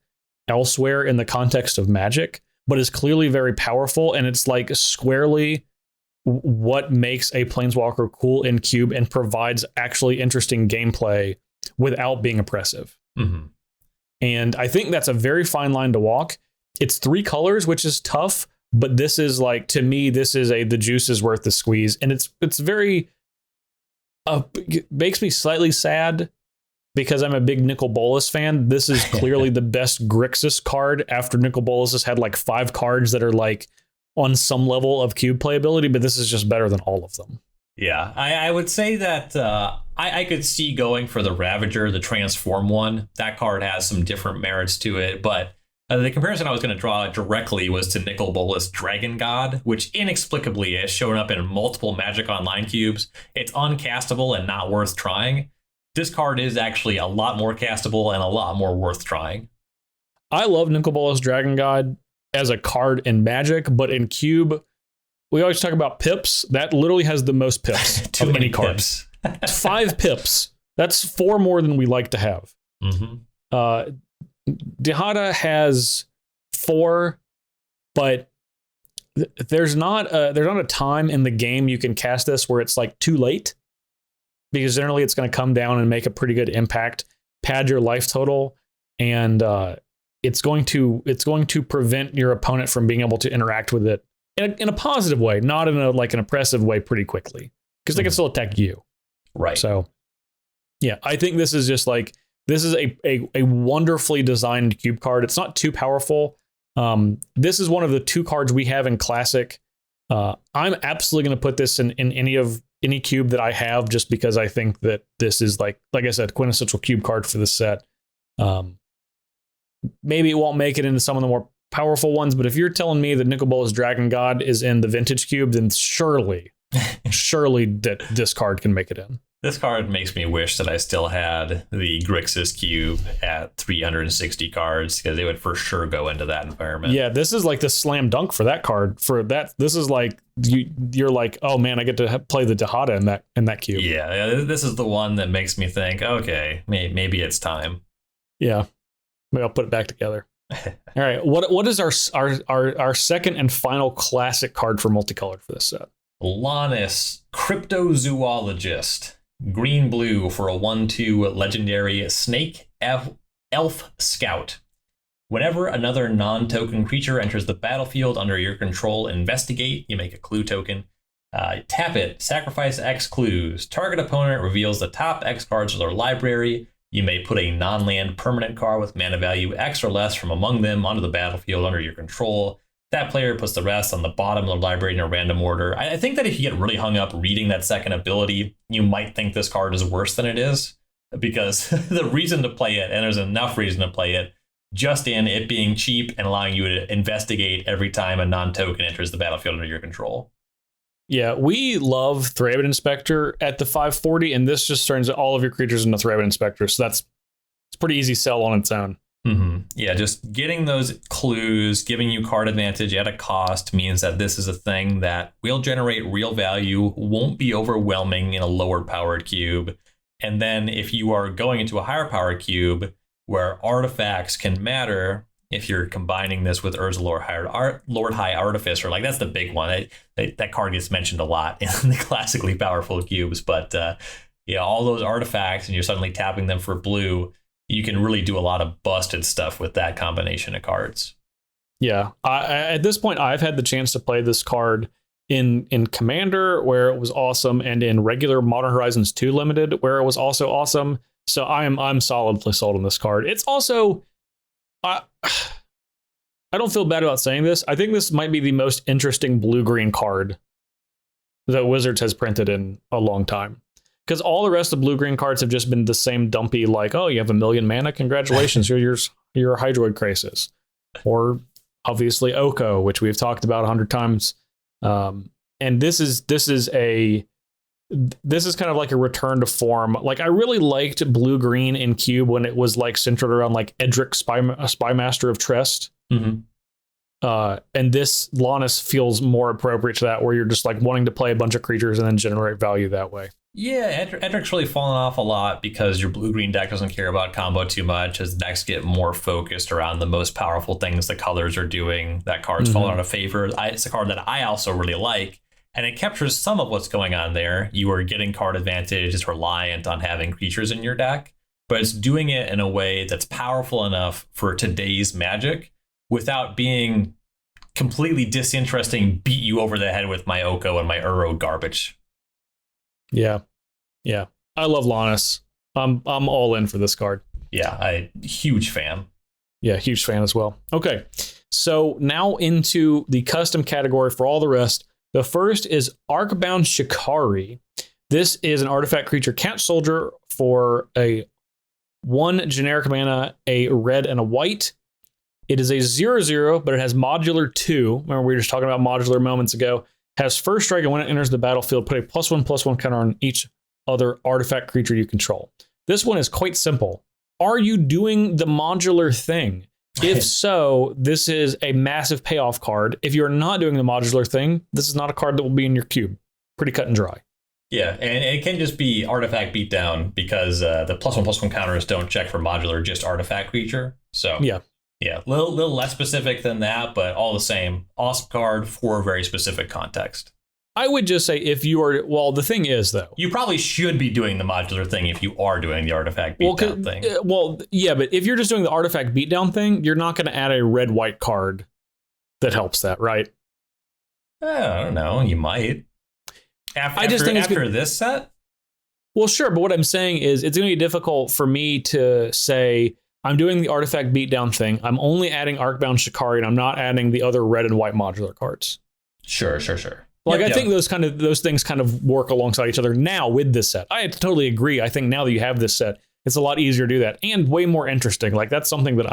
Speaker 1: elsewhere in the context of Magic, but is clearly very powerful. And it's like squarely what makes a Planeswalker cool in cube and provides actually interesting gameplay without being oppressive.
Speaker 3: Mm-hmm.
Speaker 1: And I think that's a very fine line to walk. It's 3 colors, which is tough. But this is like, to me, this is the juice is worth the squeeze. And it's very, it makes me slightly sad because I'm a big Nicol Bolas fan. This is clearly the best Grixis card after Nicol Bolas has had like 5 cards that are like on some level of cube playability, but this is just better than all of them.
Speaker 3: Yeah, I would say that I could see going for the Ravager, the Transform one. That card has some different merits to it, but the comparison I was going to draw directly was to Nicol Bolas Dragon God, which inexplicably has shown up in multiple Magic Online cubes. It's uncastable and not worth trying. This card is actually a lot more castable and a lot more worth trying.
Speaker 1: I love Nicol Bolas Dragon God as a card in Magic, but in cube, we always talk about pips. That literally has the most pips
Speaker 3: Too
Speaker 1: of
Speaker 3: many
Speaker 1: any card.
Speaker 3: pips.
Speaker 1: 5 pips. That's 4 more than we like to have.
Speaker 3: Mm-hmm.
Speaker 1: Dahada has 4, but there's not a time in the game you can cast this where it's like too late, because generally it's going to come down and make a pretty good impact, pad your life total, and it's going to prevent your opponent from being able to interact with it in a positive way, not in an oppressive way pretty quickly, because they can still attack you.
Speaker 3: Right.
Speaker 1: So yeah, I think this is just like, this is a wonderfully designed cube card. It's not too powerful. This is one of the 2 cards we have in Classic. I'm absolutely going to put this in any cube that I have, just because I think that this is like I said, quintessential cube card for this set. Maybe it won't make it into some of the more powerful ones, but if you're telling me that Nicol Bolas Dragon God is in the Vintage cube, then surely that this card can make it in.
Speaker 3: This card makes me wish that I still had the Grixis cube at 360 cards, because they would for sure go into that environment.
Speaker 1: Yeah, this is like the slam dunk for that card. For that, this is like you're like, oh man, I get to play the Dahada in that cube.
Speaker 3: Yeah, this is the one that makes me think, okay, maybe it's time.
Speaker 1: Yeah, maybe I'll put it back together. All right, what is our second and final classic card for Multicolored for this set?
Speaker 3: Lannis, Cryptozoologist. Green blue for a 1/2 legendary snake elf scout. Whenever another non-token creature enters the battlefield under your control, investigate, you make a clue token. Tap it, sacrifice X clues. Target opponent reveals the top X cards of their library. You may put a non-land permanent card with mana value X or less from among them onto the battlefield under your control. That player puts the rest on the bottom of the library in a random order. I think that if you get really hung up reading that second ability, you might think this card is worse than it is, because the reason to play it, and there's enough reason to play it, just in it being cheap and allowing you to investigate every time a non-token enters the battlefield under your control.
Speaker 1: Yeah, we love Thraben Inspector at the 540, and this just turns all of your creatures into Thraben Inspector, so it's a pretty easy sell on its own.
Speaker 3: Yeah, just getting those clues, giving you card advantage at a cost means that this is a thing that will generate real value, won't be overwhelming in a lower powered cube. And then if you are going into a higher powered cube where artifacts can matter, if you're combining this with Urza Lord High Artificer, like that's the big one. That card gets mentioned a lot in the classically powerful cubes, but all those artifacts and you're suddenly tapping them for blue, you can really do a lot of busted stuff with that combination of cards.
Speaker 1: Yeah. At this point, I've had the chance to play this card in Commander, where it was awesome, and in regular Modern Horizons 2 Limited, where it was also awesome. So I'm solidly sold on this card. It's also, I don't feel bad about saying this. I think this might be the most interesting blue-green card that Wizards has printed in a long time. Because all the rest of the blue-green cards have just been the same dumpy, like, oh, you have 1 million mana, congratulations, your Hydroid Crisis. Or obviously Oko, which we've talked about 100 times. And this is kind of like a return to form. Like, I really liked blue-green in Cube when it was like centered around like Edric, Spymaster of Trest. And this Lannis feels more appropriate to that, where you're just like wanting to play a bunch of creatures and then generate value that way.
Speaker 3: Yeah, Edric's really fallen off a lot because your blue-green deck doesn't care about combo too much. As decks get more focused around the most powerful things the colors are doing, that card's fallen out of favor. It's a card that I also really like, and it captures some of what's going on there. You are getting card advantage. It's reliant on having creatures in your deck, but it's doing it in a way that's powerful enough for today's Magic without being completely disinteresting, beat you over the head with my Oko and my Uro garbage.
Speaker 1: Yeah. I love Lannis. I'm all in for this card.
Speaker 3: Yeah, huge fan.
Speaker 1: Yeah, huge fan as well. Okay, so now into the custom category for all the rest. The first is Arcbound Shikari. This is an artifact creature cat soldier for a 1 generic mana, a red and a white. It is a 0/0, but it has modular 2. Remember, we were just talking about modular moments ago. Has first strike, and when it enters the battlefield, put a +1/+1 counter on each other artifact creature you control. This one is quite simple. Are you doing the modular thing? If so, this is a massive payoff card. If you're not doing the modular thing, this is not a card that will be in your cube. Pretty cut and dry.
Speaker 3: Yeah, and it can just be artifact beatdown because the +1/+1 counters don't check for modular, just artifact creature. So yeah, little less specific than that, but all the same, awesome card for a very specific context.
Speaker 1: I would just say if you are, well, the thing is, though,
Speaker 3: you probably should be doing the modular thing if you are doing the artifact beatdown thing.
Speaker 1: Well, yeah, but if you're just doing the artifact beatdown thing, you're not going to add a red-white card that helps that, right?
Speaker 3: I don't know. You might. After this set?
Speaker 1: Well, sure, but what I'm saying is it's going to be difficult for me to say I'm doing the artifact beatdown thing. I'm only adding Arcbound Shikari, and I'm not adding the other red and white modular cards.
Speaker 3: Sure.
Speaker 1: Like, I think those things kind of work alongside each other now with this set. I totally agree. I think now that you have this set, it's a lot easier to do that and way more interesting. Like, that's something that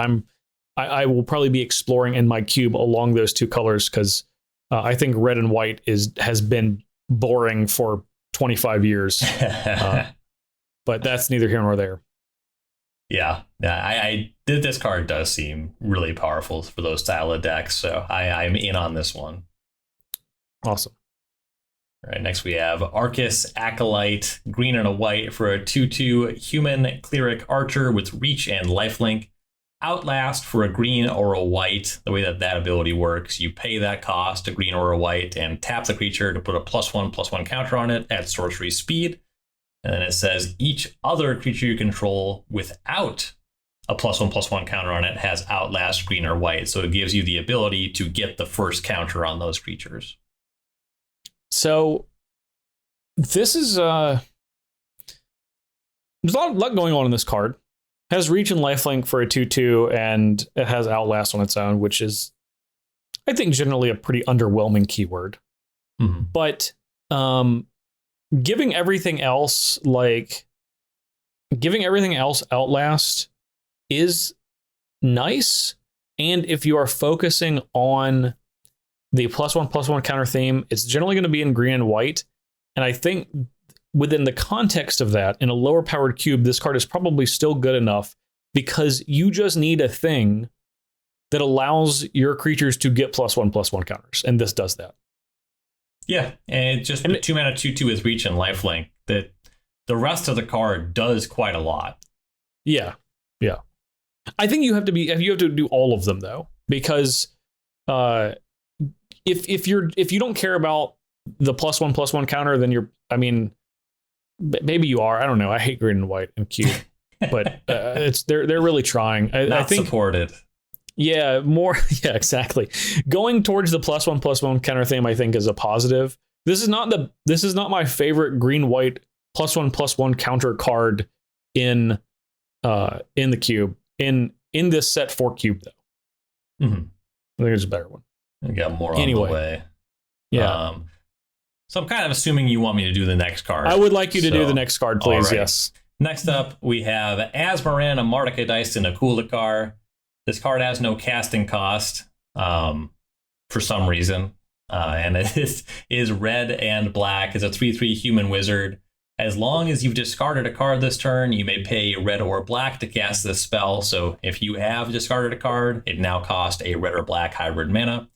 Speaker 1: I will probably be exploring in my cube along those two colors, because I think red and white has been boring for 25 years. But that's neither here nor there.
Speaker 3: Yeah, this card does seem really powerful for those style of decks, so I'm in on this one.
Speaker 1: Awesome.
Speaker 3: All right, next we have Arcus Acolyte, green and a white for a 2/2 human cleric archer with reach and lifelink. Outlast for a green or a white. The way that ability works, you pay that cost, a green or a white, and tap the creature to put a +1/+1 counter on it at sorcery speed. And then it says each other creature you control without a +1/+1 counter on it has Outlast, green or white. So it gives you the ability to get the first counter on those creatures.
Speaker 1: So this is there's a lot going on in this card. It has reach and lifelink for a 2/2, and it has Outlast on its own, which is, I think, generally a pretty underwhelming keyword. But giving everything else Outlast is nice. And if you are focusing on the +1/+1 counter theme, it's generally going to be in green and white. And I think within the context of that, in a lower powered cube, this card is probably still good enough because you just need a thing that allows your creatures to get +1/+1 counters, and this does that.
Speaker 3: Yeah, and it just 2 mana 2/2 with reach and lifelink. That the rest of the card does quite a lot.
Speaker 1: Yeah. I think you have to do all of them though, because if you don't care about the +1/+1 counter, then maybe you are. I don't know. I hate green and white and cube, but they're really trying. I think
Speaker 3: supported.
Speaker 1: Yeah, more. Yeah, exactly. Going towards the +1/+1 counter theme, I think, is a positive. This is not my favorite green white +1/+1 counter card in the cube in this set for cube though.
Speaker 3: Mm-hmm.
Speaker 1: I think there's a better one.
Speaker 3: We got more on the way.
Speaker 1: Yeah.
Speaker 3: So I'm kind of assuming you want me to do the next card.
Speaker 1: I would like you to do the next card, please.
Speaker 3: Right.
Speaker 1: Yes.
Speaker 3: Next up, we have Azmoran, a Martica Dice, and a Kulikar. This card has no casting cost for some reason. And it is red and black. It's a 3/3 human wizard. As long as you've discarded a card this turn, you may pay red or black to cast this spell. So if you have discarded a card, it now costs a red or black hybrid mana.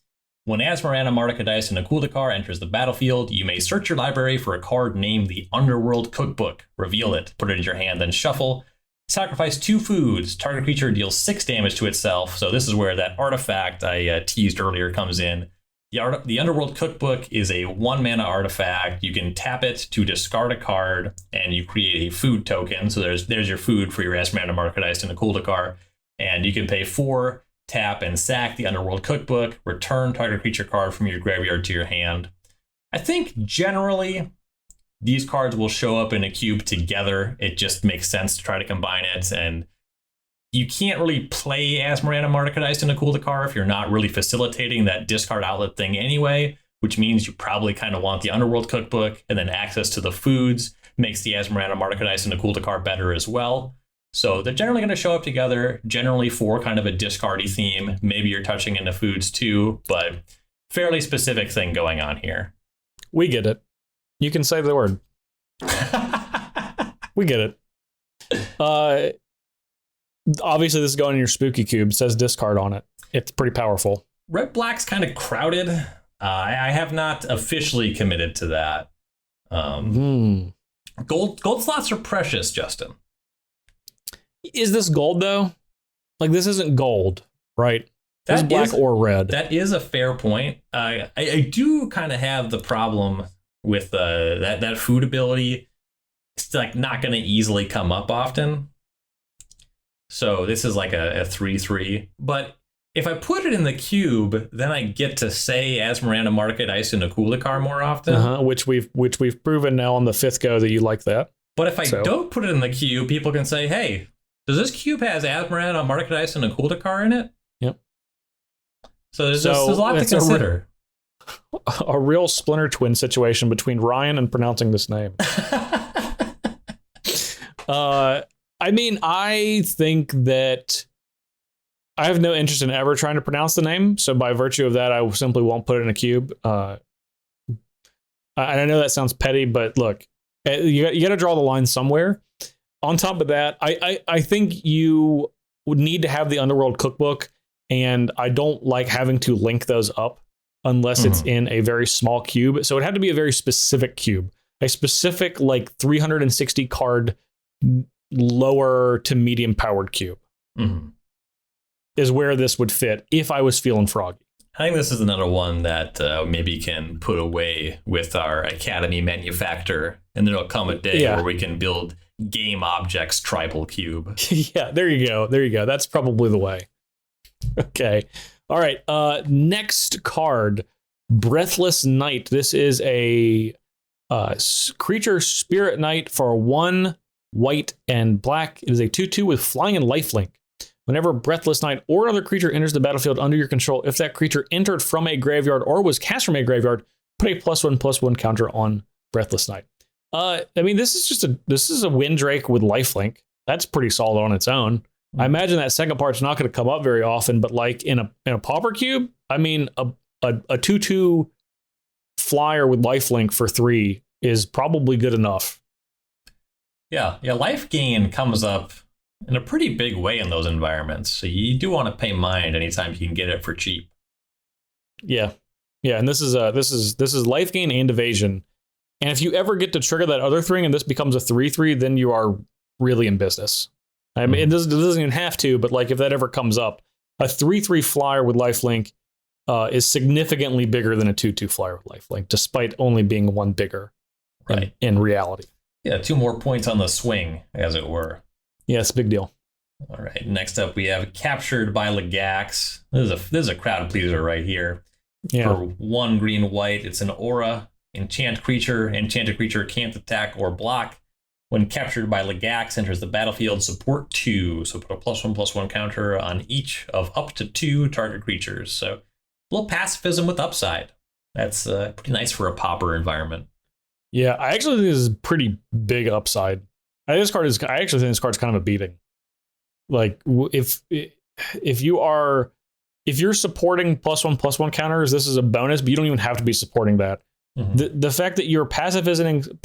Speaker 3: When Azmoran, a Martica Dice, and a Kulikar enters the battlefield, you may search your library for a card named the Underworld Cookbook. Reveal it, put it in your hand, then shuffle. Sacrifice 2 foods. Target creature deals 6 damage to itself. So this is where that artifact I teased earlier comes in. The Underworld Cookbook is a 1 mana artifact. You can tap it to discard a card, and you create a food token. So there's your food for your Azmoran, a Martica Dice, and a Kulikar. And you can pay 4, tap, and sack the Underworld Cookbook. Return target creature card from your graveyard to your hand. I think generally these cards will show up in a cube together. It just makes sense to try to combine it, and you can't really play Azmoran, a Martica Dice, and a Kulikar if you're not really facilitating that discard outlet thing anyway, which means you probably kind of want the Underworld Cookbook, and then access to the foods makes the Azmoran, a Martica Dice, and a Kulikar better as well. So they're generally going to show up together, generally for kind of a discardy theme. Maybe you're touching into foods too, but fairly specific thing going on here.
Speaker 1: We get it. You can say the word. We get it. Obviously, this is going in your spooky cube. It says discard on it. It's pretty powerful.
Speaker 3: Red black's kind of crowded. I have not officially committed to that. Gold slots are precious, Justin.
Speaker 1: Is this gold though? Like, this isn't gold, right? This is black or red.
Speaker 3: That is a fair point. I do kind of have the problem with that food ability. It's like not going to easily come up often. So this is like a 3/3. But if I put it in the cube, then I get to say Azmoran, a Martica Dice, and a Kulikar more often.
Speaker 1: Which we've proven now on the 5th go that you like that.
Speaker 3: But if I don't put it in the cube, people can say, hey, does this cube has Azmoran, a Martica Dice, and a Kulikar in it?
Speaker 1: Yep.
Speaker 3: So there's a lot to consider.
Speaker 1: A real Splinter Twin situation between Ryan and pronouncing this name. I mean, I think that I have no interest in ever trying to pronounce the name. So by virtue of that, I simply won't put it in a cube. And I know that sounds petty, but look, you got to draw the line somewhere. On top of that, I think you would need to have the Underworld Cookbook, and I don't like having to link those up unless it's in a very small cube. So it had to be a very specific cube, a specific like 360 card lower to medium powered cube is where this would fit if I was feeling froggy.
Speaker 3: I think this is another one that maybe can put away with our Academy manufacturer, and there'll come a day where we can build Game Objects Tribal Cube.
Speaker 1: Yeah, there you go. That's probably the way. Okay. All right. Next card, Breathless Knight. This is a creature Spirit Knight for 1 white and black. It is a 2/2 with flying and lifelink. Whenever Breathless Knight or another creature enters the battlefield under your control, if that creature entered from a graveyard or was cast from a graveyard, put a +1/+1 counter on Breathless Knight. I mean, this is a Windrake with lifelink. That's pretty solid on its own. I imagine that second part's not going to come up very often, but like in a Pauper cube, I mean, a 2/2 flyer with lifelink for 3 is probably good enough.
Speaker 3: Yeah, life gain comes up in a pretty big way in those environments. So you do want to pay mind anytime you can get it for cheap.
Speaker 1: Yeah. Yeah, and this is life gain and evasion. And if you ever get to trigger that other thing and this becomes a 3/3, then you are really in business. I mean, it doesn't even have to, but like if that ever comes up, a 3/3 flyer with lifelink is significantly bigger than a 2/2 flyer with lifelink, despite only being one bigger,
Speaker 3: right?
Speaker 1: In reality.
Speaker 3: Yeah, 2 more points on the swing, as it were.
Speaker 1: Yeah, it's a big deal.
Speaker 3: All right, next up we have Captured by Legax. This is a crowd pleaser right here.
Speaker 1: Yeah.
Speaker 3: For 1 green white, it's an aura. Enchanted creature can't attack or block. When captured by Legax, enters the battlefield, support 2. So put a +1/+1 counter on each of up to 2 target creatures. So a little pacifism with upside. That's pretty nice for a pauper environment.
Speaker 1: Yeah, I actually think this is pretty big upside. I actually think this card's kind of a beating. Like if you're supporting +1/+1 counters, this is a bonus, but you don't even have to be supporting that. Mm-hmm. The fact that you're pacifism.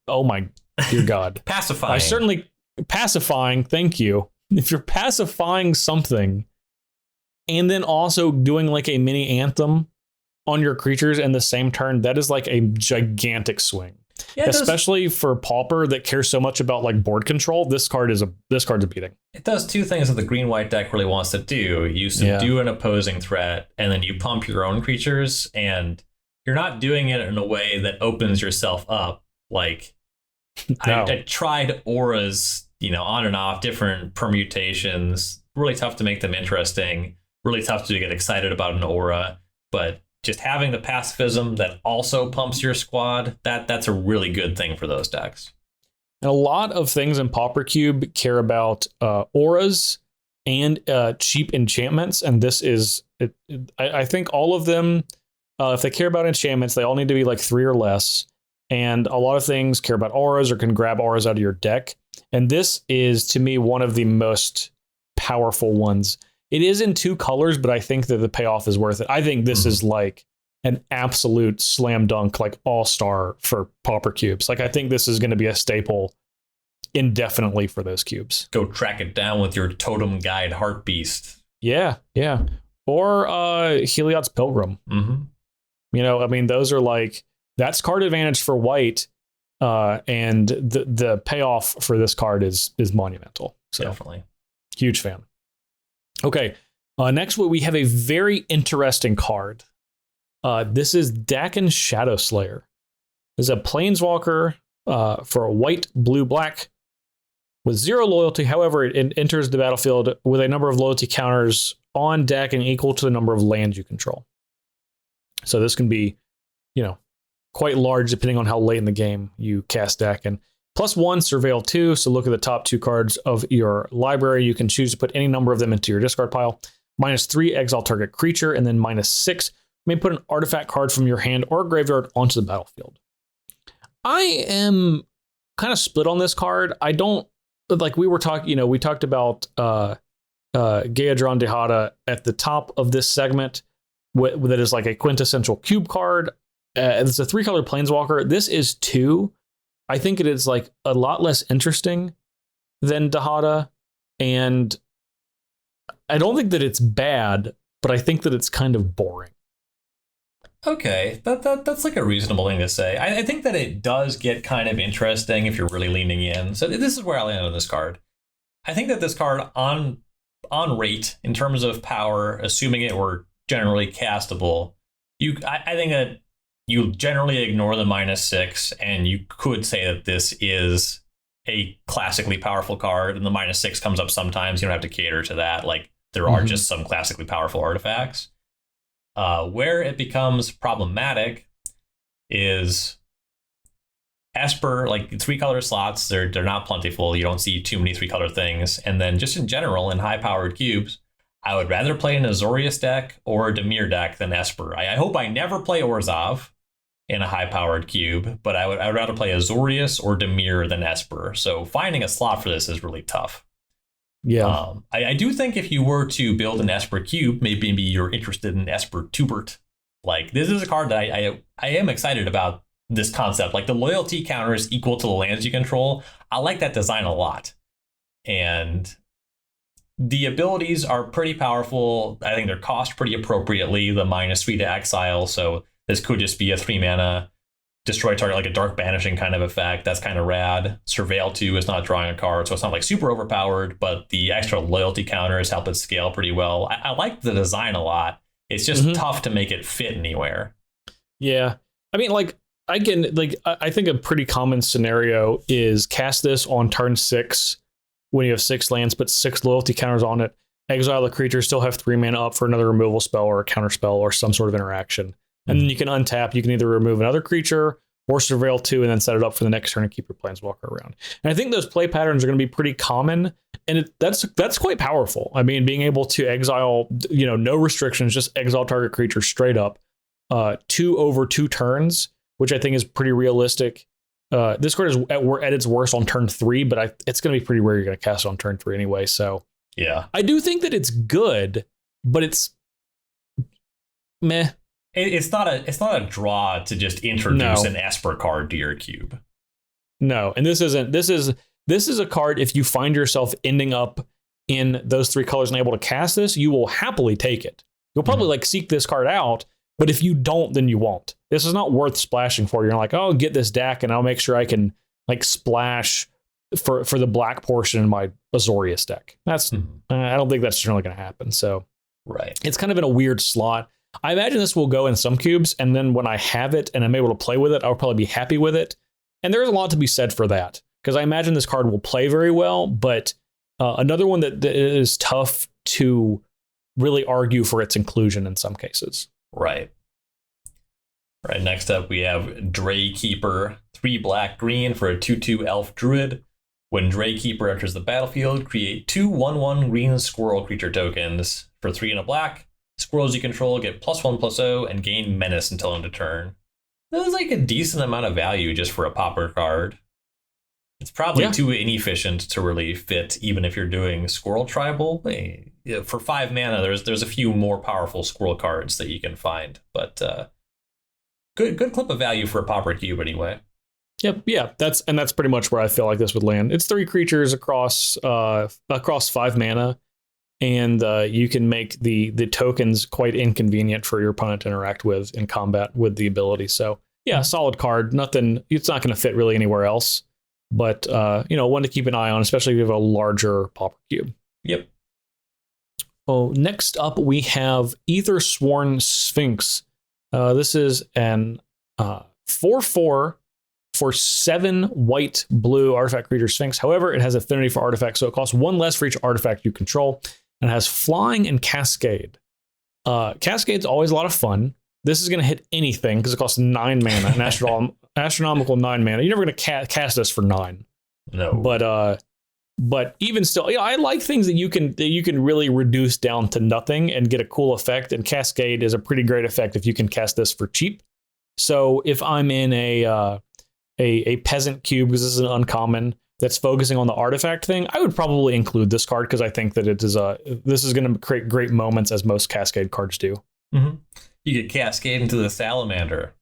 Speaker 1: Oh my dear God, pacifying. Thank you. If you're pacifying something, and then also doing like a mini anthem on your creatures in the same turn, that is like a gigantic swing. Yeah, especially for Pauper that cares so much about like board control. This card's a beating.
Speaker 3: It does 2 things that the green-white deck really wants to do. You subdue an opposing threat, and then you pump your own creatures, and you're not doing it in a way that opens yourself up. Like no. I tried auras, on and off, different permutations. Really tough to make them interesting. Really tough to get excited about an aura, but just having the pacifism that also pumps your squad, that's a really good thing for those decks.
Speaker 1: And a lot of things in Pauper Cube care about auras and cheap enchantments, and this is I think all of them, if they care about enchantments, they all need to be like 3 or less. And a lot of things care about auras or can grab auras out of your deck. And this is, to me, one of the most powerful ones. It is in 2 colors, but I think that the payoff is worth it. I think this is like an absolute slam dunk, like all-star for Pauper Cubes. Like I think this is going to be a staple indefinitely for those cubes.
Speaker 3: Go track it down with your Totem Guide Heartbeast.
Speaker 1: Yeah. Or Heliod's Pilgrim.
Speaker 3: Mm-hmm.
Speaker 1: Those are like, that's card advantage for white, and the payoff for this card is monumental. So
Speaker 3: definitely.
Speaker 1: Huge fan. Okay, next we have a very interesting card. This is Dakin Shadowslayer. This is a Planeswalker for a white, blue, black with 0 loyalty. However, it enters the battlefield with a number of loyalty counters on deck and equal to the number of lands you control. So this can be, quite large depending on how late in the game you cast Dakin. +1, Surveil 2. So look at the top 2 cards of your library. You can choose to put any number of them into your discard pile. -3, exile target creature. And then -6, you may put an artifact card from your hand or graveyard onto the battlefield. I am kind of split on this card. I don't, like we were talking, we talked about Gaedron Dihada at the top of this segment. That is like a quintessential cube card. It's a 3-color Planeswalker. This is 2. I think it is like a lot less interesting than Dihada, and I don't think that it's bad, but I think that it's kind of boring.
Speaker 3: Okay, that's like a reasonable thing to say. I think that it does get kind of interesting if you're really leaning in. So this is where I land on this card. I think that this card on rate in terms of power, assuming it were generally castable, I think that you generally ignore the -6, and you could say that this is a classically powerful card, and the -6 comes up sometimes. You don't have to cater to that. Like there are just some classically powerful artifacts. Where it becomes problematic is Esper, like 3-color slots, they're not plentiful. You don't see too many 3-color things. And then just in general, in high-powered cubes, I would rather play an Azorius deck or a Dimir deck than Esper. I hope I never play Orzhov in a high-powered cube, but I would rather play Azorius or Dimir than Esper. So finding a slot for this is really tough.
Speaker 1: Yeah.
Speaker 3: I do think if you were to build an Esper cube, maybe you're interested in Esper Tubert. Like this is a card that I am excited about this concept. Like the loyalty counter is equal to the lands you control. I like that design a lot. And the abilities are pretty powerful. I think they're cost pretty appropriately. The -3 to exile. So this could just be a 3 mana destroy target, like a dark banishing kind of effect. That's kind of rad. Surveil 2 is not drawing a card, so it's not like super overpowered, but the extra loyalty counters help it scale pretty well. I like the design a lot. It's just tough to make it fit anywhere.
Speaker 1: Yeah. I mean, like, I think a pretty common scenario is cast this on turn 6 when you have 6 lands, put 6 loyalty counters on it, exile a creature, still have 3 mana up for another removal spell or a counter spell or some sort of interaction. And then you can untap. You can either remove another creature or surveil 2 and then set it up for the next turn and keep your planeswalker around. And I think those play patterns are going to be pretty common, and that's quite powerful. I mean, being able to exile, no restrictions, just exile target creature straight up, 2 over 2 turns, which I think is pretty realistic. This card is at its worst on turn 3, but it's going to be pretty rare you're going to cast it on turn 3 anyway. So
Speaker 3: yeah,
Speaker 1: I do think that it's good, but it's meh.
Speaker 3: It's not a draw to just introduce an Esper card to your cube.
Speaker 1: No, and this is a card, if you find yourself ending up in those 3 colors and able to cast this, you will happily take it. You'll probably seek this card out, but if you don't, then you won't. This is not worth splashing for. You're like, oh, get this deck and I'll make sure I can splash for the black portion in my Azorius deck. That's I don't think that's generally going to happen. So
Speaker 3: right,
Speaker 1: it's kind of in a weird slot. I imagine this will go in some cubes, and then when I have it and I'm able to play with it, I'll probably be happy with it. And there's a lot to be said for that, because I imagine this card will play very well, but another one that is tough to really argue for its inclusion in some cases.
Speaker 3: Right. Right. Next up, we have Dray Keeper, 3 black-green for a 2/2 elf druid. When Dray Keeper enters the battlefield, create 2 1/1 green squirrel creature tokens for 3 and a black. Squirrels you control get +1/+0 and gain menace until end of turn. That is a decent amount of value just for a popper card. It's probably too inefficient to really fit, even if you're doing Squirrel Tribal. For 5 mana, there's a few more powerful Squirrel cards that you can find, but good clip of value for a popper cube anyway.
Speaker 1: Yep, yeah, that's pretty much where I feel like this would land. It's 3 creatures across 5 mana. And you can make the tokens quite inconvenient for your opponent to interact with in combat with the ability. So yeah, solid card. Nothing. It's not going to fit really anywhere else. But one to keep an eye on, especially if you have a larger pauper cube.
Speaker 3: Yep.
Speaker 1: Oh, next up we have Aethersworn Sphinx. This is an 4/4 for 7 white blue artifact creature Sphinx. However, it has affinity for artifacts, so it costs 1 less for each artifact you control. And has flying and cascade. Cascade's always a lot of fun. This is going to hit anything because it costs 9 mana, an astronomical 9 mana. You're never going to cast this for 9.
Speaker 3: No.
Speaker 1: But even still, I like things that you can really reduce down to nothing and get a cool effect. And Cascade is a pretty great effect if you can cast this for cheap. So if I'm in a peasant cube, because this is an uncommon that's focusing on the artifact thing, I would probably include this card because I think that this is going to create great moments, as most Cascade cards do.
Speaker 3: Mm-hmm. You could Cascade into the Salamander.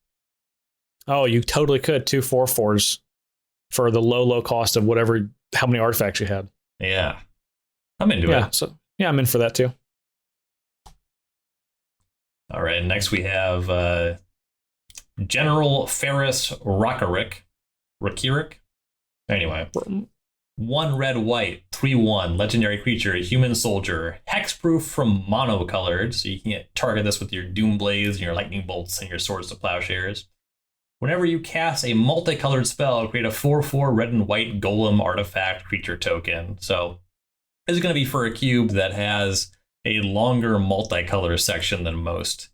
Speaker 1: Oh, you totally could. 2 4/4s for the low cost of how many artifacts you had.
Speaker 3: Yeah, I'm into it.
Speaker 1: So yeah, I'm in for that too.
Speaker 3: All right, next we have General Ferris Rakirik. Anyway, 1 red-white, 3/1, legendary creature, human soldier, hexproof from Multicolored, so you can target this with your Doomblaze and your Lightning Bolts and your Swords to Plowshares. Whenever you cast a multicolored spell, create a 4/4 red and white golem artifact creature token. So this is going to be for a cube that has a longer multicolor section than most.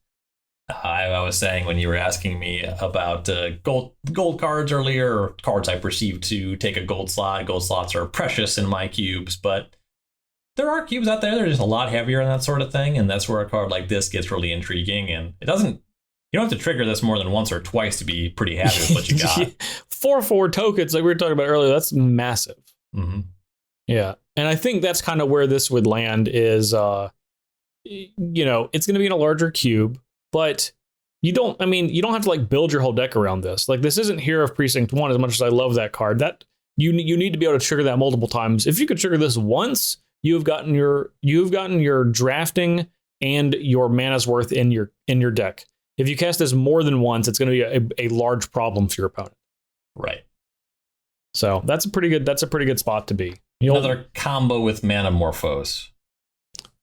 Speaker 3: I was saying when you were asking me about gold cards earlier, or cards I perceive to take a gold slot. Gold slots are precious in my cubes, but there are cubes out there that are just a lot heavier and that sort of thing, and that's where a card like this gets really intriguing. And you don't have to trigger this more than once or twice to be pretty happy with what you got.
Speaker 1: 4/4 tokens, like we were talking about earlier, that's massive.
Speaker 3: Mm-hmm.
Speaker 1: Yeah, and I think that's kind of where this would land is, it's going to be in a larger cube. But you don't have to like build your whole deck around this. Like, this isn't Hero of Precinct 1 as much as I love that card. That you need to be able to trigger that multiple times. If you could trigger this once, you've gotten your drafting and your mana's worth in your deck. If you cast this more than once, it's going to be a large problem for your opponent.
Speaker 3: Right.
Speaker 1: So that's a pretty good spot to be.
Speaker 3: Another combo with Manamorphose.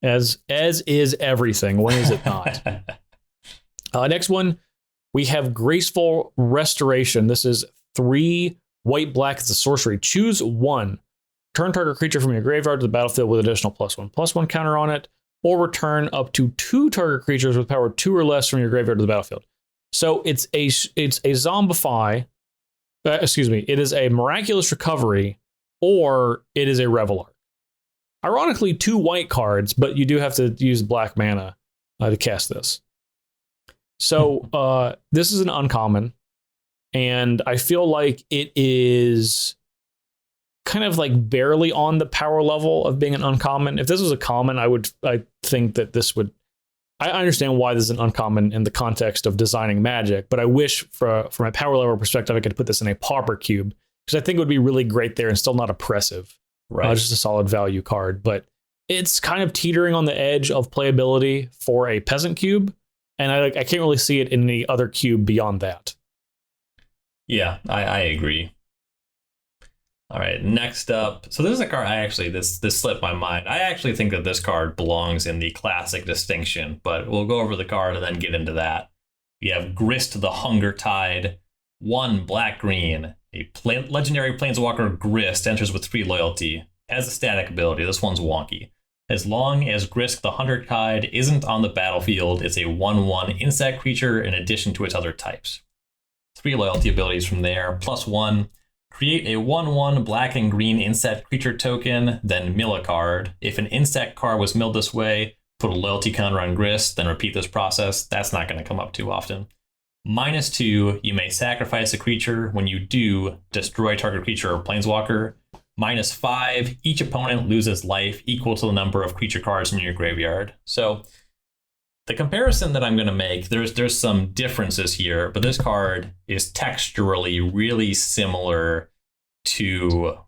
Speaker 1: As is everything. When is it not? Next one, we have Graceful Restoration. This is 3 white black. It's a sorcery. Choose 1. Turn target creature from your graveyard to the battlefield with additional +1/+1 counter on it, or return up to 2 target creatures with power 2 or less from your graveyard to the battlefield. So it's a zombify. It is a Miraculous Recovery, or it is a Revelar. Ironically, 2 white cards, but you do have to use black mana to cast this. So this is an uncommon, and I feel like it is kind of like barely on the power level of being an uncommon. If this was a common, I think that this would. I understand why this is an uncommon in the context of designing Magic, but I wish from a power level perspective I could put this in a Pauper Cube, because I think it would be really great there and still not oppressive.
Speaker 3: Right.
Speaker 1: Just a solid value card, but it's kind of teetering on the edge of playability for a Peasant Cube, and I can't really see it in any other cube beyond that.
Speaker 3: Yeah, I agree. All right, next up. So this is a card this slipped my mind. I actually think that this card belongs in the classic distinction, but we'll go over the card and then get into that. You have Grist the Hunger Tide, 1 black-green. A legendary Planeswalker Grist enters with 3 loyalty. Has a static ability. This one's wonky. As long as Grist the Hunger Tide isn't on the battlefield, it's a 1/1 insect creature in addition to its other types. 3 loyalty abilities from there. +1. Create a 1/1 black and green insect creature token, then mill a card. If an insect card was milled this way, put a loyalty counter on Grist, then repeat this process. That's not going to come up too often. -2, you may sacrifice a creature. When you do, destroy target creature or planeswalker. -5, each opponent loses life equal to the number of creature cards in your graveyard. So the comparison that I'm going to make, there's some differences here, but this card is texturally really similar to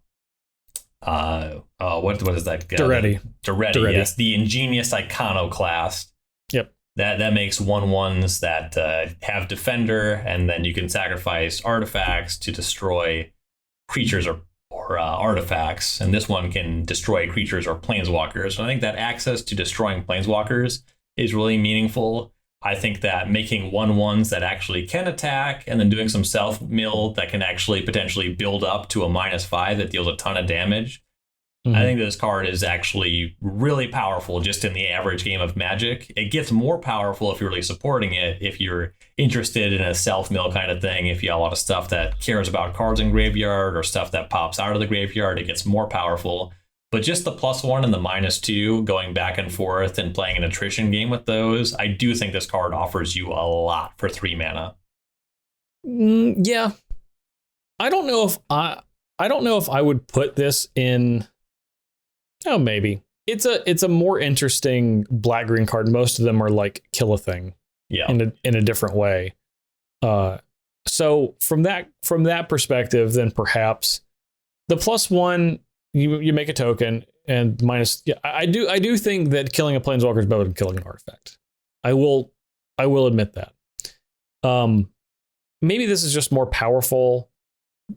Speaker 3: what is that?
Speaker 1: Daretti.
Speaker 3: Daretti, yes, the Ingenious Iconoclast.
Speaker 1: Yep.
Speaker 3: That makes 1/1s that have Defender, and then you can sacrifice artifacts to destroy creatures or artifacts, and this one can destroy creatures or planeswalkers. So I think that access to destroying planeswalkers is really meaningful. I think that making 1/1s that actually can attack and then doing some self-mill that can actually potentially build up to a -5 that deals a ton of damage. I think this card is actually really powerful just in the average game of Magic. It gets more powerful if you're really supporting it, if you're interested in a self-mill kind of thing, if you have a lot of stuff that cares about cards in graveyard or stuff that pops out of the graveyard, it gets more powerful. But just the +1 and the -2 going back and forth and playing an attrition game with those, I do think this card offers you a lot for 3 mana.
Speaker 1: Yeah. I don't know if I would put this in. Oh, maybe. It's a more interesting black-green card. Most of them are like kill a thing.
Speaker 3: Yeah.
Speaker 1: In a different way. So from that perspective, then perhaps the +1, you make a token, and minus. Yeah, I do think that killing a planeswalker is better than killing an artifact. I will admit that. Maybe this is just more powerful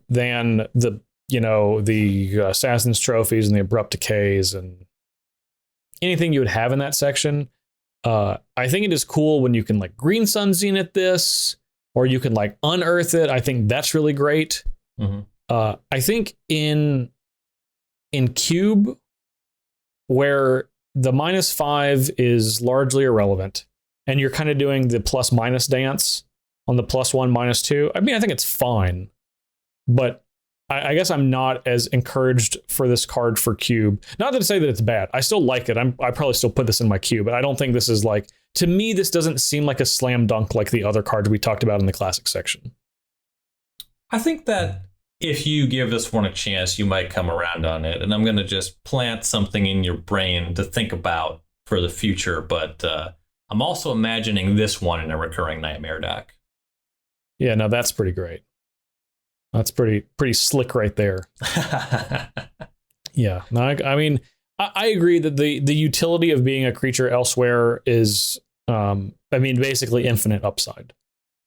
Speaker 1: than the Assassin's Trophies and the Abrupt Decays and anything you would have in that section. I think it is cool when you can like Green Sun Zenith this, or you can like unearth it. I think that's really great.
Speaker 3: Mm-hmm.
Speaker 1: I think in Cube, where the -5 is largely irrelevant, and you're kind of doing the plus-minus dance on the +1, -2. I mean, I think it's fine, but I guess I'm not as encouraged for this card for Cube. Not to say that it's bad. I still like it. I probably still put this in my Cube, but I don't think this is like, to me, this doesn't seem like a slam dunk like the other cards we talked about in the classic section.
Speaker 3: I think that if you give this one a chance, you might come around on it. And I'm going to just plant something in your brain to think about for the future. But I'm also imagining this one in a recurring nightmare deck.
Speaker 1: Yeah, no, that's pretty great. That's pretty slick right there. Yeah, no, I mean, I agree that the utility of being a creature elsewhere is, I mean, basically infinite upside.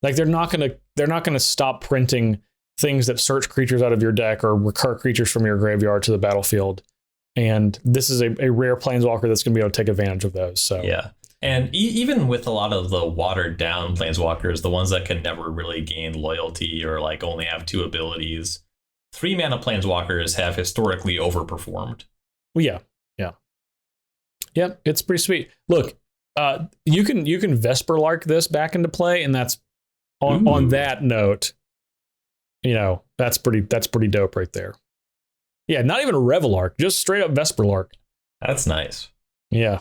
Speaker 1: Like they're not gonna stop printing things that search creatures out of your deck or recur creatures from your graveyard to the battlefield. And this is a rare planeswalker that's gonna be able to take advantage of those. So
Speaker 3: yeah. And even with a lot of the watered down planeswalkers, the ones that can never really gain loyalty or like only have 2 abilities, 3 mana planeswalkers have historically overperformed.
Speaker 1: well, yeah, it's pretty sweet. Look, you can Vesper Lark this back into play, and that's on that note, you know, that's pretty dope right there. Yeah, not even a Revelark, just straight up Vesper Lark.
Speaker 3: That's nice.
Speaker 1: Yeah.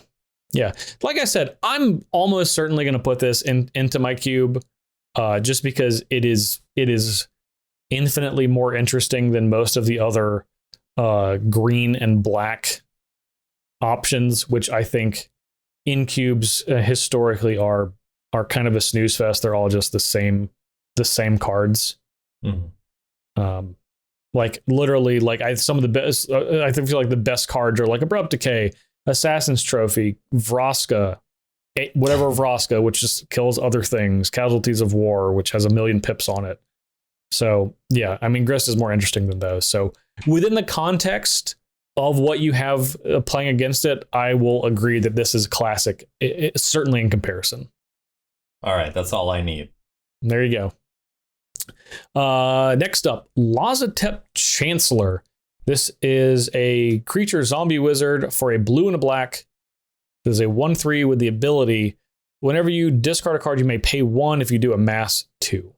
Speaker 1: Yeah. Like I said, I'm almost certainly going to put this into my cube just because it is infinitely more interesting than most of the other green and black options, which I think in cubes historically are kind of a snooze fest. They're all just the same cards.
Speaker 3: Mm-hmm.
Speaker 1: Like literally, like some of the best, I feel like the best cards are like Abrupt Decay, Assassin's Trophy, Vraska, whatever Vraska, which just kills other things, Casualties of War, which has 1 million pips on it. So yeah, I mean, Grist is more interesting than those. So within the context of what you have playing against it, I will agree that this is classic, certainly in comparison.
Speaker 3: All right, that's all I need.
Speaker 1: There you go. Next up, Lazatep Chancellor. This is a creature zombie wizard for a blue and a black. This is a 1/3 with the ability, whenever you discard a card, you may pay 1 if you do amass 2.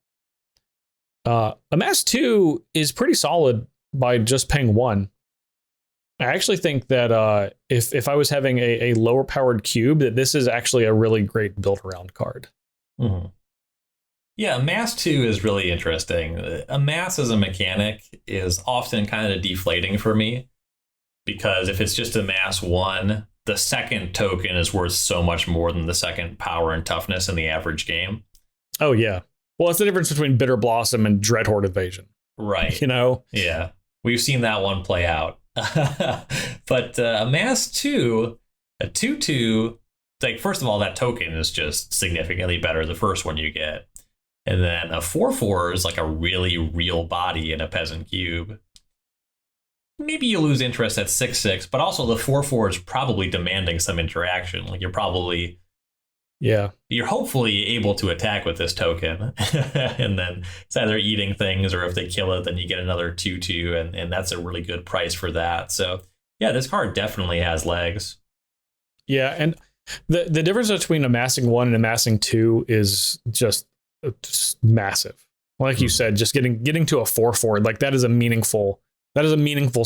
Speaker 1: Amass 2 is pretty solid by just paying 1. I actually think that if I was having a lower powered cube, that this is actually a really great build around card.
Speaker 3: Mm-hmm. Yeah, Amass 2 is really interesting. Amass as a mechanic is often kind of deflating for me, because if it's just Amass 1, the second token is worth so much more than the second power and toughness in the average game.
Speaker 1: Oh, yeah. Well, it's the difference between Bitter Blossom and Dreadhorde Invasion.
Speaker 3: Right.
Speaker 1: You know?
Speaker 3: Yeah. We've seen that one play out. But Amass 2, a 2/2, like, first of all, that token is just significantly better, the first one you get. And then a 4/4 is like a really real body in a peasant cube. Maybe you lose interest at 6/6, but also the 4/4 is probably demanding some interaction. Like you're hopefully able to attack with this token. And then it's either eating things, or if they kill it, then you get another 2/2, and that's a really good price for that. So yeah, this card definitely has legs.
Speaker 1: Yeah, and the difference between amassing 1 and amassing 2 is just massive. Like you said, just getting to a 4/4, like that is a meaningful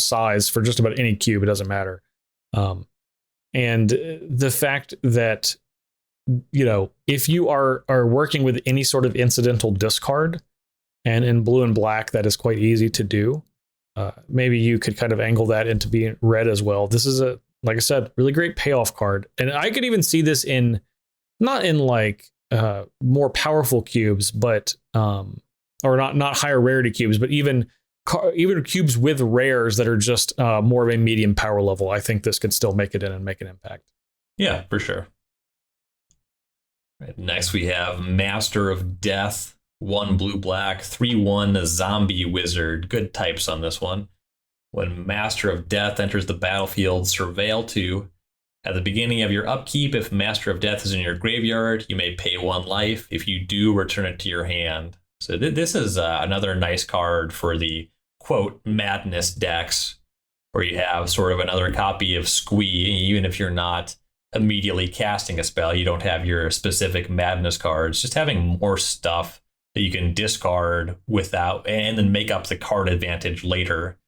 Speaker 1: size for just about any cube. It doesn't matter. And the fact that, you know, if you are working with any sort of incidental discard, and in blue and black that is quite easy to do, maybe you could kind of angle that into being red as well. This is like I said, really great payoff card, and I could even see this not in like more powerful cubes, but or not higher rarity cubes, but even cubes with rares that are just more of a medium power level. I think this could still make it in and make an impact.
Speaker 3: Yeah, for sure. Right, next we have Master of Death, 1 blue black, 3/1 zombie wizard. Good types on this one. When Master of Death enters the battlefield, surveil 2. At the beginning of your upkeep, if Master of Death is in your graveyard, you may pay 1 life. If you do, return it to your hand. So this is another nice card for the, quote, madness decks, where you have sort of another copy of Squee. Even if you're not immediately casting a spell, you don't have your specific madness cards. Just having more stuff that you can discard without, and then make up the card advantage later.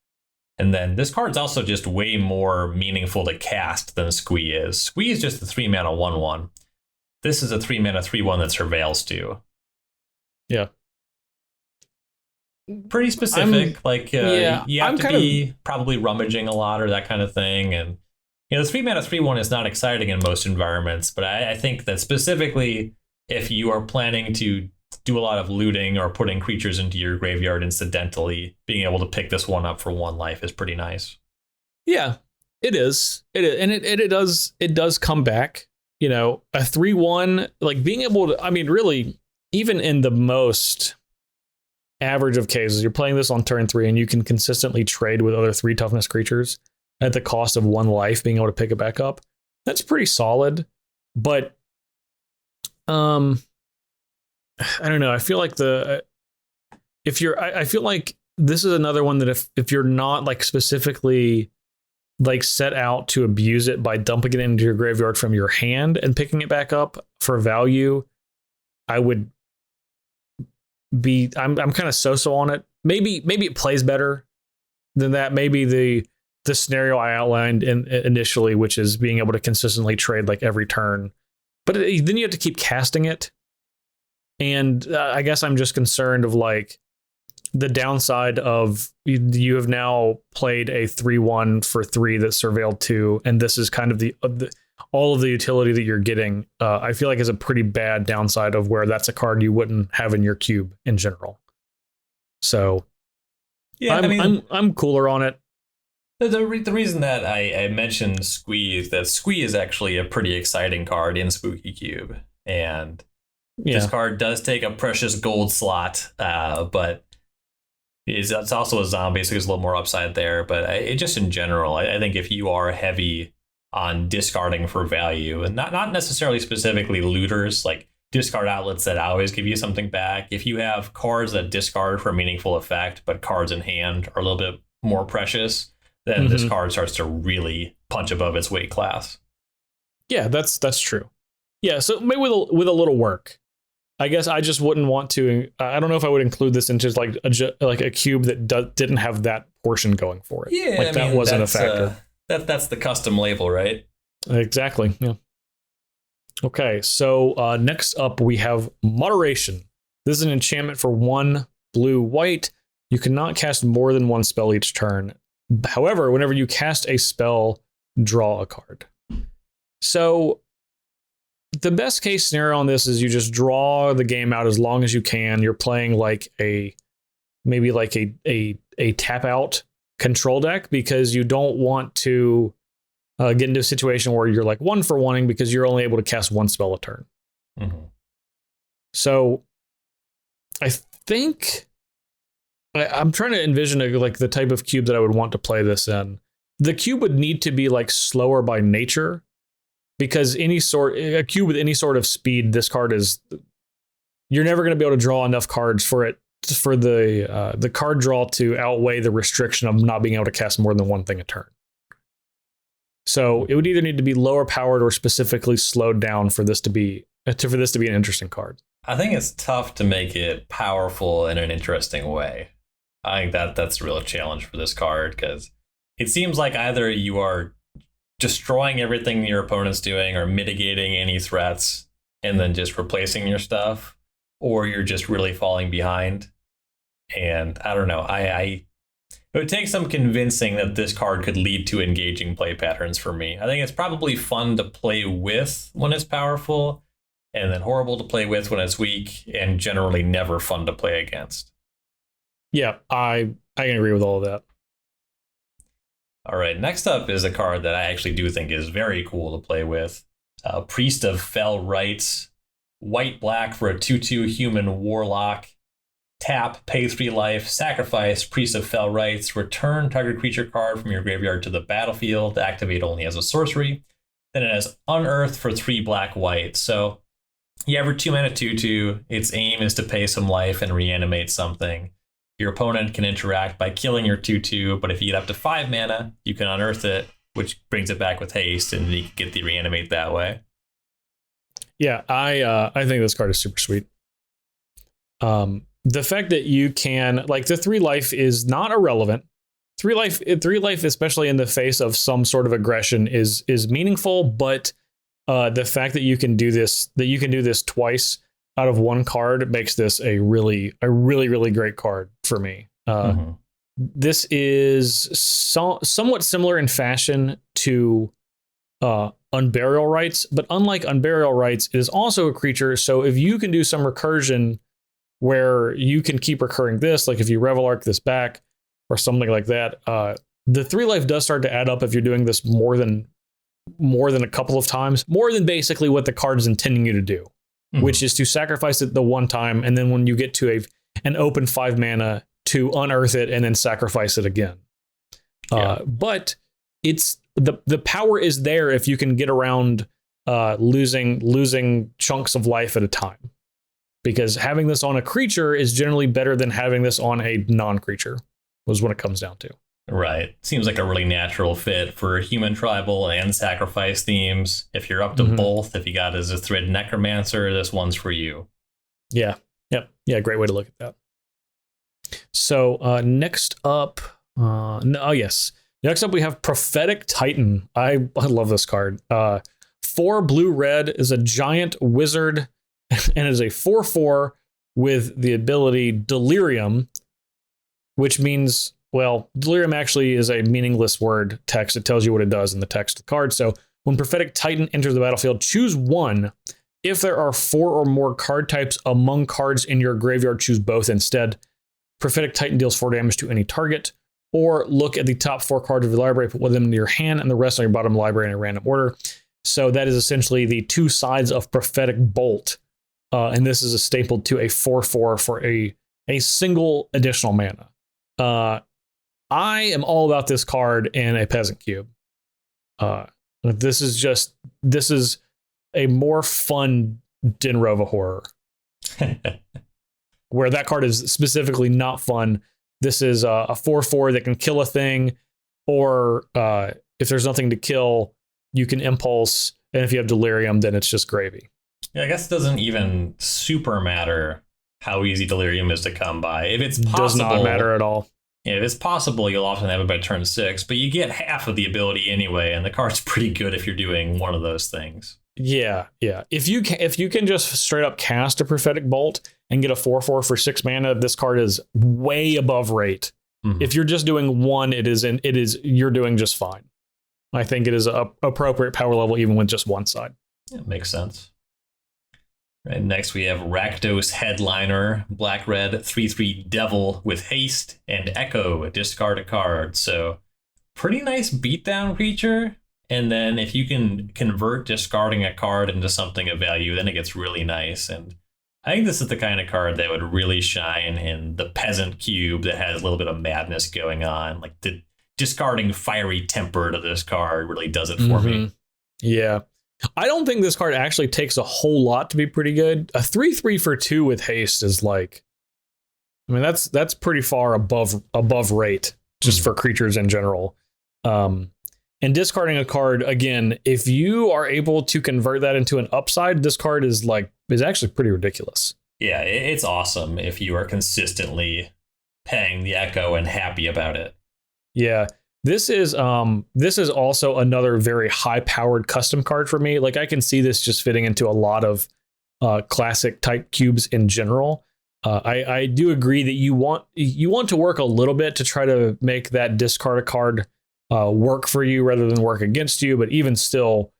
Speaker 3: And then this card's also just way more meaningful to cast than Squee is. Squee is just a 3 mana 1/1. This is a 3 mana 3/1 that surveils 2.
Speaker 1: Yeah.
Speaker 3: Pretty specific. You have to be probably rummaging a lot or that kind of thing. And The 3-mana 3/1 is not exciting in most environments, but I think that specifically if you are planning to do a lot of looting or putting creatures into your graveyard incidentally, being able to pick this one up for 1 life is pretty nice.
Speaker 1: Yeah, it is. It is. And it does come back. A 3/1, like being able to, I mean, really, even in the most average of cases, you're playing this on turn 3 and you can consistently trade with other 3 toughness creatures at the cost of 1 life, being able to pick it back up. That's pretty solid. But I don't know. I feel like I feel like this is another one that if you're not like specifically like set out to abuse it by dumping it into your graveyard from your hand and picking it back up for value, I'm kind of so-so on it. Maybe it plays better than that. Maybe the scenario I outlined initially, which is being able to consistently trade like every turn, but then you have to keep casting it. And I guess I'm just concerned of like the downside of you have now played a 3/1 for 3 that surveilled 2, and this is kind of all of the utility that you're getting. I feel like is a pretty bad downside of where that's a card you wouldn't have in your cube in general. So yeah, I'm cooler on it.
Speaker 3: The reason that I mentioned Squeeze, that Squeeze is actually a pretty exciting card in Spooky Cube, and this card does take a precious gold slot, but it's also a zombie, so there's a little more upside there. But just in general, I think if you are heavy on discarding for value, and not necessarily specifically looters, like discard outlets that always give you something back, if you have cards that discard for meaningful effect, but cards in hand are a little bit more precious, then this card starts to really punch above its weight class.
Speaker 1: Yeah, that's true. Yeah, so maybe with a little work. I guess I just wouldn't want to. I don't know if I would include this into like a cube that didn't have that portion going for it.
Speaker 3: Yeah,
Speaker 1: like that wasn't a factor.
Speaker 3: That's the custom label, right?
Speaker 1: Exactly. Yeah. Okay, so next up we have Moderation. This is an enchantment for 1 blue-white. You cannot cast more than 1 spell each turn. However, whenever you cast a spell, draw a card. So the best case scenario on this is you just draw the game out as long as you can. You're playing like a tap out control deck because you don't want to get into a situation where you're like 1 for 1ing because you're only able to cast 1 spell a turn. Mm-hmm. So I think I'm trying to envision like the type of cube that I would want to play this in. The cube would need to be like slower by nature, because a cube with any sort of speed, this card you're never going to be able to draw enough cards for the card draw to outweigh the restriction of not being able to cast more than 1 thing a turn. So it would either need to be lower powered or specifically slowed down for this to be an interesting card.
Speaker 3: I think it's tough to make it powerful in an interesting way. I think that's a real challenge for this card, because it seems like either you are destroying everything your opponent's doing or mitigating any threats and then just replacing your stuff, or you're just really falling behind. And I don't know. It would take some convincing that this card could lead to engaging play patterns for me. I think it's probably fun to play with when it's powerful, and then horrible to play with when it's weak, and generally never fun to play against.
Speaker 1: Yeah, I can agree with all of that.
Speaker 3: All right, next up is a card that I actually do think is very cool to play with. Priest of Fell Rites, white-black for a 2/2 human warlock. Tap, pay 3 life, sacrifice Priest of Fell Rites, return target creature card from your graveyard to the battlefield. The activate only as a sorcery. Then it has Unearth for 3 black-white. So you have your 2-mana 2/2. Its aim is to pay some life and reanimate something. Your opponent can interact by killing your 2/2, but if you get up to 5 mana, you can unearth it, which brings it back with haste, and you can get the reanimate that way.
Speaker 1: Yeah, I think this card is super sweet. The fact that you can, like, the 3 life is not irrelevant. 3 life, especially in the face of some sort of aggression, is meaningful. But the fact that you can do this twice out of 1 card makes this a really great card for me. This is somewhat similar in fashion to Unburial Rites, but unlike Unburial Rites, it is also a creature. So if you can do some recursion where you can keep recurring this, like if you Revel Arc this back or something like that, the 3 life does start to add up if you're doing this more than a couple of times, more than basically what the card is intending you to do, which is to sacrifice it the one time, and then when you get to an open 5 mana, to unearth it and then sacrifice it again. But it's the power is there if you can get around losing chunks of life at a time, because having this on a creature is generally better than having this on a non-creature, was what it comes down to.
Speaker 3: Right. Seems like a really natural fit for human tribal and sacrifice themes. If you're up to both, if you got as a Thread Necromancer, this one's for you.
Speaker 1: Yeah. Yep. Yeah. Great way to look at that. So next up, next up we have Prophetic Titan. I love this card. 4 blue-red is a giant wizard and is a 4/4 with the ability Delirium, which means, well, Delirium actually is a meaningless word text. It tells you what it does in the text of the card. So when Prophetic Titan enters the battlefield, choose 1. If there are 4 or more card types among cards in your graveyard, choose both instead. Prophetic Titan deals 4 damage to any target, or look at the top 4 cards of your library, put one of them into your hand, and the rest on your bottom library in a random order. So that is essentially the 2 sides of Prophetic Bolt. And this is a staple to a 4/4 for a single additional mana. I am all about this card in a Peasant Cube. This is a more fun Dinrova horror. Where that card is specifically not fun. This is a 4/4 that can kill a thing, or if there's nothing to kill, you can impulse, and if you have Delirium, then it's just gravy.
Speaker 3: Yeah, I guess it doesn't even super matter how easy Delirium is to come by. If it's possible,
Speaker 1: does not matter at all.
Speaker 3: Yeah, if it's possible, you'll often have it by turn 6, but you get half of the ability anyway, and the card's pretty good if you're doing one of those things.
Speaker 1: Yeah. If you can just straight up cast a Prophetic Bolt and get a 4/4 for 6 mana, this card is way above rate. If you're just doing 1, you're doing just fine. I think it is a appropriate power level even with just 1 side.
Speaker 3: Yeah, makes sense. Right, next we have Rakdos Headliner, black-red, 3/3 Devil with haste and echo, discard a card. So pretty nice beatdown creature. And then if you can convert discarding a card into something of value, then it gets really nice. And I think this is the kind of card that would really shine in the Peasant Cube that has a little bit of madness going on. Like the discarding Fiery Temper to this card really does it for me.
Speaker 1: Yeah. I don't think this card actually takes a whole lot to be pretty good. A 3/3 for 2 with haste is like, I mean, that's pretty far above rate just for creatures in general. And discarding a card, again, if you are able to convert that into an upside, this card is actually pretty ridiculous.
Speaker 3: Yeah, it's awesome if you are consistently paying the echo and happy about it.
Speaker 1: Yeah. This is also another very high-powered custom card for me. Like, I can see this just fitting into a lot of classic type cubes in general. I do agree that you want to work a little bit to try to make that discard a card work for you rather than work against you. But even still,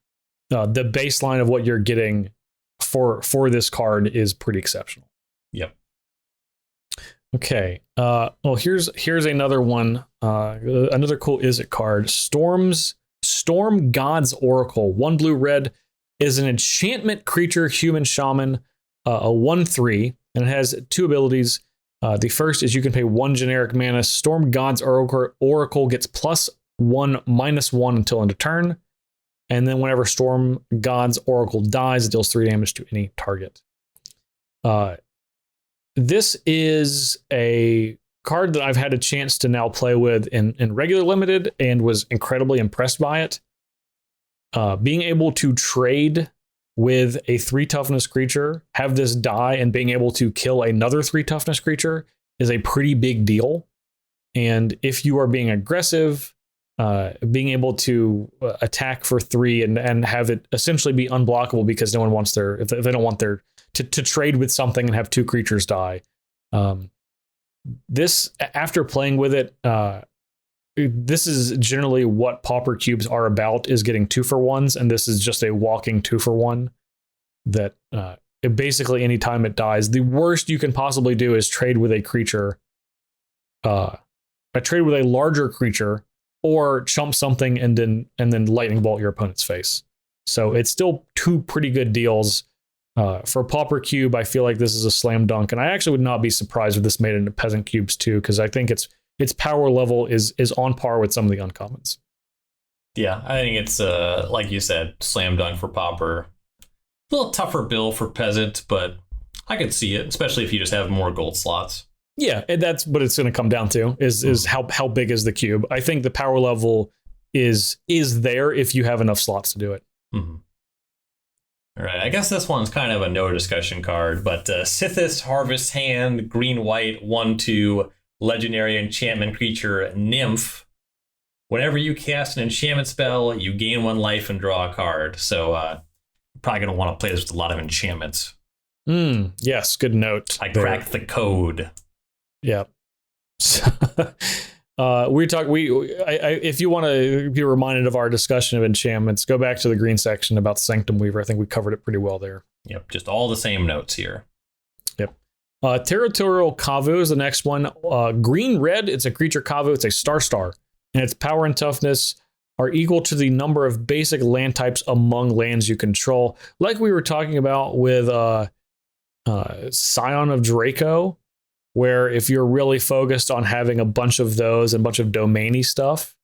Speaker 1: the baseline of what you're getting for this card is pretty exceptional.
Speaker 3: Yep.
Speaker 1: Okay. Well, here's another one. Another cool Izzet card. Storm God's Oracle. 1 blue-red is an enchantment creature, human shaman, a 1/3, and it has 2 abilities. The first is you can pay 1 generic mana. Storm God's Oracle gets +1/-1 until end of turn. And then whenever Storm God's Oracle dies, it deals 3 damage to any target. This is a card that I've had a chance to now play with in regular limited and was incredibly impressed by it. Being able to trade with a 3 toughness creature, have this die, and being able to kill another 3 toughness creature is a pretty big deal. And if you are being aggressive, being able to attack for 3 and have it essentially be unblockable because no one wants if they don't want to trade with something and have 2 creatures die. This, after playing with it, this is generally what pauper cubes are about, is getting 2-for-1s, and this is just a walking 2-for-1 that it basically anytime it dies, the worst you can possibly do is trade with a creature, a trade with a larger creature, or chump something and then lightning bolt your opponent's face. So it's still 2 pretty good deals. For pauper cube, I feel like this is a slam dunk, and I actually would not be surprised if this made it into peasant cubes too, because I think its power level is on par with some of the uncommons.
Speaker 3: Yeah, I think it's like you said, slam dunk for pauper. A little tougher bill for peasant, but I could see it, especially if you just have more gold slots.
Speaker 1: Yeah, and that's what it's going to come down to is how big is the cube. I think the power level is there if you have enough slots to do it.
Speaker 3: Mm-hmm. All right, I guess this one's kind of a no discussion card, but Sithis Harvest Hand, green-white, 1/2, legendary enchantment creature, Nymph. Whenever you cast an enchantment spell, you gain 1 life and draw a card. So you're probably going to want to play this with a lot of enchantments.
Speaker 1: Yes, good note.
Speaker 3: I cracked the code.
Speaker 1: Yeah. If you want to be reminded of our discussion of enchantments, go back to the green section about Sanctum Weaver. I think we covered it pretty well there.
Speaker 3: Yep, just all the same notes here.
Speaker 1: Yep. Territorial Kavu is the next one. Green-red, it's a creature Kavu. It's a star, and its power and toughness are equal to the number of basic land types among lands you control. Like we were talking about with Scion of Draco, where if you're really focused on having a bunch of those and a bunch of domainy stuff,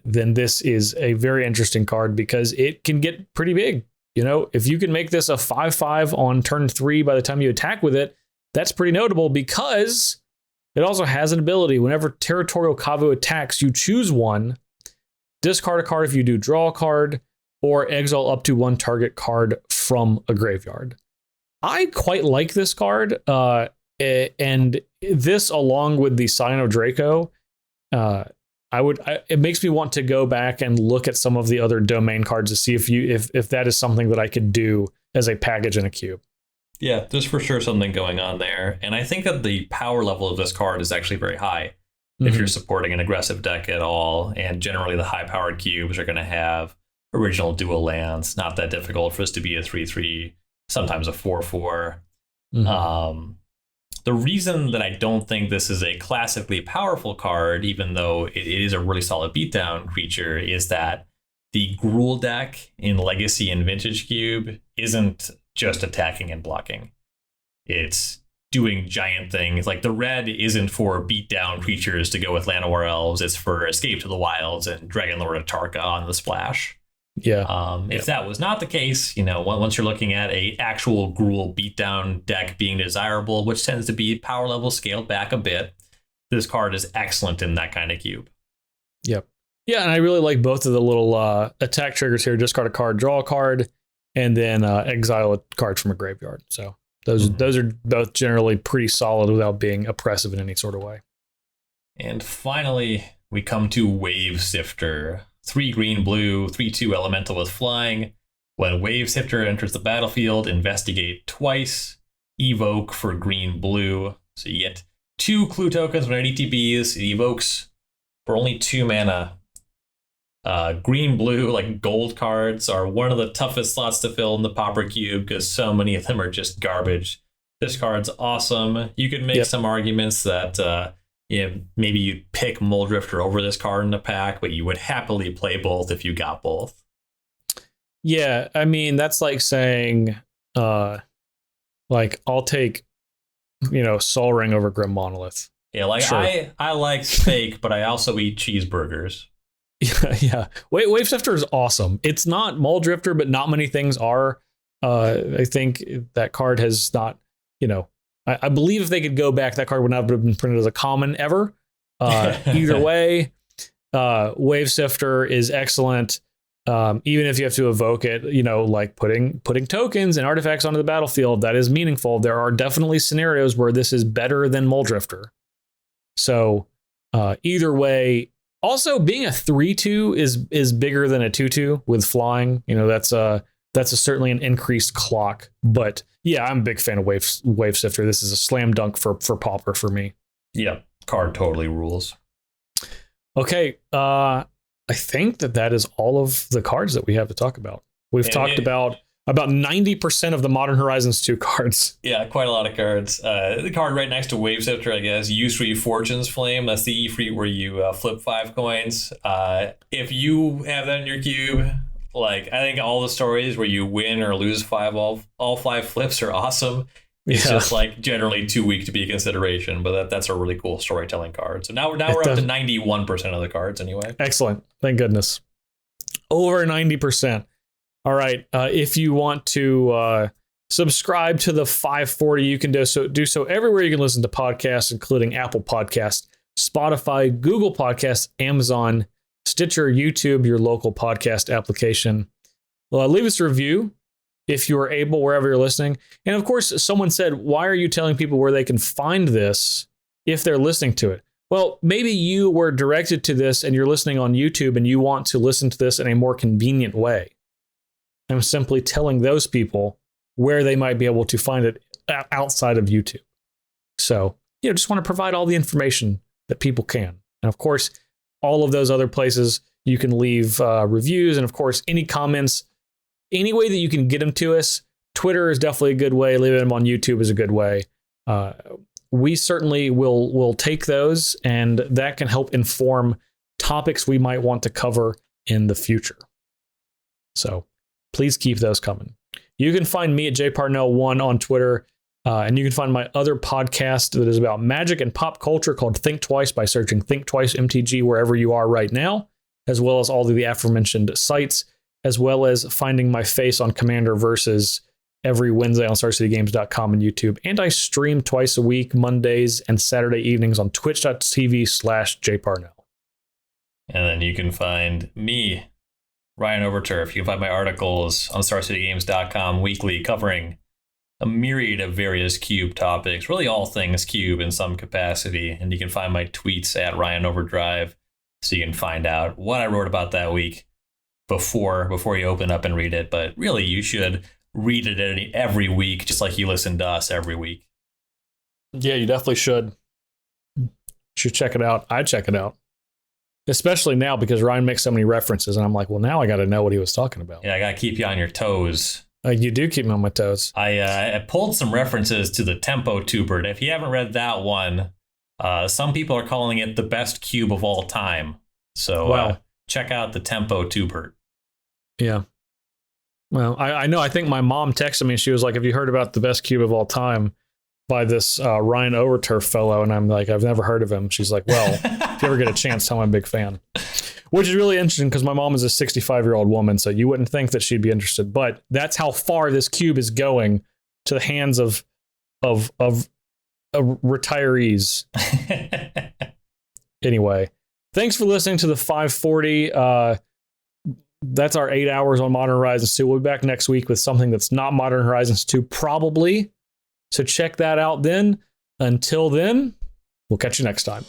Speaker 1: then this is a very interesting card because it can get pretty big. You know, if you can make this a 5/5 on turn 3 by the time you attack with it, that's pretty notable because it also has an ability. Whenever Territorial Kavu attacks, you choose one, discard a card if you do draw a card, or exile up to 1 target card from a graveyard. I quite like this card. And this, along with the Scion of Draco, it makes me want to go back and look at some of the other domain cards to see if that is something that I could do as a package in a cube.
Speaker 3: Yeah, there's for sure something going on there. And I think that the power level of this card is actually very high if you're supporting an aggressive deck at all. And generally the high-powered cubes are going to have original dual lands. Not that difficult for this to be a 3/3, sometimes a 4/4. The reason that I don't think this is a classically powerful card, even though it is a really solid beatdown creature, is that the Gruul deck in Legacy and Vintage Cube isn't just attacking and blocking. It's doing giant things. Like the red isn't for beatdown creatures to go with Llanowar Elves. It's for Escape to the Wilds and Dragonlord Atarka on the splash.
Speaker 1: Yeah.
Speaker 3: If that was not the case, you know, once you're looking at a actual Gruul beatdown deck being desirable, which tends to be power level scaled back a bit, this card is excellent in that kind of cube.
Speaker 1: Yep. Yeah, and I really like both of the little attack triggers here. Discard a card, draw a card, and then exile a card from a graveyard. So those are both generally pretty solid without being oppressive in any sort of way.
Speaker 3: And finally, we come to Wave Sifter. 3 green, blue, 3/2 elemental with flying. When Wave Sifter enters the battlefield, investigate twice, evoke for green, blue. So you get 2 clue tokens when it ETBs. It evokes for only 2 mana. Green, blue, like gold cards are one of the toughest slots to fill in the Pauper Cube because so many of them are just garbage. This card's awesome. You could make some arguments that maybe you'd pick Muldrifter over this card in the pack, but you would happily play both if you got both.
Speaker 1: Yeah, I mean, that's like saying, I'll take, Sol Ring over Grim Monolith.
Speaker 3: Yeah, like sure. I like steak, but I also eat cheeseburgers.
Speaker 1: Yeah. Wave Sifter is awesome. It's not Muldrifter, but not many things are. I think that card has not, I believe if they could go back, that card would not have been printed as a common ever. Either way, Wave Sifter is excellent. Even if you have to evoke it, like putting tokens and artifacts onto the battlefield, that is meaningful. There are definitely scenarios where this is better than Muldrifter. So either way, also being a 3/2 is bigger than a 2/2 with flying. That's certainly an increased clock. But yeah, I'm a big fan of Wave Sifter. This is a slam dunk for Pauper for me.
Speaker 3: Yep, card totally rules.
Speaker 1: Okay, I think that is all of the cards that we have to talk about. We've talked about 90% of the Modern Horizons 2 cards.
Speaker 3: Yeah, quite a lot of cards. The card right next to Wave Sifter, I guess, U3 Fortune's Flame. That's the E-Free where you flip 5 coins. If you have that in your cube, like, I think all the stories where you win or lose 5, all 5 flips are awesome. It's just like generally too weak to be a consideration, but that's a really cool storytelling card. So now we're up to 91% of the cards anyway.
Speaker 1: Excellent. Thank goodness. Over 90%. All right. If you want to subscribe to the 540, you can do so everywhere you can listen to podcasts, including Apple Podcasts, Spotify, Google Podcasts, Amazon, Stitcher, YouTube, your local podcast application. Leave us a review if you are able, wherever you're listening. And of course, someone said, why are you telling people where they can find this if they're listening to it? Well, maybe you were directed to this and you're listening on YouTube and you want to listen to this in a more convenient way. I'm simply telling those people where they might be able to find it outside of YouTube. So, just want to provide all the information that people can. And of course, all of those other places, you can leave reviews. And of course, any comments, any way that you can get them to us. Twitter is definitely a good way. Leaving them on YouTube is a good way. We certainly will take those, and that can help inform topics we might want to cover in the future. So please keep those coming. You can find me at jparnell1 on Twitter, and you can find my other podcast that is about magic and pop culture called Think Twice by searching Think Twice MTG wherever you are right now, as well as all of the aforementioned sites, as well as finding my face on Commander Versus every Wednesday on StarCityGames.com and YouTube. And I stream twice a week, Mondays and Saturday evenings on twitch.tv/jparnell.
Speaker 3: And then you can find me, Ryan Overturf. You can find my articles on StarCityGames.com weekly covering a myriad of various Cube topics, really all things Cube in some capacity. And you can find my tweets at Ryan Overdrive, so you can find out what I wrote about that week before you open up and read it. But really, you should read it every week, just like you listen to us every week.
Speaker 1: Yeah, you definitely should. You should check it out. I check it out. Especially now because Ryan makes so many references, and I'm like, well, now I got to know what he was talking about.
Speaker 3: Yeah, I got to keep you on your toes.
Speaker 1: You do keep me on my toes.
Speaker 3: I pulled some references to the Tempo Tuber. If you haven't read that one, some people are calling it the best cube of all time. So check out the Tempo Tuber.
Speaker 1: Yeah. Well, I know. I think my mom texted me. She was like, have you heard about the best cube of all time by this Ryan Overturf fellow? And I'm like, I've never heard of him. She's like, well, if you ever get a chance, tell him I'm a big fan. Which is really interesting because my mom is a 65-year-old woman, so you wouldn't think that she'd be interested. But that's how far this cube is going to the hands of retirees. Anyway, thanks for listening to the 540. That's our 8 hours on Modern Horizons 2. We'll be back next week with something that's not Modern Horizons 2, probably. So check that out then. Until then, we'll catch you next time.